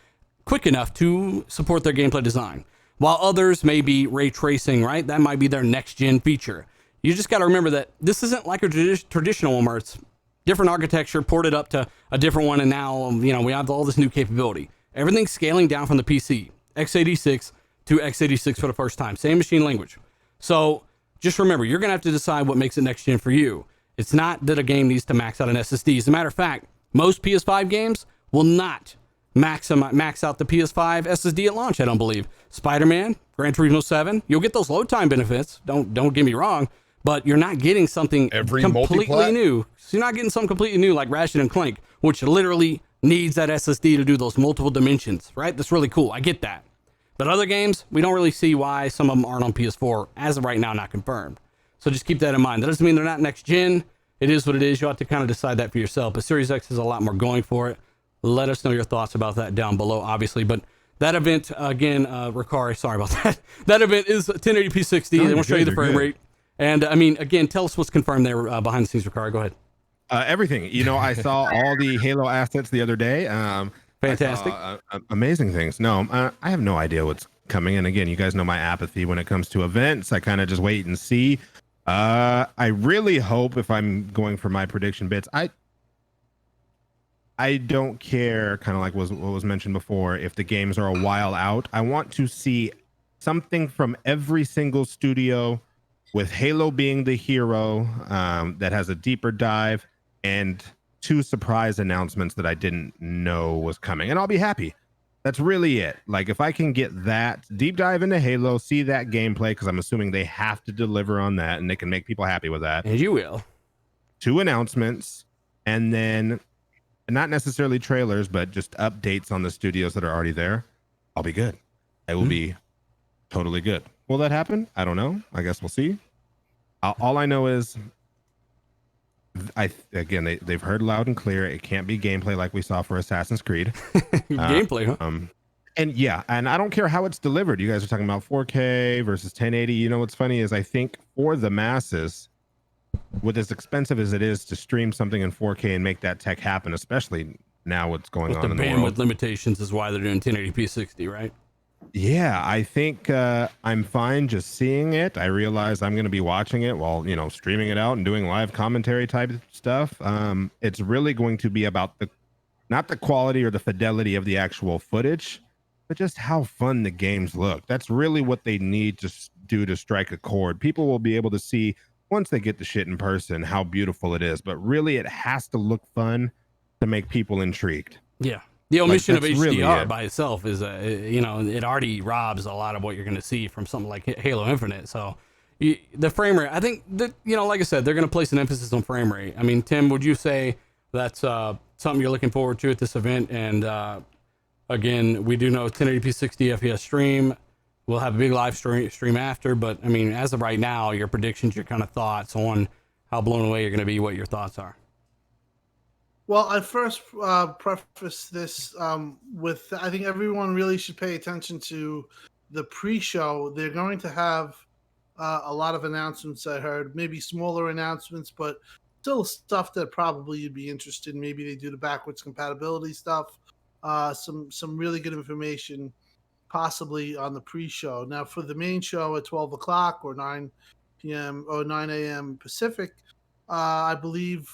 quick enough to support their gameplay design. While others may be ray tracing, right? That might be their next-gen feature. You just got to remember that this isn't like a traditional one where it's different architecture ported up to a different one, and now we have all this new capability. Everything's scaling down from the PC. x86 to x86 for the first time. Same machine language. So just remember, you're going to have to decide what makes it next gen for you. It's not that a game needs to max out an SSD. As a matter of fact, most PS5 games will not max out the PS5 SSD at launch, I don't believe. Spider-Man, Gran Turismo 7, you'll get those load time benefits. Don't get me wrong, but you're not getting something completely new. So you're not getting something completely new like Ratchet and Clank, which literally needs that SSD to do those multiple dimensions, right? That's really cool. I get that. But other games, we don't really see why some of them aren't on PS4, as of right now, not confirmed. So just keep that in mind. That doesn't mean they're not next gen. It is what it is. You'll have to kind of decide that for yourself. But Series X has a lot more going for it. Let us know your thoughts about that down below, obviously. But that event, again, Ricari, sorry about that. That event is 1080p 60. They won't show you the frame rate. And, I mean, again, tell us what's confirmed there behind the scenes, Ricari. Go ahead. Everything. I saw all the Halo assets the other day. Fantastic. Amazing things. No, I have no idea what's coming. And again, you guys know my apathy when it comes to events. I kind of just wait and see. I really hope, if I'm going for my prediction bits, I don't care, kind of like what was mentioned before, if the games are a while out. I want to see something from every single studio, with Halo being the hero, that has a deeper dive, and 2 surprise announcements that I didn't know was coming, and I'll be happy. That's really it. Like, if I can get that deep dive into Halo, see that gameplay, because I'm assuming they have to deliver on that, and they can make people happy with that. And you will. 2 announcements, and then not necessarily trailers, but just updates on the studios that are already there. I'll be good. I will be totally good. Will that happen? I don't know. I guess we'll see. All I know is, they've heard loud and clear. It can't be gameplay like we saw for Assassin's Creed. Gameplay, huh? And I don't care how it's delivered. You guys are talking about 4K versus 1080. You know what's funny is, I think for the masses, with as expensive as it is to stream something in 4K and make that tech happen, especially now what's going on in the world. With limitations is why they're doing 1080p 60, right? Yeah, I think I'm fine just seeing it. I realize I'm going to be watching it while, streaming it out and doing live commentary type stuff. It's really going to be about not the quality or the fidelity of the actual footage, but just how fun the games look. That's really what they need to do to strike a chord. People will be able to see, once they get the shit in person, how beautiful it is. But really, it has to look fun to make people intrigued. Yeah. The omission of HDR really by itself is, it already robs a lot of what you're going to see from something like Halo Infinite. So the frame rate, I think that, like I said, they're going to place an emphasis on frame rate. I mean, Tim, would you say that's something you're looking forward to at this event? And again, we do know 1080p 60 FPS stream. We'll have a big live stream after. But, I mean, as of right now, your predictions, your kind of thoughts on how blown away you're going to be, what your thoughts are. Well, I first preface this with, I think everyone really should pay attention to the pre-show. They're going to have a lot of announcements, I heard, maybe smaller announcements, but still stuff that probably you'd be interested in. Maybe they do the backwards compatibility stuff, some really good information possibly on the pre-show. Now, for the main show at 12 o'clock or 9 p.m. or 9 a.m. Pacific, I believe...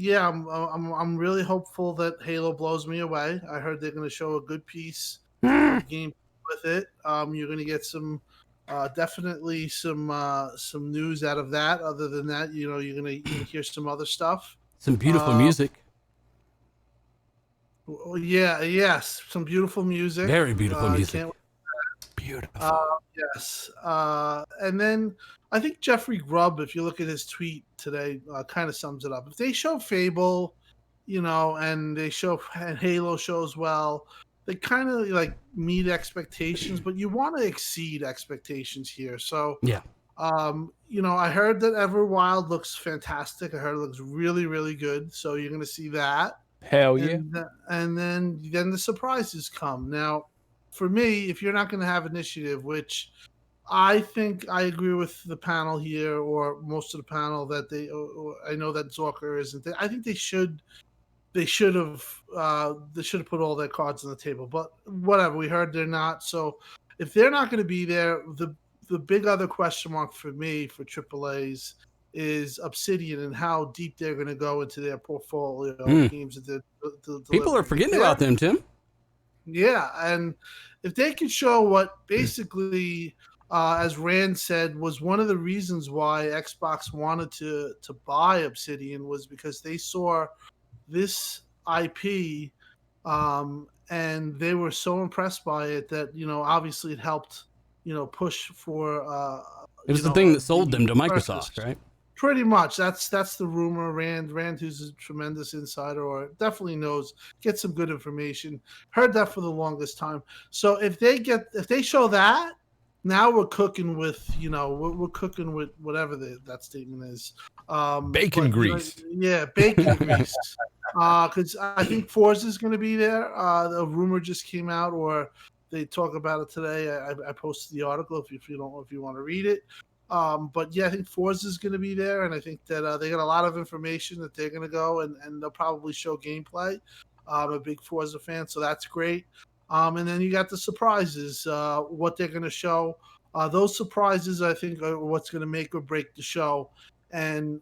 I'm really hopeful that Halo blows me away. I heard they're going to show a good piece of game with it. You're going to get some, definitely some news out of that. Other than that, you're going to hear some other stuff. Some beautiful music. Yes, some beautiful music. Very beautiful music. Beautiful. Yes. And then I think Jeffrey Grubb, if you look at his tweet today, kind of sums it up. If they show Fable, and they show and Halo shows well, they kind of like meet expectations, but you want to exceed expectations here. So yeah. I heard that Everwild looks fantastic. I heard it looks really, really good. So you're going to see that. Hell yeah. And then the surprises come. Now, for me, if you're not going to have initiative, which I think I agree with the panel here, or most of the panel, that I know that Zorker isn't. I think they should have put all their cards on the table. But whatever, we heard they're not. So if they're not going to be there, the big other question mark for me for AAA's is Obsidian and how deep they're going to go into their portfolio of games that they're people are forgetting about them, Tim. Yeah, and if they could show what basically, as Rand said, was one of the reasons why Xbox wanted to buy Obsidian, was because they saw this IP, and they were so impressed by it that obviously it helped push for. It was the thing that sold them to Microsoft, right? Pretty much. That's the rumor. Rand, who's a tremendous insider, or definitely knows, gets some good information. Heard that for the longest time. So if they show that, now we're cooking with we're cooking with whatever that statement is. Bacon grease. Bacon grease. Because I think Forza is going to be there. The rumor just came out, or they talk about it today. I posted the article if you want to read it. But yeah, I think Forza is going to be there, and I think that they got a lot of information that they're going to go and they'll probably show gameplay. I'm a big Forza fan, so that's great. And then you got the surprises, what they're going to show. Those surprises, I think, are what's going to make or break the show. And,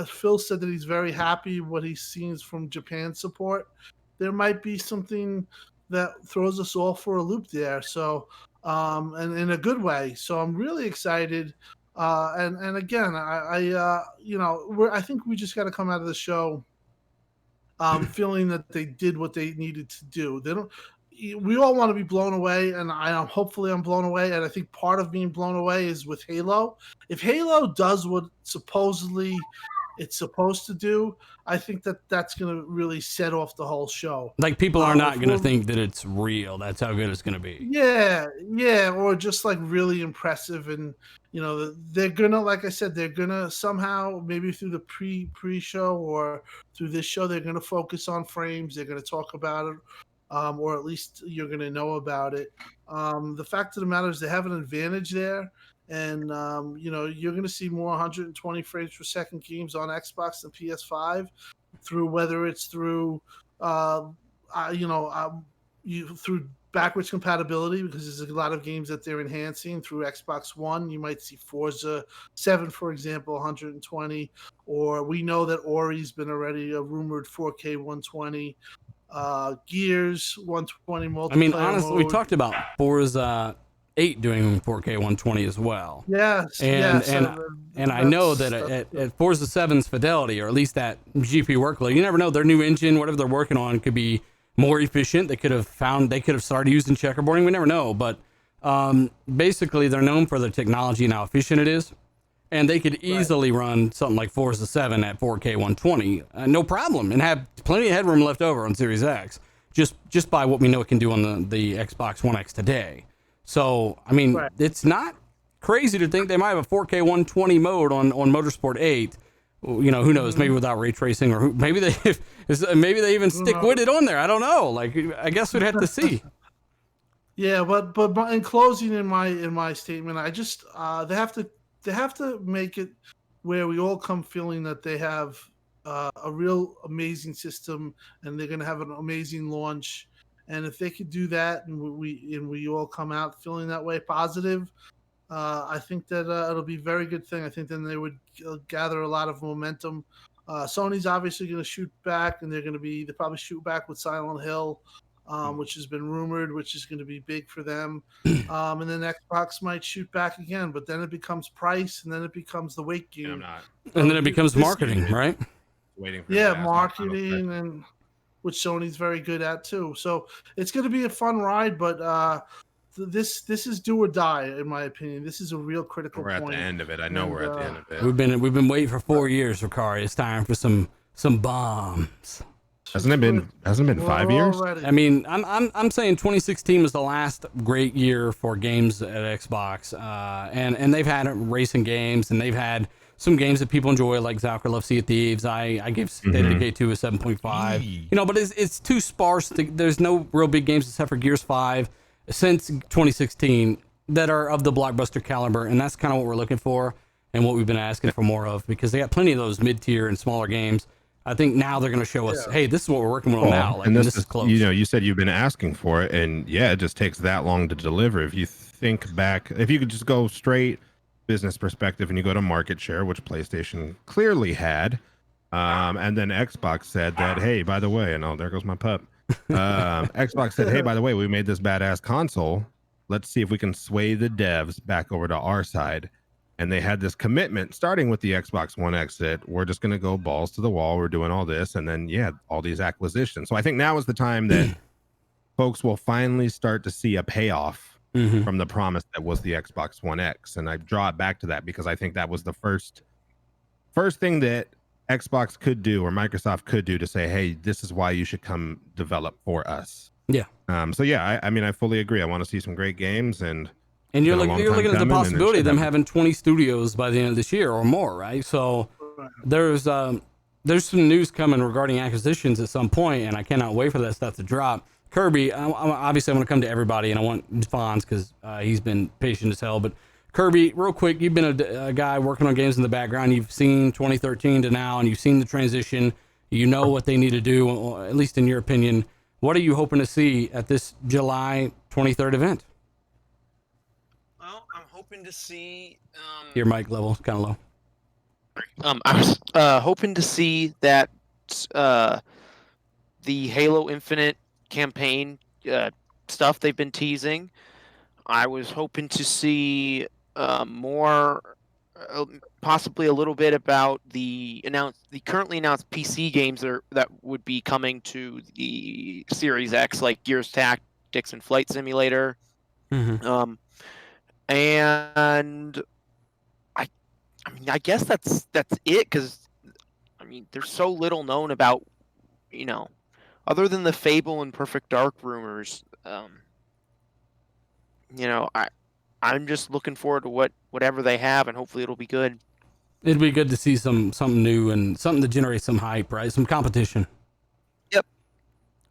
Phil said that he's very happy what he's seen from Japan support. There might be something that throws us all for a loop there. So, and in a good way. So I'm really excited. And again, I think we just got to come out of the show feeling that they did what they needed to do. We all want to be blown away, and hopefully I'm blown away. And I think part of being blown away is with Halo. If Halo does what supposedly it's supposed to do, I think that's going to really set off the whole show. Like, people are not going to think that it's real. That's how good it's going to be. Yeah, or just like really impressive. And they're gonna, like I said, they're gonna somehow, maybe through the pre-show or through this show, they're gonna focus on frames. They're gonna talk about it, or at least you're gonna know about it. The fact of the matter is they have an advantage there. And, you're going to see more 120 frames per second games on Xbox and PS5 whether it's through backwards compatibility, because there's a lot of games that they're enhancing through Xbox One. You might see Forza 7, for example, 120, or we know that Ori's been already a rumored 4K 120. Gears 120 multiplayer. I mean, honestly, we talked about Forza 8 doing 4K 120 as well. Yes, and I know that at Forza 7's fidelity, or at least that GPU workload, you never know. Their new engine, whatever they're working on, could be more efficient. They could have started using checkerboarding. We never know, but basically they're known for their technology and how efficient it is, and they could easily run something like Forza 7 at 4K 120, no problem, and have plenty of headroom left over on Series X, just by what we know it can do on the Xbox One X today. So, I mean, It's not crazy to think they might have a 4K 120 mode on Motorsport 8. Who knows? Maybe without ray tracing, or maybe they even stick with it on there. I don't know. Like, I guess we'd have to see. Yeah, but in closing, in my statement, I just they have to make it where we all come feeling that they have a real amazing system, and they're going to have an amazing launch. And if they could do that, and we all come out feeling that way, positive, I think that it'll be a very good thing. I think then they would gather a lot of momentum. Sony's obviously going to shoot back, and they probably shoot back with Silent Hill, which has been rumored, which is going to be big for them. And then Xbox might shoot back again, but then it becomes price, and then it becomes the weight game. And then it becomes marketing, right? Waiting for marketing, and which Sony's very good at too. So it's going to be a fun ride, but this is do or die, in my opinion. This is a real critical point. We're at the end of it. I know we're at the end of it. We've been waiting for 4 years, Ricari. It's time for some bombs. Hasn't it been 5 years? I mean, I'm saying 2016 was the last great year for games at Xbox, and they've had racing games, and they've had some games that people enjoy, like Zalker Love Sea of Thieves. I give State of Decay 2 a 7.5. But it's too sparse. There's no real big games except for Gears 5 since 2016 that are of the blockbuster caliber, and that's kind of what we're looking for and what we've been asking for more of, because they got plenty of those mid-tier and smaller games. I think now they're going to show us, hey, this is what we're working on now. Like, and this is close. You said you've been asking for it, and it just takes that long to deliver. If you think back, if you could just go straight business perspective and you go to market share, which PlayStation clearly had, and then Xbox said that, hey, by the way, and there goes my pup. Xbox said, hey, by the way, we made this badass console. Let's see if we can sway the devs back over to our side. And they had this commitment, starting with the Xbox One X, that we're just going to go balls to the wall. We're doing all this. And then, all these acquisitions. So I think now is the time that folks will finally start to see a payoff from the promise that was the Xbox One X. And I draw it back to that because I think that was the first thing that Xbox could do, or Microsoft could do, to say, hey, this is why you should come develop for us. Yeah. I mean, I fully agree. I want to see some great games, and you're looking at the possibility of them having 20 studios by the end of this year or more, right? So there's some news coming regarding acquisitions at some point, and I cannot wait for that stuff to drop. Kirby, obviously I'm going to come to everybody, and I want Fonz because he's been patient as hell. But Kirby, real quick, you've been a guy working on games in the background. You've seen 2013 to now, and you've seen the transition. You know what they need to do, or at least in your opinion. What are you hoping to see at this July 23rd event? Well, I'm hoping to see. Your mic level is kind of low. I was hoping to see that the Halo Infinite campaign stuff they've been teasing. I was hoping to see more, possibly a little bit about the currently announced PC games that would be coming to the Series X, like Gears Tactics and Flight Simulator. Mm-hmm. And I mean, I guess that's it, because I mean, there's so little known about, other than the Fable and Perfect Dark rumors. I'm just looking forward to whatever they have, and hopefully it'll be good. It'd be good to see something new and something to generate some hype, right? Some competition. Yep.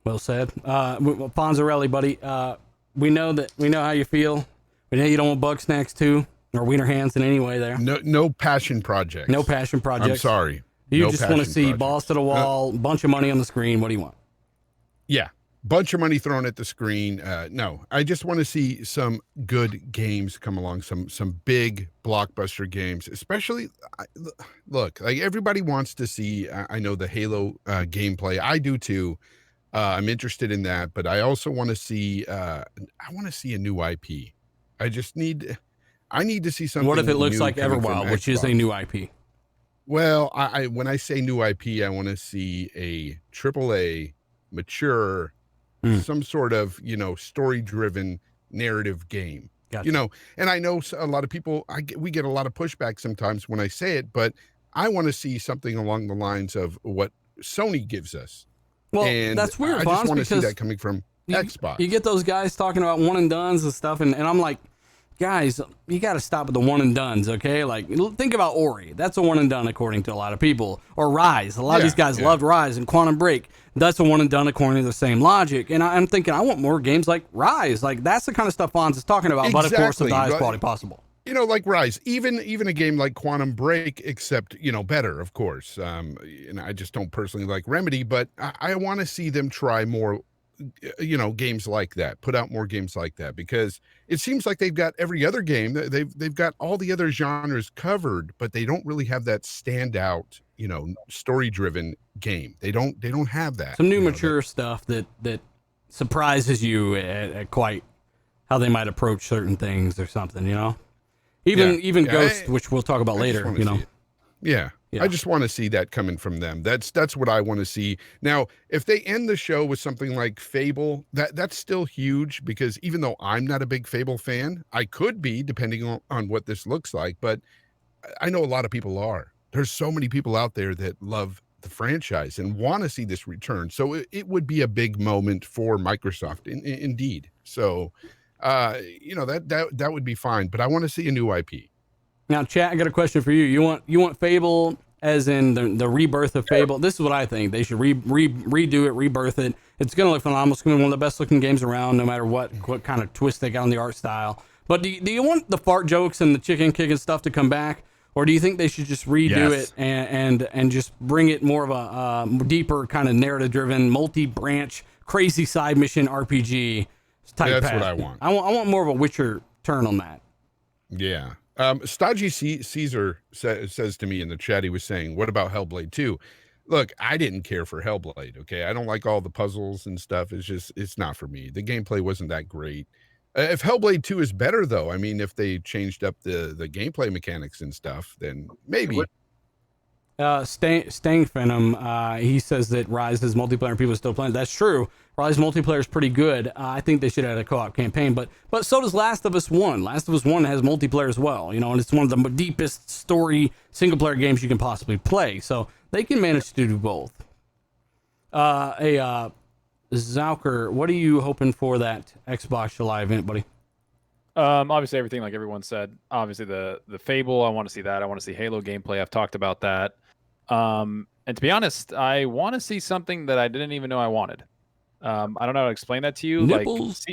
Well said. Fonzarelli, buddy. We know how you feel. We know you don't want bug snacks too, or wiener hands in any way there. No passion projects. No passion projects. I'm sorry. You No just want to passion see projects. balls to the wall, bunch of money on the screen. What do you want? Yeah. Bunch of money thrown at the screen. No, I just want to see some good games come along, some big blockbuster games, especially look, like everybody wants to see, I know the Halo gameplay. I do too. I'm interested in that, but I also want to see, I want to see a new IP. I need to see something. What if it looks new like coming from Everwild, which is a Xbox. new IP? Well, I when I say new IP, I want to see a AAA, mature, some sort of, story-driven narrative game. Gotcha. And I know a lot of people, we get a lot of pushback sometimes when I say it, but I want to see something along the lines of what Sony gives us. Well, And that's weird, I Fonz, just want to see because that coming from you, Xbox. You get those guys talking about one and dones and stuff, and I'm like, guys, you got to stop with the one and dones, okay? Like, think about Ori. That's a one and done according to a lot of people. Or Rise. A lot of these guys loved Rise, and Quantum Break. That's a one and done according to the same logic. And I'm thinking, I want more games like Rise. Like, that's the kind of stuff Fonz is talking about, but of course, with the highest quality possible. Like Rise, even a game like Quantum Break, except, better, of course. And I just don't personally like Remedy, but I want to see them try more, games like that, put out more games like that, because it seems like they've got every other game. They've got all the other genres covered, but they don't really have that standout, story-driven game. They don't have that. Some new mature stuff that surprises you at quite how they might approach certain things or something, Even Ghost, which we'll talk about later, Yeah. I just want to see that coming from them. That's what I want to see. Now, if they end the show with something like Fable, that's still huge, because even though I'm not a big Fable fan, I could be, depending on what this looks like, but I know a lot of people are. There's so many people out there that love the franchise and want to see this return. So it would be a big moment for Microsoft, indeed. So, that would be fine, but I want to see a new IP. Now, chat, I got a question for you. You want Fable as in the rebirth of Fable? This is what I think. They should redo it, rebirth it. It's going to look phenomenal. It's going to be one of the best looking games around, no matter what kind of twist they got on the art style. But do you want the fart jokes and the chicken kicking stuff to come back? Or do you think they should just redo it and just bring it more of a deeper kind of narrative-driven, multi-branch, crazy side mission RPG type path? What I want. I want more of a Witcher turn on that. Yeah. Stodgy Caesar says to me in the chat, he was saying, what about Hellblade 2? Look, I didn't care for Hellblade, okay? I don't like all the puzzles and stuff. It's not for me. The gameplay wasn't that great. If Hellblade 2 is better, though, I mean, if they changed up the gameplay mechanics and stuff, then maybe. Stang Phantom, he says that Rise is multiplayer and people are still playing. That's true. Rise multiplayer is pretty good. I think they should have a co-op campaign, but so does Last of Us 1. Last of Us 1 has multiplayer as well, and it's one of the deepest story single-player games you can possibly play, so they can manage to do both. Zauker, what are you hoping for that Xbox July event, buddy? Obviously everything like everyone said. Obviously the Fable, I want to see that. I want to see Halo gameplay. I've talked about that. And to be honest, I want to see something that I didn't even know I wanted. I don't know how to explain that to you. Nipples.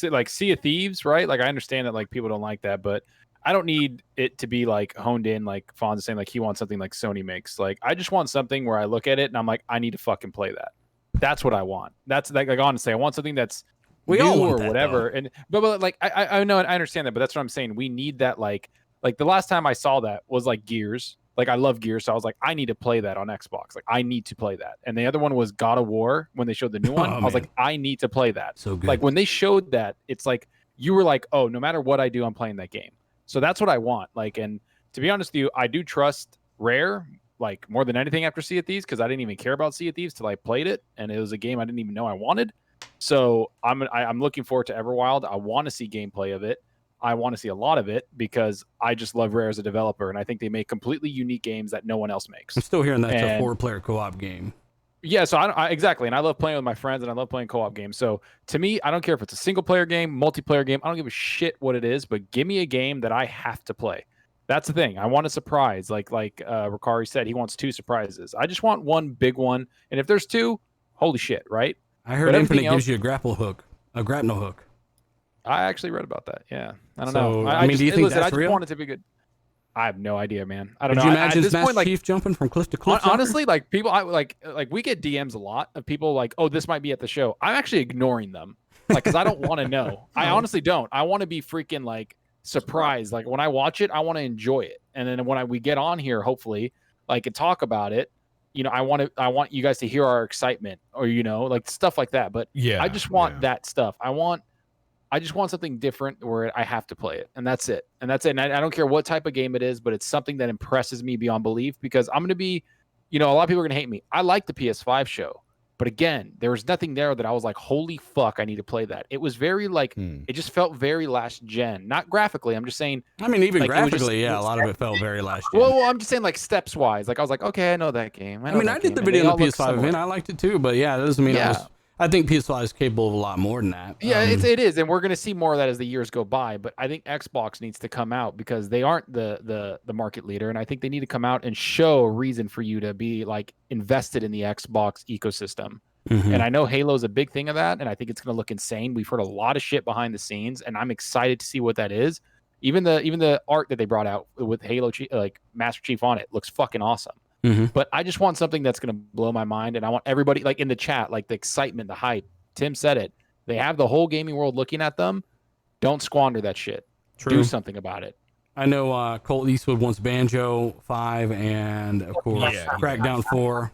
Like Sea of Thieves, right? Like I understand that like people don't like that, but I don't need it to be like honed in, like Fawn's saying, like he wants something like Sony makes. Like I just want something where I look at it and I'm like, I need to fucking play that. That's what I want. That's like honestly, I want something that's We all new want or that, whatever. though. And but like I know and I understand that, but that's what I'm saying. We need that like the last time I saw that was like Gears. Like I love Gears, so I was like, I need to play that on Xbox. Like I need to play that. And the other one was God of War when they showed the new one. I was man. like, I need to play that. So good. Like when they showed that, it's like you were like, oh, no matter what I do, I'm playing that game. So that's what I want. Like, and to be honest with you, I do trust Rare like more than anything after Sea of Thieves because I didn't even care about Sea of Thieves till I played it, and it was a game I didn't even know I wanted. So I'm looking forward to Everwild. I want to see gameplay of it. I want to see a lot of it because I just love Rare as a developer, and I think they make completely unique games that no one else makes. I'm still hearing that's a 4-player co-op game. Yeah, so exactly, and I love playing with my friends, and I love playing co-op games. So to me, I don't care if it's a single-player game, multiplayer game. I don't give a shit what it is, but give me a game that I have to play. That's the thing. I want a surprise, like Ricari said, he wants 2 surprises. I just want one big one, and if there's 2, holy shit, right? I heard Infinite gives you a grapple hook, a grapnel hook. I actually read about that. Yeah, I don't So, know. I mean, do you think that's I just real? want it to be good. I have no idea, man. I don't know. Could you imagine at this Master point, like, Chief jumping from cliff to cliff? honestly, like people, I like we get DMs a lot of people like, oh, this might be at the show. I'm actually ignoring them, like, because I don't want to know. I honestly don't. I want to be freaking like surprised. Like when I watch it, I want to enjoy it, and then when we get on here, hopefully, like and talk about it. You know, I want you guys to hear our excitement, or like stuff like that. But Yeah, I just want that stuff. I just want something different where I have to play it, and that's it. And that's it. And I don't care what type of game it is, but it's something that impresses me beyond belief because I'm going to be, a lot of people are going to hate me. I like the PS5 show, but again, there was nothing there that I was like, holy fuck, I need to play that. It was very like, it just felt very last gen. Not graphically. I'm just saying. I mean, even like, graphically, a lot of it felt very last gen. Well, I'm just saying like steps wise. Like I was like, okay, I know that game. I did the video on the PS5 event. I liked it too, but yeah, that doesn't mean I think PS5 is capable of a lot more than that. Yeah, it is, and we're going to see more of that as the years go by. But I think Xbox needs to come out because they aren't the market leader, and I think they need to come out and show a reason for you to be like invested in the Xbox ecosystem. Mm-hmm. And I know Halo's a big thing of that, and I think it's going to look insane. We've heard a lot of shit behind the scenes, and I'm excited to see what that is. Even the art that they brought out with Halo, like Master Chief on it, looks fucking awesome. Mm-hmm. But I just want something that's going to blow my mind, and I want everybody, like in the chat, like the excitement, the hype. Tim said it. They have the whole gaming world looking at them. Don't squander that shit. True. Do something about it. I know Colt Eastwood wants Banjo 5 and of course Crackdown 4.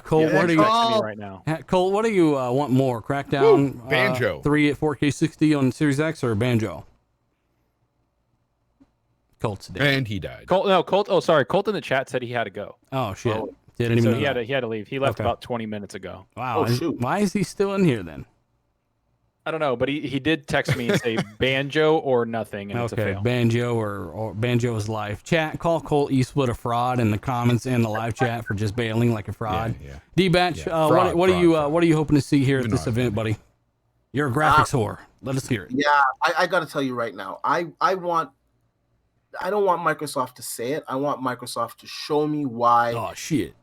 Colt, what do you right now? Colt, what do you want more? Crackdown Banjo 3 at 4K 60 on Series X or Banjo? Colt's dead. And he died. Colt. Oh, sorry. Colt in the chat said he had to go. Oh shit! Oh. Didn't even So know he that. had to leave. He left about 20 minutes ago. Wow. Why is he still in here then? I don't know, but he did text me and say Banjo or nothing, and it's a fail. Banjo or Banjo is life. Chat, call Colt Eastwood a fraud in the comments and the live chat for just bailing like a fraud. Yeah. D-Batch, what are you hoping to see here at this event, buddy? You're a graphics whore. Let us hear it. Yeah, I got to tell you right now, I don't want Microsoft to say it. I want Microsoft to show me why they have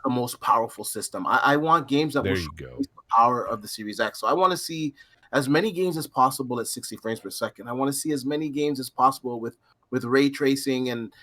the most powerful system. I want games that will show the power of the Series X. So I want to see as many games as possible at 60 frames per second. I want to see as many games as possible with ray tracing and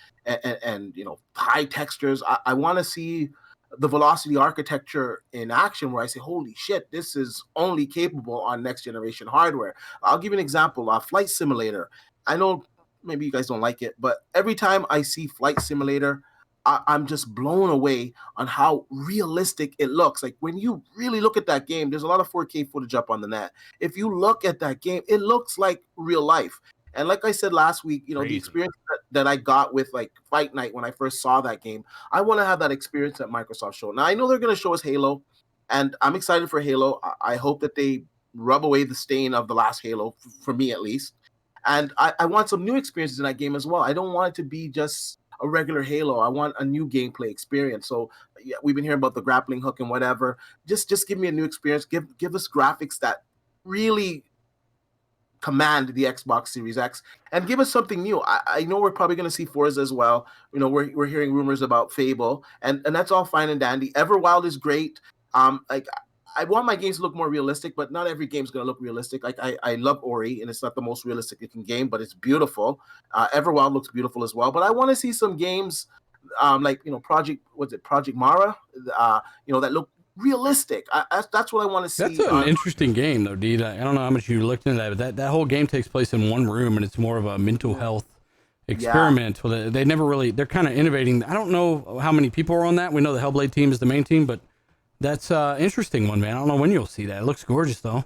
high textures. I want to see the velocity architecture in action where I say, holy shit, this is only capable on next generation hardware. I'll give you an example. Flight Simulator. I know maybe you guys don't like it, but every time I see Flight Simulator, I'm just blown away on how realistic it looks. Like when you really look at that game, there's a lot of 4K footage up on the net. If you look at that game, it looks like real life. And like I said last week, the experience that I got with like Fight Night when I first saw that game, I want to have that experience at Microsoft show. Now I know they're going to show us Halo, and I'm excited for Halo. I hope that they rub away the stain of the last Halo, for me at least. And I want some new experiences in that game as well. I don't want it to be just a regular Halo. I want a new gameplay experience. So yeah, we've been hearing about the grappling hook and whatever. Just give me a new experience. Give us graphics that really command the Xbox Series X, and give us something new. I know we're probably going to see Forza as well. We're hearing rumors about Fable, and that's all fine and dandy. Everwild is great. I want my games to look more realistic, but not every game's gonna look realistic. Like I love Ori, and it's not the most realistic looking game, but it's beautiful. Everwild looks beautiful as well. But I want to see some games, like Project Mara, that look realistic. That's what I want to see. That's an interesting game, though, Deed. I don't know how much you looked into that, but that whole game takes place in one room, and it's more of a mental health experiment. Well, they never really. They're kind of innovating. I don't know how many people are on that. We know the Hellblade team is the main team, but that's interesting one, man. I don't know when you'll see that. It looks gorgeous, though.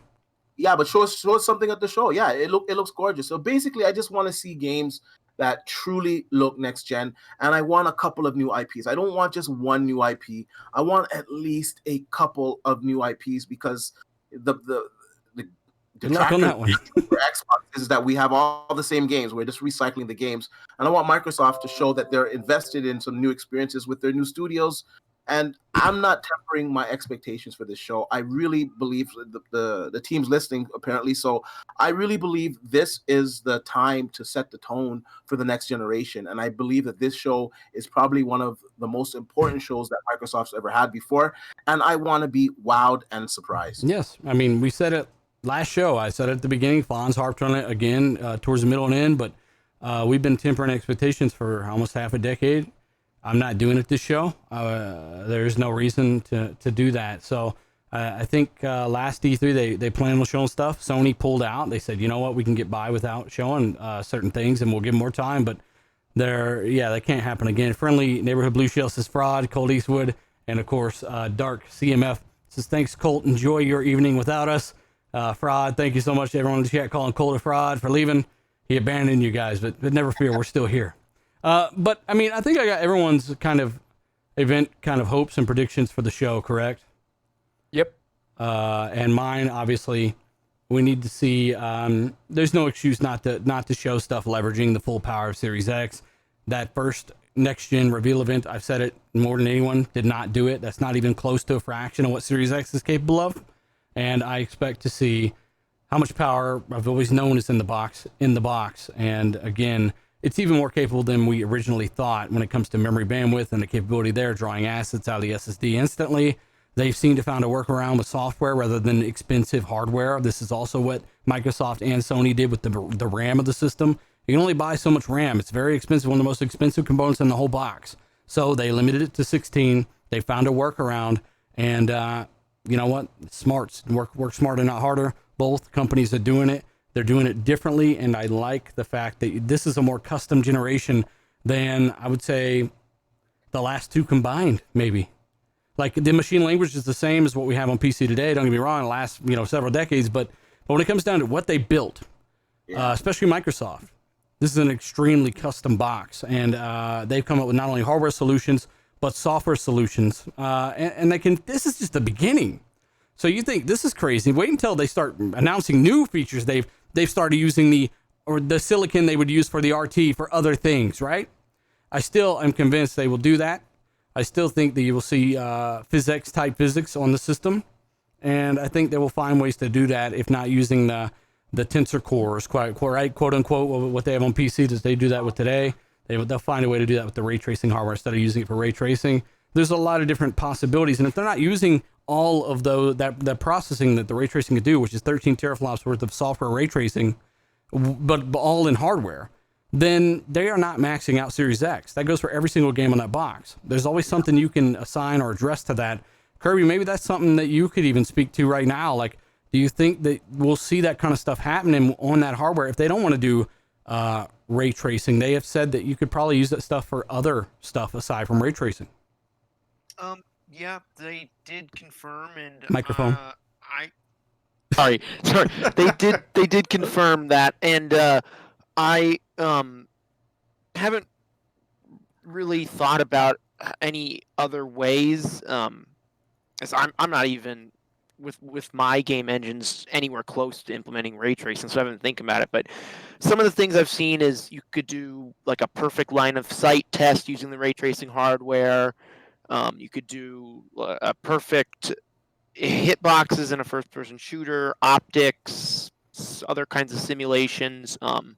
Yeah, but show us something at the show. Yeah, it looks gorgeous. So basically, I just want to see games that truly look next gen, and I want a couple of new IPs. I don't want just one new IP. I want at least a couple of new IPs, because the Good luck on that one. for Xbox is that we have all the same games. We're just recycling the games, and I want Microsoft to show that they're invested in some new experiences with their new studios. And I'm not tempering my expectations for this show. I really believe the team's listening, apparently. So I really believe this is the time to set the tone for the next generation. And I believe that this show is probably one of the most important shows that Microsoft's ever had before. And I want to be wowed and surprised. Yes. I mean, we said it last show. I said it at the beginning. Fonz harped on it again towards the middle and end. But we've been tempering expectations for almost half a decade. I'm not doing it this show. There's no reason to do that. So I think last E3 they planned on showing stuff. Sony pulled out. They said, you know what, we can get by without showing certain things, and we'll give them more time. But that can't happen again. Friendly Neighborhood Blue Shell says fraud. Colt Eastwood, and of course Dark CMF says thanks, Colt. Enjoy your evening without us. Fraud. Thank you so much to everyone in the chat calling Colt a fraud for leaving. He abandoned you guys, but never fear, we're still here. But I mean, I think I got everyone's kind of hopes and predictions for the show, correct? Yep. And mine, obviously, we need to see, there's no excuse not to show stuff leveraging the full power of Series X. That first next gen reveal event, I've said it more than anyone, did not do it. That's not even close to a fraction of what Series X is capable of. And I expect to see how much power I've always known is in the box. And again, it's even more capable than we originally thought when it comes to memory bandwidth and the capability there, drawing assets out of the SSD instantly. They've seemed to find a workaround with software rather than expensive hardware. This is also what Microsoft and Sony did with the RAM of the system. You can only buy so much RAM. It's very expensive, one of the most expensive components in the whole box. So they limited it to 16. They found a workaround, and you know what? Smarts work smarter, not harder. Both companies are doing it. They're doing it differently, and I like the fact that this is a more custom generation than, I would say, the last two combined, maybe. Like, the machine language is the same as what we have on PC today, don't get me wrong, the last several decades, but when it comes down to what they built, especially Microsoft, this is an extremely custom box, and they've come up with not only hardware solutions, but software solutions, and this is just the beginning. So you think this is crazy. Wait until they start announcing new features. They've started using the silicon they would use for the RT for other things, right? I still am convinced they will do that. I still think that you will see PhysX type physics on the system, and I think they will find ways to do that, if not using the tensor cores, quote unquote, what they have on PC. Does they do that with today? They'll find a way to do that with the ray tracing hardware instead of using it for ray tracing. There's a lot of different possibilities, and if they're not using all of that processing that the ray tracing can do, which is 13 teraflops worth of software ray tracing, but all in hardware, then they are not maxing out Series X. That goes for every single game on that box. There's always something you can assign or address to that. Kirby, maybe that's something that you could even speak to right now. Like, do you think that we'll see that kind of stuff happening on that hardware if they don't want to do ray tracing? They have said that you could probably use that stuff for other stuff aside from ray tracing. Yeah, they did confirm, and Microphone. Sorry. They did confirm that, and I haven't really thought about any other ways. As I'm not even with my game engines anywhere close to implementing ray tracing, so I haven't think about it. But some of the things I've seen is you could do like a perfect line of sight test using the ray tracing hardware. You could do a perfect hitboxes in a first-person shooter, optics, other kinds of simulations. And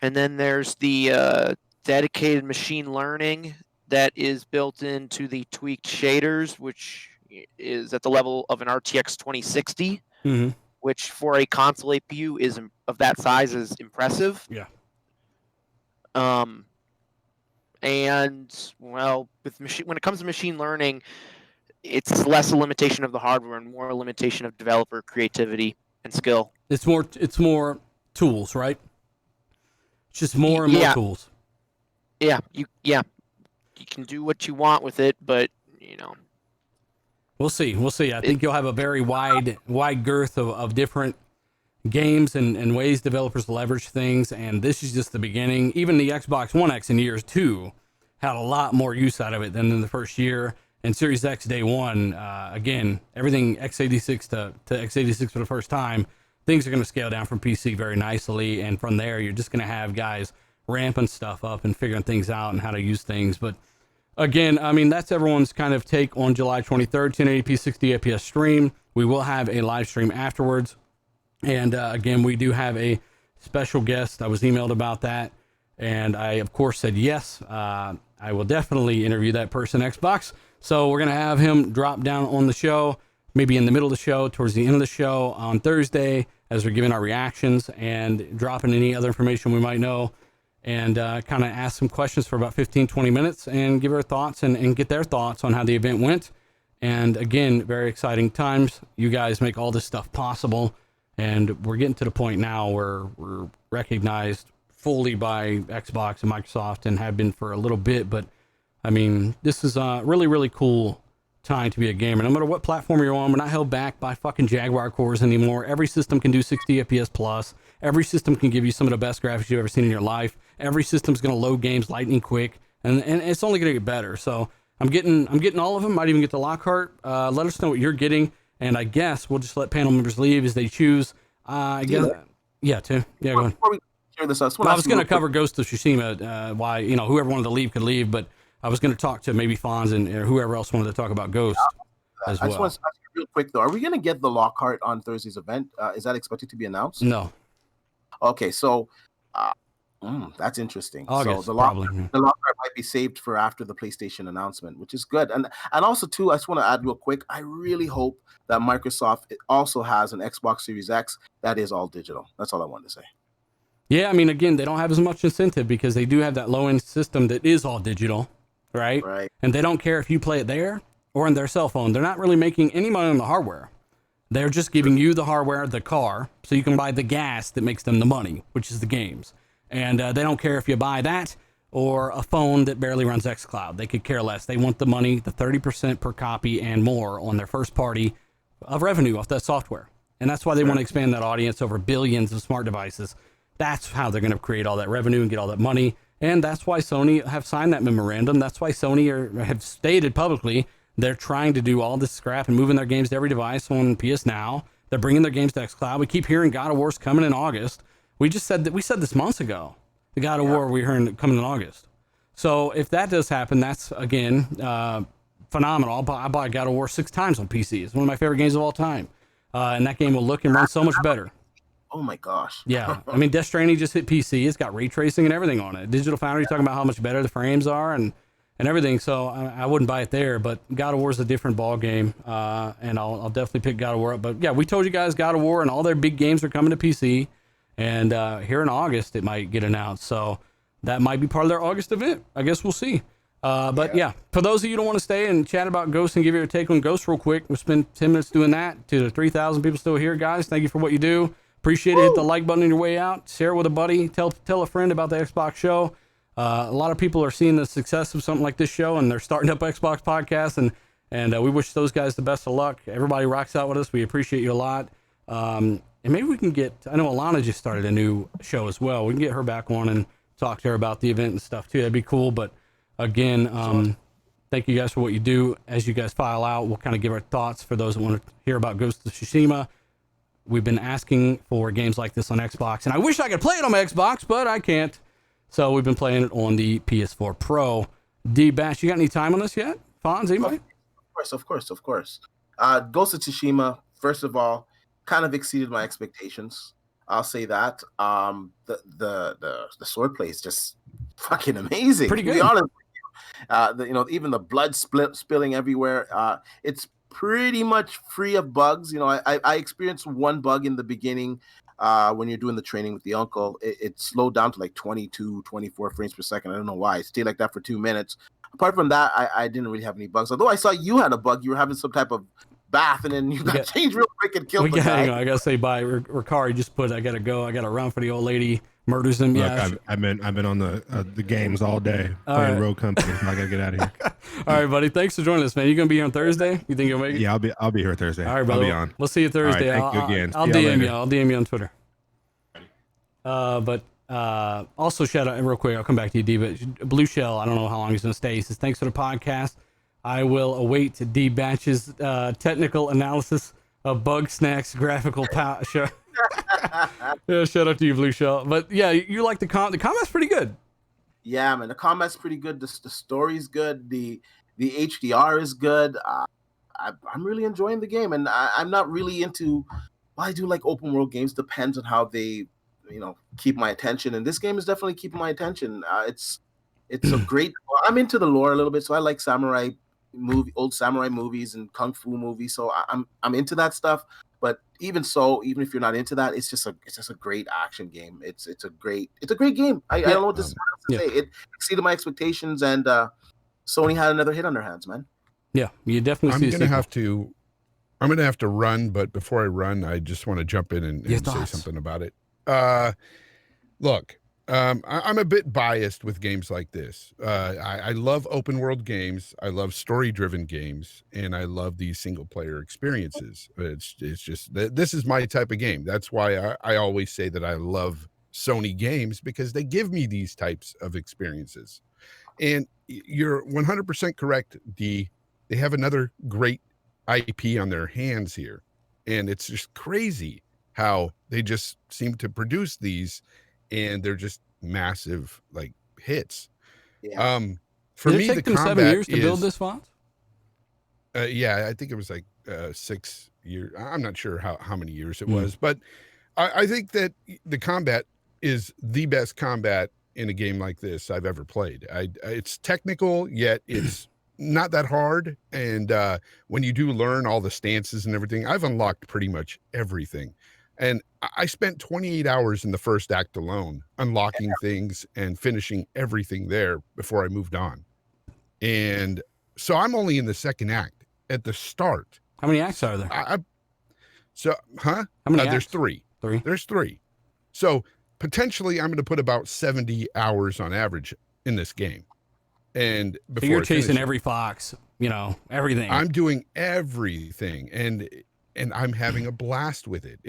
then there's the dedicated machine learning that is built into the tweaked shaders, which is at the level of an RTX 2060, Mm-hmm. which for a console APU is of that size is impressive. Yeah. And well, when it comes to machine learning, it's less a limitation of the hardware and more a limitation of developer creativity and skill. It's more tools, right? It's just more and more tools. Yeah, you can do what you want with it, but we'll see. I think you'll have a very wide girth of different games and ways developers leverage things, and this is just the beginning. Even the Xbox One X in years 2 had a lot more use out of it than in the first year. And Series X day one, again, everything x86 to x86 for the first time, things are going to scale down from PC very nicely, and from there you're just going to have guys ramping stuff up and figuring things out and how to use things. But again, I mean, that's everyone's kind of take on July 23rd, 1080p 60 FPS stream. We will have a live stream afterwards. And again, we do have a special guest. I was emailed about that, and I, of course, said yes. I will definitely interview that person, Xbox. So we're going to have him drop down on the show, maybe in the middle of the show, towards the end of the show on Thursday, as we're giving our reactions and dropping any other information we might know, and kind of ask some questions for about 15, 20 minutes and give our thoughts and get their thoughts on how the event went. And again, very exciting times. You guys make all this stuff possible. And we're getting to the point now where we're recognized fully by Xbox and Microsoft and have been for a little bit. But, I mean, this is a really, really cool time to be a gamer. No matter what platform you're on, we're not held back by fucking Jaguar cores anymore. Every system can do 60 FPS plus. Every system can give you some of the best graphics you've ever seen in your life. Every system's going to load games lightning quick. And it's only going to get better. So I'm getting all of them. Might even get the Lockhart. Let us know what you're getting. And I guess we'll just let panel members leave as they choose. I guess, yeah, too. Yeah, go on. Before we share this, I was going to cover Ghost of Tsushima. Why, whoever wanted to leave could leave, but I was going to talk to maybe Fonz and whoever else wanted to talk about Ghost as well. I just want to ask you real quick though: are we going to get the Lockhart on Thursday's event? Is that expected to be announced? No. Okay, so that's interesting. August, so the probably. Lockhart might be saved for after the PlayStation announcement, which is good. And also too, I just want to add real quick. I really hope that Microsoft also has an Xbox Series X that is all digital. That's all I wanted to say. Yeah, I mean, again, they don't have as much incentive because they do have that low-end system that is all digital, right? Right. And they don't care if you play it there or on their cell phone. They're not really making any money on the hardware. They're just giving you the hardware, the car, so you can buy the gas that makes them the money, which is the games. And they don't care if you buy that or a phone that barely runs xCloud. They could care less. They want the money, the 30% per copy and more on their first party of revenue off that software. And that's why they want to expand that audience over billions of smart devices. That's how they're going to create all that revenue and get all that money. And that's why Sony have signed that memorandum. That's why Sony have stated publicly they're trying to do all this scrap and moving their games to every device on PS Now. They're bringing their games to xCloud. We keep hearing God of War's coming in August. We said this months ago. The God of War we heard coming in August. So if that does happen, that's again phenomenal. I bought God of War 6 times on PC. It's one of my favorite games of all time, and that game will look and run so much better. Oh my gosh. Yeah, I mean, Death Stranding just hit PC. It's got ray tracing and everything on it. Digital Foundry talking about how much better the frames are and everything. So I wouldn't buy it there. But God of War is a different ball game, and I'll definitely pick God of War up. But yeah, we told you guys God of War and all their big games are coming to PC. And here in August, it might get announced. So that might be part of their August event. I guess we'll see. But yeah, for those of you who don't want to stay and chat about Ghost and give your take on Ghost real quick, we'll spend 10 minutes doing that. To the 3,000 people still here, guys, thank you for what you do. Appreciate it. Hit the like button on your way out. Share it with a buddy. Tell a friend about the Xbox show. A lot of people are seeing the success of something like this show, and they're starting up Xbox podcasts, and we wish those guys the best of luck. Everybody rocks out with us. We appreciate you a lot. And maybe we can I know Alana just started a new show as well. We can get her back on and talk to her about the event and stuff too. That'd be cool. But again, thank you guys for what you do. As you guys file out, we'll kind of give our thoughts for those that want to hear about Ghost of Tsushima. We've been asking for games like this on Xbox, and I wish I could play it on my Xbox, but I can't. So we've been playing it on the PS4 Pro. D-Bash, you got any time on this yet? Fonz, anybody? Of course. Ghost of Tsushima, first of all, kind of exceeded my expectations. I'll say that. The swordplay is just fucking amazing. Pretty good. To be honest with you. Even the blood spilling everywhere. It's pretty much free of bugs. You know, I experienced one bug in the beginning when you're doing the training with the uncle. It slowed down to like 22, 24 frames per second. I don't know why. It stayed like that for 2 minutes. Apart from that, I didn't really have any bugs. Although I saw you had a bug. You were having some type of bath, and then you got changed real quick and killed the guy. I gotta say bye. Ricari just put, I gotta go. I gotta run for the old lady. Murders him. Look, Yeah, I've been on the games all day playing Row Company. I gotta get out of here. All right, buddy. Thanks for joining us, man. You gonna be here on Thursday? You think you'll make it? Yeah, I'll be here Thursday. All right, brother. I'll be on. We'll see you Thursday. All right, thank you again. I'll See y'all DM you. later. I'll DM you on Twitter. But also shout out real quick. I'll come back to you, D. But Blue Shell, I don't know how long he's gonna stay. He says thanks for the podcast. I will await D Batch's technical analysis of Bug Snacks graphical show. Yeah, shout out to you, Blue Shell. But yeah, you like the combat's pretty good. Yeah, man, the combat's pretty good. The story's good. The HDR is good. I'm really enjoying the game, and I'm not really into. Well, I do like open world games. Depends on how they, keep my attention. And this game is definitely keeping my attention. It's a great. I'm into the lore a little bit, so I like old samurai movies and kung fu movies. So I'm into that stuff. But even if you're not into that, it's just a great action game. It's a great game. I don't know what this is to say. It exceeded my expectations, and Sony had another hit on their hands, man. Yeah, you definitely. I'm gonna have to run, but before I run, I just want to jump in and say something about it. Look, I'm a bit biased with games like this. I love open world games. I love story driven games, and I love these single player experiences. It's just this is my type of game. That's why I always say that I love Sony games, because they give me these types of experiences. And you're 100% correct, D. They have another great IP on their hands here, and it's just crazy how they just seem to produce these, and they're just massive like hits. Yeah. For Did me, it take the them combat 7 years to build this font? Yeah, I think it was like 6 years. I'm not sure how many years it was, but I think that the combat is the best combat in a game like this I've ever played. It's technical, yet it's not that hard. And when you do learn all the stances and everything, I've unlocked pretty much everything. And I spent 28 hours in the first act alone, unlocking things and finishing everything there before I moved on. And so I'm only in the second act at the start. How many acts are there? How many acts? There's 3. There's 3. So potentially I'm going to put about 70 hours on average in this game. And before you're chasing every fox, everything. I'm doing everything, and I'm having a blast with it.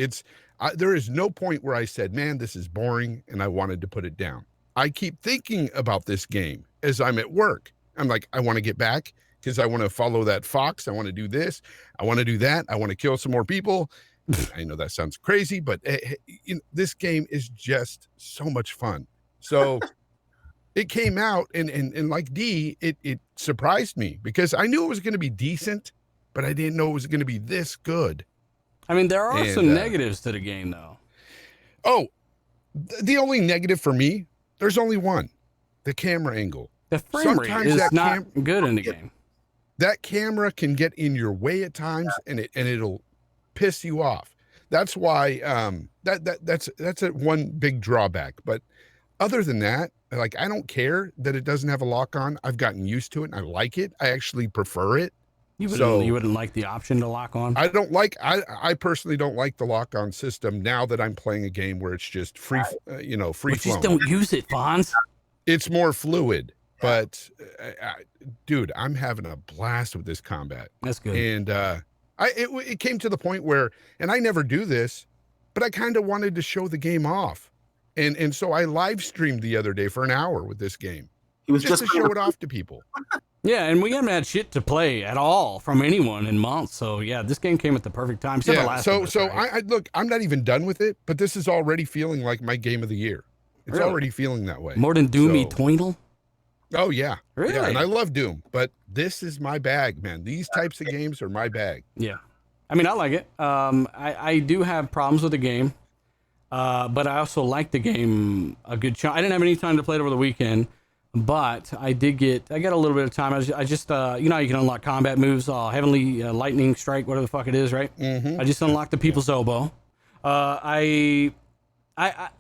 There is no point where I said, man, this is boring, and I wanted to put it down. I keep thinking about this game as I'm at work. I'm like, I want to get back because I want to follow that fox. I want to do this. I want to do that. I want to kill some more people. I know that sounds crazy, but this game is just so much fun. So it came out, and like D, it surprised me because I knew it was going to be decent, but I didn't know it was going to be this good. I mean, there are some negatives to the game, though. Oh, the only negative for me, there's only one: the camera angle. The frame rate is not good in the game. That camera can get in your way at times, and it'll piss you off. That's why that's one big drawback. But other than that, like, I don't care that it doesn't have a lock on. I've gotten used to it, and I like it. I actually prefer it. You wouldn't like the option to lock on? I personally don't like the lock on system now that I'm playing a game where it's just free flow. Just don't use it, Fonz. It's more fluid, but dude, I'm having a blast with this combat. That's good. And it came to the point where, and I never do this, but I kind of wanted to show the game off. And so I live streamed the other day for an hour with this game. He was just to show it off to people. Yeah, and we haven't had shit to play at all from anyone in months. So yeah, this game came at the perfect time. Yeah, I look, I'm not even done with it, but this is already feeling like my game of the year. It's already feeling that way. More than Doomy Twinkle? Oh yeah. Really? Yeah, and I love Doom, but this is my bag, man. These types of games are my bag. Yeah. I mean, I like it. I do have problems with the game. But I also like the game a good chunk. I didn't have any time to play it over the weekend, but I got a little bit of time. I just you know, you can unlock combat moves, heavenly lightning strike, whatever the fuck it is, right? I just unlocked the people's elbow. I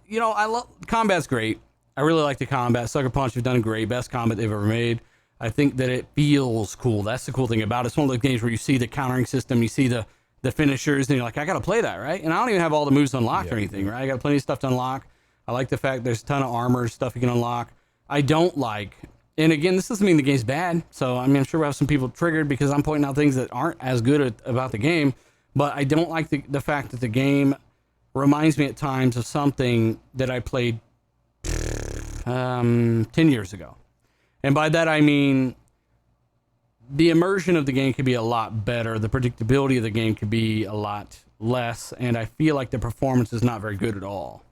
you know, I love combat's great. I really like the combat. Sucker Punch have done great, best combat they've ever made. I think that it feels cool. That's the cool thing about it. It's one of those games where you see the countering system, you see the finishers, and you're like, I gotta play that, right? And I don't even have all the moves unlocked or anything, right? I got plenty of stuff to unlock. I like the fact there's a ton of armor stuff you can unlock. I don't like, and again, this doesn't mean the game's bad. So I mean, I'm sure we'll have some people triggered because I'm pointing out things that aren't as good about the game. But I don't like the fact that the game reminds me at times of something that I played 10 years ago. And by that I mean the immersion of the game could be a lot better. The predictability of the game could be a lot less. And I feel like the performance is not very good at all.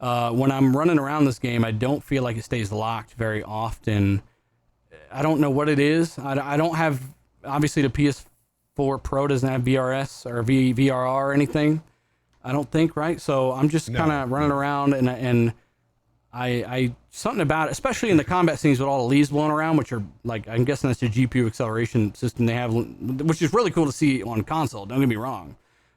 When I'm running around this game, I don't feel like it stays locked very often. I don't know what it is. I don't have, obviously the PS4 Pro doesn't have VRS or VRR or anything. I don't think, right? So I'm just kind of running around and I something about it, especially in the combat scenes with all the leaves blowing around, which are like, I'm guessing that's the GPU acceleration system they have, which is really cool to see on console. Don't get me wrong.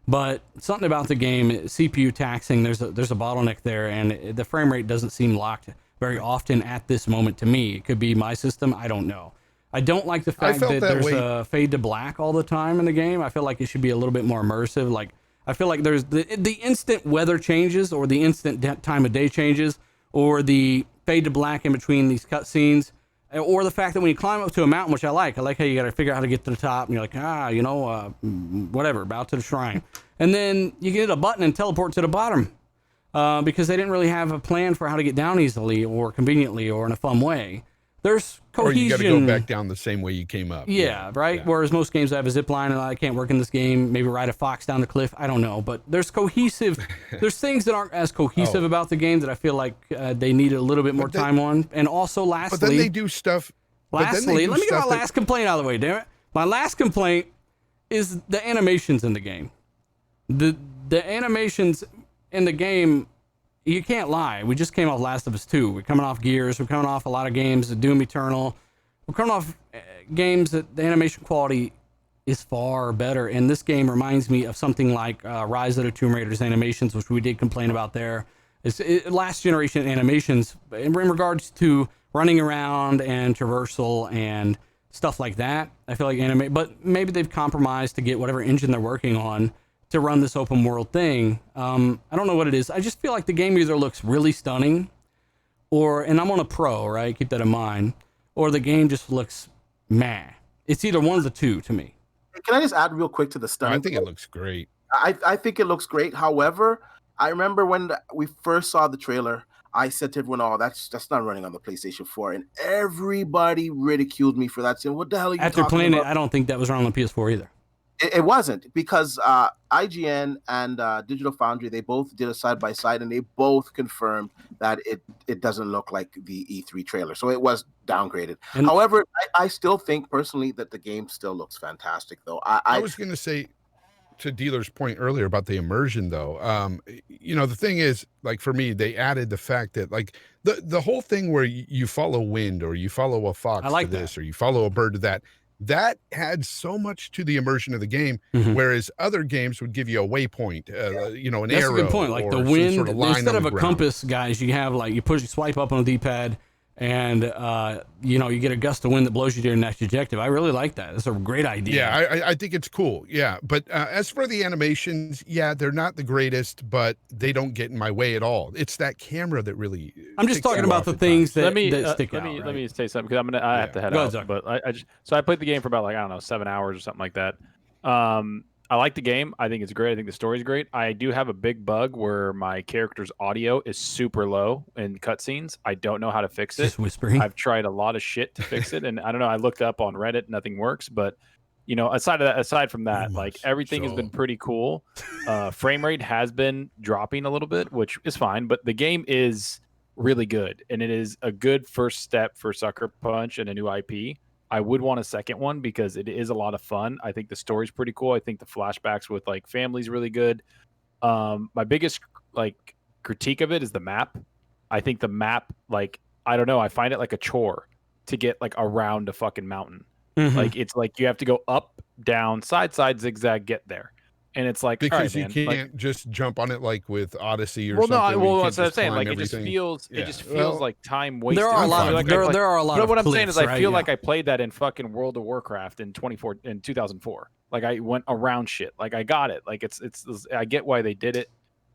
But something about the game, CPU taxing, there's a bottleneck there, and the frame rate doesn't seem locked very often at this moment to me. It could be my system. I don't know. I don't like the fact that there's a fade to black all the time in the game. I feel like it should be a little bit more immersive. Like, I feel like there's the instant weather changes or the instant time of day changes or the fade to black in between these cutscenes, or the fact that when you climb up to a mountain, which I like how you got to figure out how to get to the top, and you're like, whatever, bow to the shrine. And then you get a button and teleport to the bottom because they didn't really have a plan for how to get down easily or conveniently or in a fun way. There's cohesion. Or you got to go back down the same way you came up. Yeah, right? Yeah. Whereas most games have a zip line and I can't work in this game. Maybe ride a fox down the cliff. I don't know. But there's cohesive. There's things that aren't as cohesive about the game that I feel like they needed a little bit more time on. And also, lastly. But then they do stuff. Lastly, let me get my last complaint out of the way, damn it. My last complaint is the animations in the game. The animations in the game, you can't lie. We just came off Last of Us 2. We're coming off Gears. We're coming off a lot of games, Doom Eternal. We're coming off games that the animation quality is far better. And this game reminds me of something like Rise of the Tomb Raider's animations, which we did complain about there. Last generation animations in regards to running around and traversal and stuff like that. I feel like but maybe they've compromised to get whatever engine they're working on to run this open world thing. I don't know what it is. I just feel like the game either looks really stunning and I'm on a pro, right? Keep that in mind. Or the game just looks meh. It's either one of the two to me. Can I just add real quick to the stunning? I think it looks great. I think it looks great. However, I remember when we first saw the trailer, I said to everyone, "Oh, that's not running on the PlayStation 4," and everybody ridiculed me for that. Saying, "What the hell are you talking about?" After playing it, I don't think that was running on the PS4 either. It wasn't, because IGN and Digital Foundry, they both did a side by side, and they both confirmed that it doesn't look like the E3 trailer. So it was downgraded. And however, I still think personally that the game still looks fantastic, though. I was going to say, to Dealer's point earlier about the immersion, though, the thing is, like, for me, they added the fact that, like, the whole thing where you follow wind or you follow a fox to this or you follow a bird to that adds so much to the immersion of the game, whereas other games would give you a waypoint, an arrow. That's a good point. Like the wind, sort of instead of a compass, guys, you have like you swipe up on the D-pad, and you get a gust of wind that blows you to your next objective. I really like that. That's a great idea. Yeah, I think it's cool. Yeah, but as for the animations, they're not the greatest, but they don't get in my way at all. It's that camera that really. I'm just talking about the things that stick out. Let me say something because I have to head out. Zach. But I played the game for about 7 hours or something like that. I like the game. I think it's great. I think the story's great. I do have a big bug where my character's audio is super low in cutscenes. I don't know how to fix it. Just whispering. I've tried a lot of shit to fix it, and I don't know. I looked up on Reddit, nothing works. But aside from that, like everything has been pretty cool. Frame rate has been dropping a little bit, which is fine. But the game is really good, and it is a good first step for Sucker Punch and a new IP. I would want a second one because it is a lot of fun. I think the story's pretty cool. I think the flashbacks with like family's really good. My biggest critique of it is the map. I think the map I don't know. I find it like a chore to get like around a fucking mountain. Mhm. Like it's like you have to go up, down, side, zigzag, get there. And it's like, all right, Because you man, can't like, just jump on it like with Odyssey or well, no, something. where you well, can't that's what I'm just saying. climb Like it just everything. feels, Yeah, it just feels well, like time wasted. There are a I lot feel of like I there, played- there are a lot But of what I'm saying cliffs, is, I right? feel Yeah. like I played that in fucking World of Warcraft in 2004. Like I went around shit. Like I got it. Like it's I get why they did it,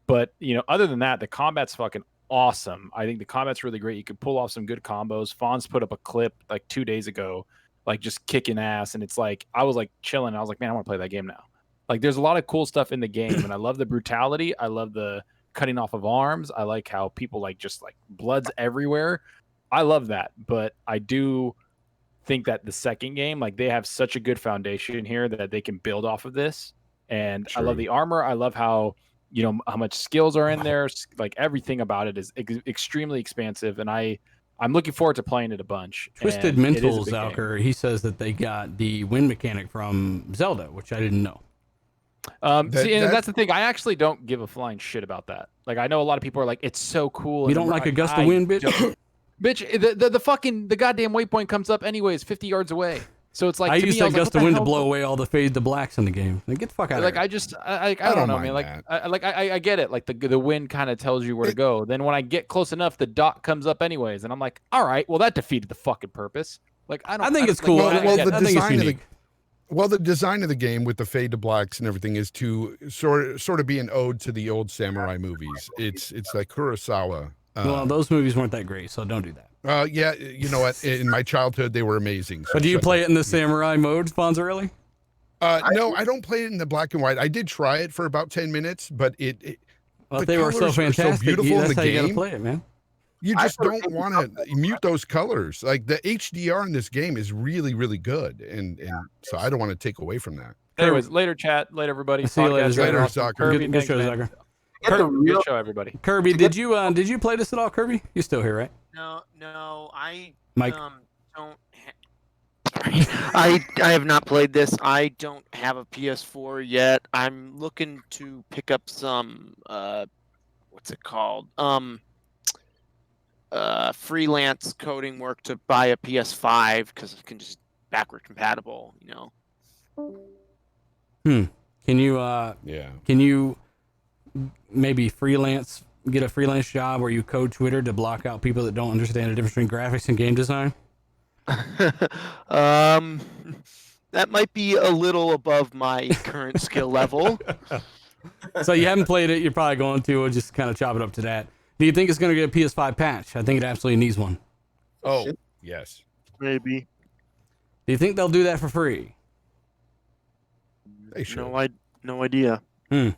but you know, other than that, the combat's fucking awesome. I think the combat's really great. You can pull off some good combos. Fawn's put up a clip like 2 days ago, like just kicking ass, and it's like I was like chilling. I was like, man, I want to play that game now. Like there's a lot of cool stuff in the game, and I love the brutality. I love the cutting off of arms. I like how people like just like blood's everywhere. I love that, but I do think that the second game, like they have such a good foundation here that they can build off of this. And I love True. the armor. I love how, you know, how much skills are in there. Like everything about it is extremely expansive, and I'm looking forward to playing it a bunch. Twisted and it is a Mental big game. Zalker, he says that they got the wind mechanic from Zelda, which I didn't know. See, and that's the thing. I actually don't give a flying shit about that. Like, I know a lot of people are like, "It's so cool." You don't like a gust of wind, bitch? Bitch, the goddamn waypoint comes up anyways, 50 yards away. So it's like I to use me, I that was like, gust what of the wind to hell? blow away all the fade to blacks in the game. Like, get the fuck out Like of here. I don't know, man. mind I get it. Like the wind kind of tells you where to go. Then when I get close enough, the dot comes up anyways, and I'm like, all right, well that defeated the fucking purpose. Like I think it's cool. Well, I the think it's design of the unique. well, the design of the game with the fade to blacks and everything is to sort of be an ode to the old samurai movies. It's like Kurosawa. Well, those movies weren't that great, so don't do that. Yeah, you know what? In my childhood, they were amazing. So But do you shut play up. it in the samurai mode, Fonzarelli? No, I don't play it in the black and white. I did try it for about 10 minutes, but Well, the if they were so colors are fantastic, beautiful in that's the how you got to game. play it, man. You I just thought don't it was want to mute those colors. Like the HDR in this game is really, really good, and so I don't want to take away from that. Anyways, later chat, later everybody. See you later, Podcast, Later, awesome. Zucker. Kirby, Good thanks, show, man. Zucker. Get the real, Good show, everybody. Kirby, did you play this at all, Kirby? You're still here, right? No, I Mike. don't. I have not played this. I don't have a PS4 yet. I'm looking to pick up some what's it called? Freelance coding work to buy a PS5 because it can just backward compatible, you know. Can you Yeah. can you maybe get a freelance job where you code Twitter to block out people that don't understand the difference between graphics and game design? That might be a little above my current skill level. So you haven't played it, you're probably going to. We'll just kind of chop it up to that. Do you think it's going to get a PS5 patch? I think it absolutely needs one. Oh, yes. Maybe. Do you think they'll do that for free? They should. No idea. Okay.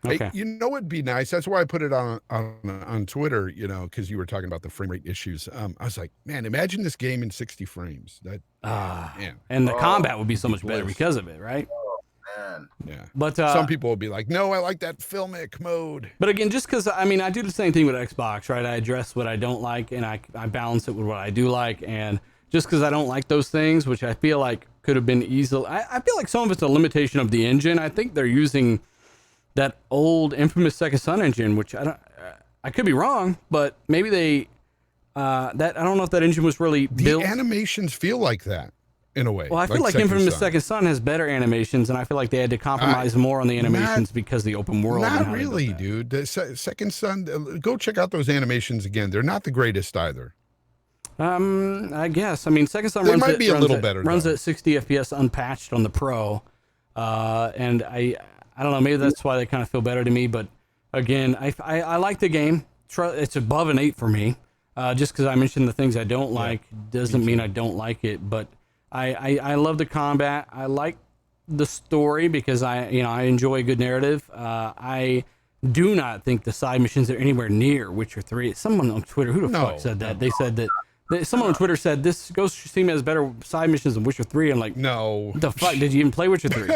Hey, you know what'd be nice? That's why I put it on Twitter, you know, because you were talking about the frame rate issues. I was like, man, imagine this game in 60 frames. That man. And the combat would be so much better bliss. because of it, right? man. Yeah. But Some people will be like, no, I like that filmic mode. But again, just because, I mean, I do the same thing with Xbox, right? I address what I don't like, and I balance it with what I do like. And just because I don't like those things, which I feel like could have been easily, I feel like some of it's a limitation of the engine. I think they're using that old infamous Second Son engine, which I could be wrong, but maybe they, I don't know if that engine was really built. The animations feel like that in a way. Well, I feel like Second Infamous Son. Second Son has better animations, and I feel like they had to compromise more on the animations because of the open world. and Not how they built really, that. dude. The Second Son, go check out those animations again. They're not the greatest either. I guess. I mean, Second Son They runs might at, be a runs little at- better, Runs though. at 60 FPS unpatched on the Pro, and I don't know. Maybe that's why they kind of feel better to me. But again, I like the game. It's above an 8 for me. Just because I mentioned the things I don't like doesn't mean I don't like it. But I love the combat. I like the story because I enjoy a good narrative. I do not think the side missions are anywhere near Witcher 3. Someone on Twitter, who the fuck said that? They said that. Someone on Twitter said this Ghost of Tsushima has better side missions than Witcher 3. I'm like, No. what the fuck? Did you even play Witcher 3?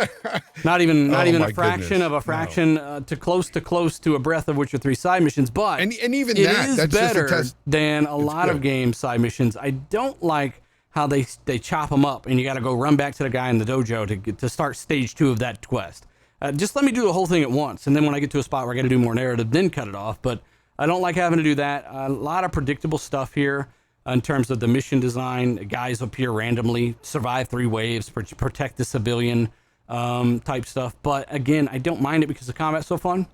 Not even Oh, a my fraction goodness. of a fraction to close to a breath of Witcher 3 side missions. But And even it that, is that's just a better test. than a lot of good. game side missions. I don't like how they chop them up and you got to go run back to the guy in the dojo to start stage 2 of that quest. Just let me do the whole thing at once, and then when I get to a spot where I got to do more narrative, then cut it off. But I don't like having to do that. A lot of predictable stuff here in terms of the mission design. Guys appear randomly, survive 3 waves, protect the civilian type stuff. But again, I don't mind it because the combat's so fun.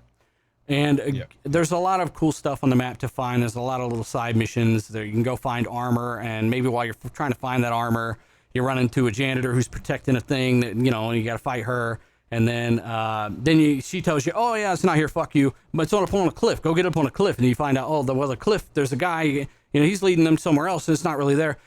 And there's a lot of cool stuff on the map to find. There's a lot of little side missions there. You can go find armor, and maybe while you're trying to find that armor, you run into a janitor who's protecting a thing that, you know, and you got to fight her. And then she tells you, oh yeah, it's not here, fuck you, but it's up on a cliff. Go get up on a cliff, and you find out, oh, the cliff, there's a guy, you know, he's leading them somewhere else, and it's not really there.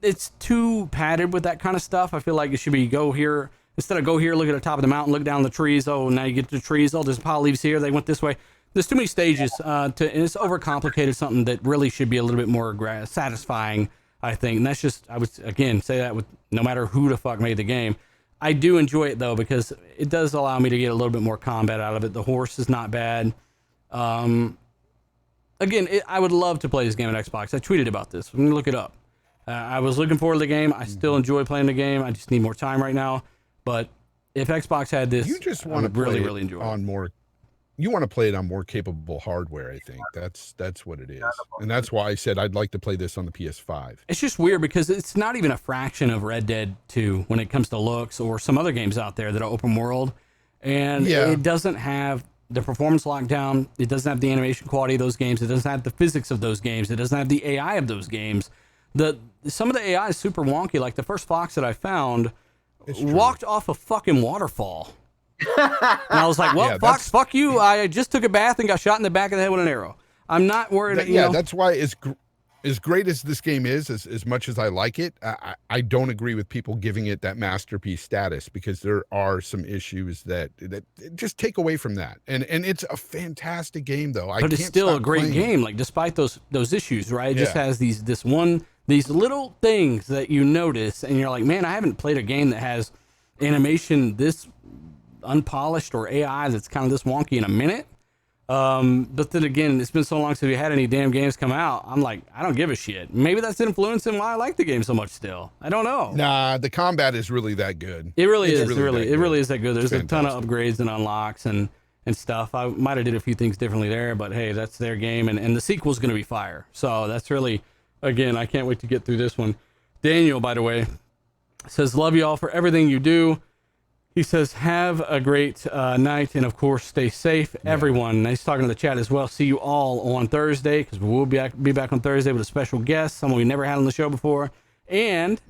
It's too padded with that kind of stuff. I feel like it should be go here. Instead of go here, look at the top of the mountain, look down the trees. Oh, now you get to the trees. Oh, there's a pile of leaves here. They went this way. There's too many stages, and it's overcomplicated, something that really should be a little bit more satisfying, I think. And that's just, I would, again, say that with no matter who the fuck made the game. I do enjoy it, though, because it does allow me to get a little bit more combat out of it. The horse is not bad. Again, I would love to play this game on Xbox. I tweeted about this. I'm going to look it up. I was looking forward to the game. I still enjoy playing the game. I just need more time right now. But if Xbox had this, you just want to really enjoy it on more. You want to play it on more capable hardware. I think that's what it is, and that's why I said I'd like to play this on the PS5. It's just weird because it's not even a fraction of Red Dead 2 when it comes to looks, or some other games out there that are open world, and it doesn't have the performance lockdown. It doesn't have the animation quality of those games. It doesn't have the physics of those games. It doesn't have the AI of those games. Some of the AI is super wonky. Like the first fox that I found walked off a fucking waterfall. And I was like, well, Fox, fuck you. I just took a bath and got shot in the back of the head with an arrow. I'm not worried. That's why as great as this game is, as much as I like it, I don't agree with people giving it that masterpiece status, because there are some issues that just take away from that. And it's a fantastic game, though. But it's still a great game. Like, despite those issues, right? It just has these little things that you notice, and you're like, man, I haven't played a game that has animation this unpolished or AI that's kind of this wonky in a minute. But then again, it's been so long since we had any damn games come out. I'm like, I don't give a shit. Maybe that's influencing why I like the game so much still. I don't know. Nah, the combat is really that good. It really is. It really is that good. There's a ton of upgrades and unlocks and stuff. I might have did a few things differently there, but hey, that's their game, and the sequel's going to be fire. So that's really, again, I can't wait to get through this one. Daniel, by the way, says, love you all for everything you do. He says, have a great night, and of course, stay safe, everyone. And he's talking to the chat as well. See you all on Thursday, because we'll be back on Thursday with a special guest, someone we never had on the show before. And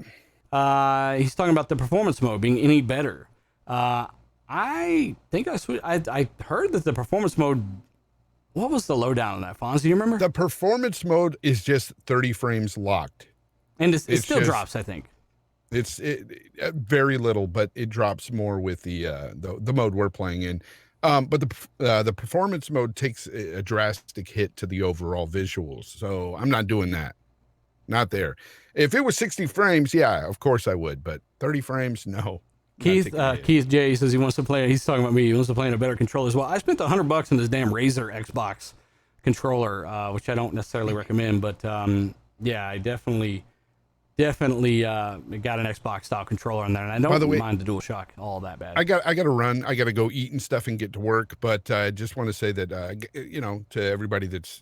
he's talking about the performance mode being any better. I think I heard that the performance mode, what was the lowdown on that, Fonz? Do you remember? The performance mode is just 30 frames locked. And it still drops, I think. It's very little, but it drops more with the mode we're playing in. But the performance mode takes a drastic hit to the overall visuals. So I'm not doing that. Not there. If it was 60 frames, yeah, of course I would. But 30 frames, no. Keith J says he wants to play. He's talking about me. He wants to play in a better controller as well. I spent $100 on this damn Razer Xbox controller, which I don't necessarily recommend. But yeah, I definitely got an Xbox style controller in there, and I don't mind the DualShock all that bad. I got to run. I got to go eat and stuff and get to work. But I just want to say that to everybody that's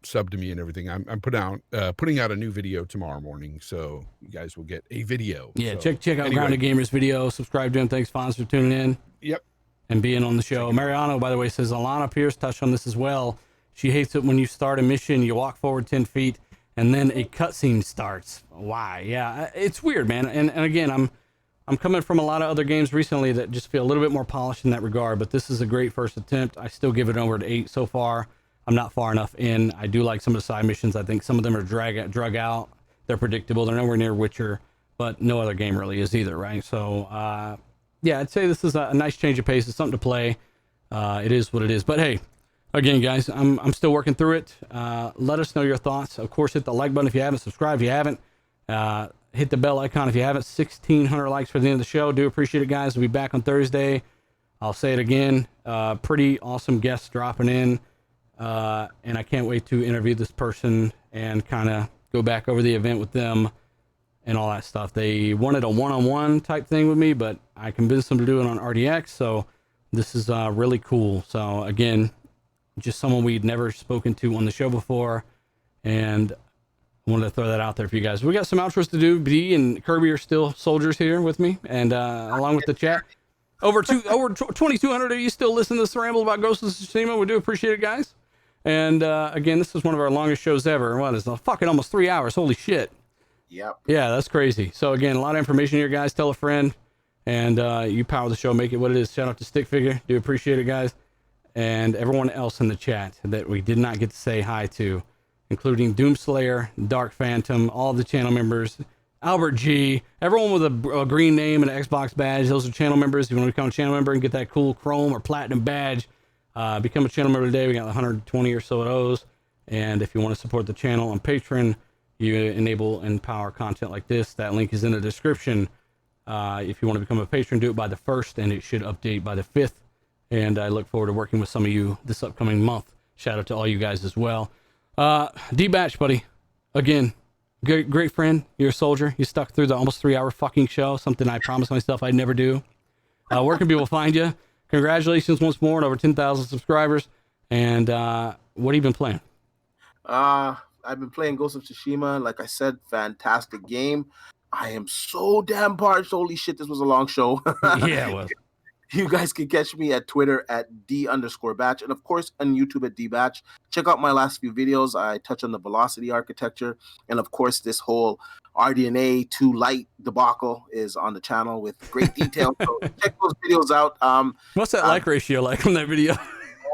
subbed to me and everything, I'm putting out a new video tomorrow morning, so you guys will get a video. Yeah, so, check out Grounded Gamers video. Subscribe to him. Thanks, Fonz, for tuning in. Yep. And being on the show. Mariano, by the way, says Alana Pierce touched on this as well. She hates it when you start a mission, you walk forward 10 feet. And then a cutscene starts. Why? Yeah, it's weird, man. And again, I'm coming from a lot of other games recently that just feel a little bit more polished in that regard. But this is a great first attempt. I still give it over to 8 so far. I'm not far enough in. I do like some of the side missions. I think some of them are drug out. They're predictable. They're nowhere near Witcher, but no other game really is either, right? So yeah, I'd say this is a nice change of pace. It's something to play. It is what it is. But hey. Again, guys, I'm still working through it. Let us know your thoughts. Of course, hit the like button if you haven't. Subscribe if you haven't. Hit the bell icon if you haven't. 1,600 likes for the end of the show. Do appreciate it, guys. We'll be back on Thursday. I'll say it again. Pretty awesome guests dropping in. And I can't wait to interview this person and kind of go back over the event with them and all that stuff. They wanted a one-on-one type thing with me, but I convinced them to do it on RDX. So this is really cool. So, again, just someone we'd never spoken to on the show before, and I wanted to throw that out there for you guys. We got some outros to do. B and Kirby are still soldiers here with me, and along with the chat. Over 2,200 of you still listen to this ramble about Ghost of Tsushima. We do appreciate it, guys. And again, this is one of our longest shows ever. What is it? Fucking almost 3 hours. Holy shit. Yep. Yeah, that's crazy. So again, a lot of information here, guys. Tell a friend, and you power the show, make it what it is. Shout out to Stick Figure. Do appreciate it, guys. And everyone else in the chat that we did not get to say hi to, including Doomslayer, Dark Phantom, all the channel members, Albert G, everyone with a green name and an Xbox badge. Those are channel members. If you want to become a channel member and get that cool chrome or platinum badge, become a channel member today. We got 120 or so of those. And if you want to support the channel on Patreon, you enable and power content like this. That link is in the description. If you want to become a patron, do it by the 1st, and it should update by the 5th. And I look forward to working with some of you this upcoming month. Shout out to all you guys as well. D-Batch, buddy. Again, great friend. You're a soldier. You stuck through the almost 3 hour fucking show, something I promised myself I'd never do. Where can people find you? Congratulations once more on over 10,000 subscribers. And what have you been playing? I've been playing Ghost of Tsushima. Like I said, fantastic game. I am so damn parched. Holy shit, this was a long show. Yeah, it was. You guys can catch me at Twitter at D_batch, and of course on YouTube at DBatch. Check out my last few videos. I touch on the velocity architecture, and of course this whole RDNA 2 Lite debacle is on the channel with great detail. So check those videos out. What's that like ratio like on that video?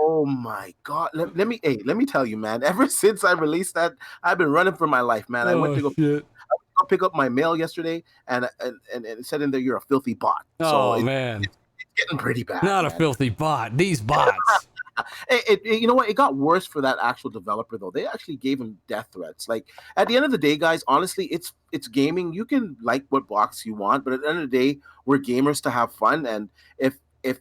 Oh my God! Let me tell you, man. Ever since I released that, I've been running for my life, man. I went to go pick up my mail yesterday, and it said in there, "You're a filthy bot." Oh man. Getting pretty bad. Not a filthy bot. These bots. You know what? It got worse for that actual developer though. They actually gave him death threats. Like at the end of the day, guys, honestly, it's gaming. You can like what box you want, but at the end of the day, we're gamers to have fun. And if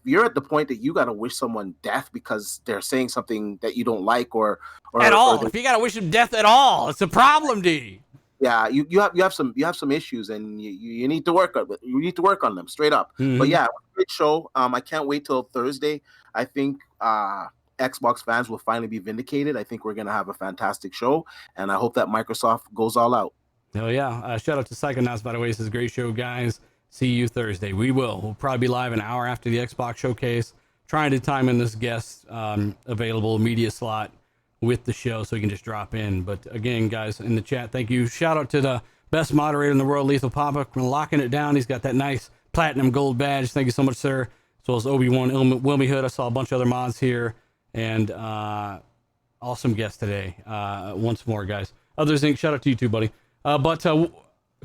you're at the point that you gotta wish someone death because they're saying something that you don't like or at all, if you gotta wish them death at all, it's a problem, D. Yeah, you have some issues, and you need to work on them straight up. Mm-hmm. But yeah, great show. I can't wait till Thursday. I think Xbox fans will finally be vindicated. I think we're gonna have a fantastic show, and I hope that Microsoft goes all out. Hell yeah! Shout out to Psychonauts, by the way. This is a great show, guys. See you Thursday. We'll probably be live an hour after the Xbox showcase, trying to time in this guest available media slot with the show so you can just drop in. But again, guys, in the chat, thank you. Shout out to the best moderator in the world, Lethal Papa. We're locking it down. He's got that nice platinum gold badge. Thank you so much, sir. As well as Obi-Wan Wilmy Hood. I saw a bunch of other mods here, and awesome guest today. Once more, guys. Others Inc., shout out to you too, buddy. But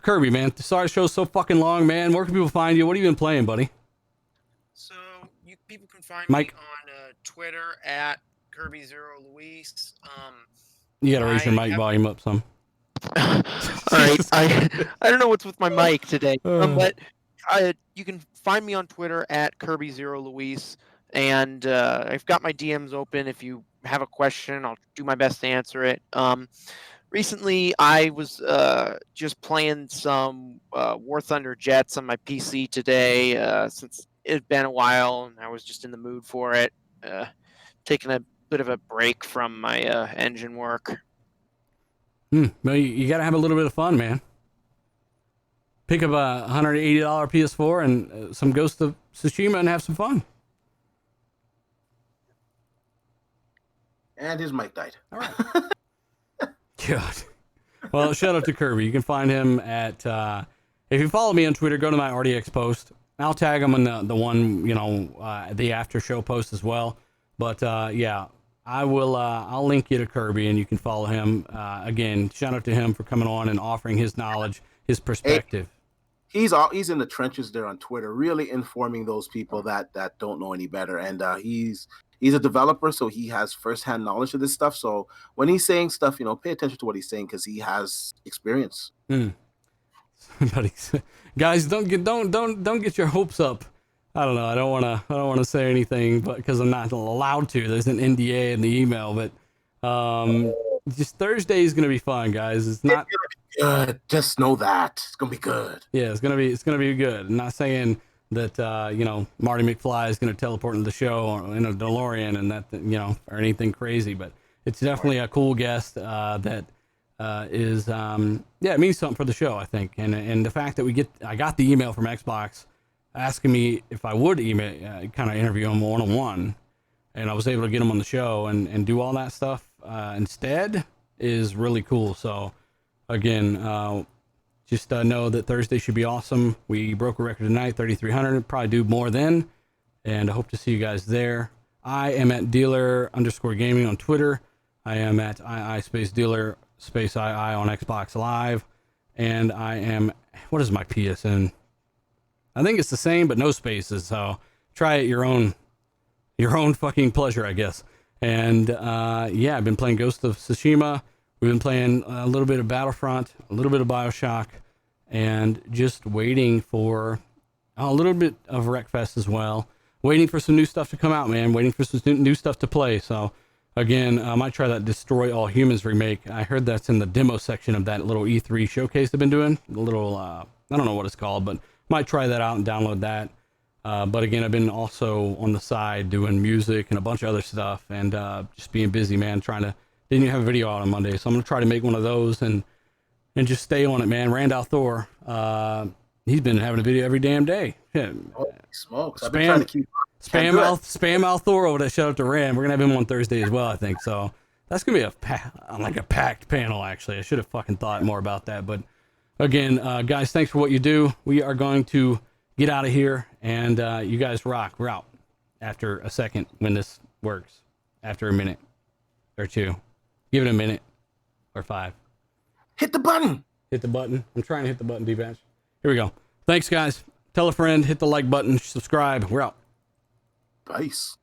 Kirby, man, sorry the show's so fucking long, man. Where can people find you? What have you been playing, buddy? So people can find Mike? me on Twitter at Kirby0Luis. You gotta raise your mic volume up some. All right, I don't know what's with my mic today, but you can find me on Twitter at Kirby0Luis, and I've got my DMs open. If you have a question, I'll do my best to answer it. Recently, I was just playing some War Thunder Jets on my PC today, since it had been a while, and I was just in the mood for it. Taking a bit of a break from my engine work. Well, you got to have a little bit of fun, man. Pick up a $180 PS4 and some Ghost of Tsushima and have some fun. And his mic died. All right. God. Well, shout out to Kirby. You can find him at, if you follow me on Twitter, go to my RDX post. I'll tag him in the one, the after show post as well. But yeah, I will. I'll link you to Kirby, and you can follow him. Again, shout out to him for coming on and offering his knowledge, his perspective. He's in the trenches there on Twitter, really informing those people that don't know any better. And he's a developer, so he has firsthand knowledge of this stuff. So when he's saying stuff, pay attention to what he's saying because he has experience. Guys, don't get your hopes up. I don't know. I don't want to say anything, but because I'm not allowed to. There's an NDA in the email, but just Thursday is gonna be fun, guys. It's not good. Just know that it's gonna be good. Yeah, it's gonna be good. I'm not saying that Marty McFly is going to teleport into the show in a DeLorean and that or anything crazy, but it's definitely a cool guest that is it means something for the show, I think, and the fact that I got the email from Xbox asking me if I would kind of interview him one-on-one, and I was able to get him on the show and do all that stuff instead is really cool. So again, just know that Thursday should be awesome. We broke a record tonight, 3,300. Probably do more then, and I hope to see you guys there. I am at dealer_gaming on Twitter. I am at ii_dealer_ii on Xbox Live, and I am, what is my PSN? I think it's the same, but no spaces. So try it your own fucking pleasure, I guess. And I've been playing Ghost of Tsushima. We've been playing a little bit of Battlefront, a little bit of BioShock, and just waiting for a little bit of Wreckfest as well. Waiting for some new stuff to come out, man. Waiting for some new stuff to play. So, again, I might try that Destroy All Humans remake. I heard that's in the demo section of that little E3 showcase they've been doing. A little, I don't know what it's called, but might try that out and download that. But again, I've been also on the side doing music and a bunch of other stuff and just being busy, man, didn't even have a video out on Monday, so I'm going to try to make one of those and just stay on it, man. Randall Thor, he's been having a video every damn day. Yeah. Holy smokes. I've been trying to keep... Spam Al Thor over there. Shout out to Rand. We're going to have him on Thursday as well, I think. So that's going to be a packed panel, actually. I should have fucking thought more about that. But again, guys, thanks for what you do. We are going to get out of here, and you guys rock. We're out after a second when this works, after a minute or two. Give it a minute or 5. Hit the button. Hit the button. I'm trying to hit the button, D-Batch. Here we go. Thanks, guys. Tell a friend, hit the like button, subscribe. We're out. Peace.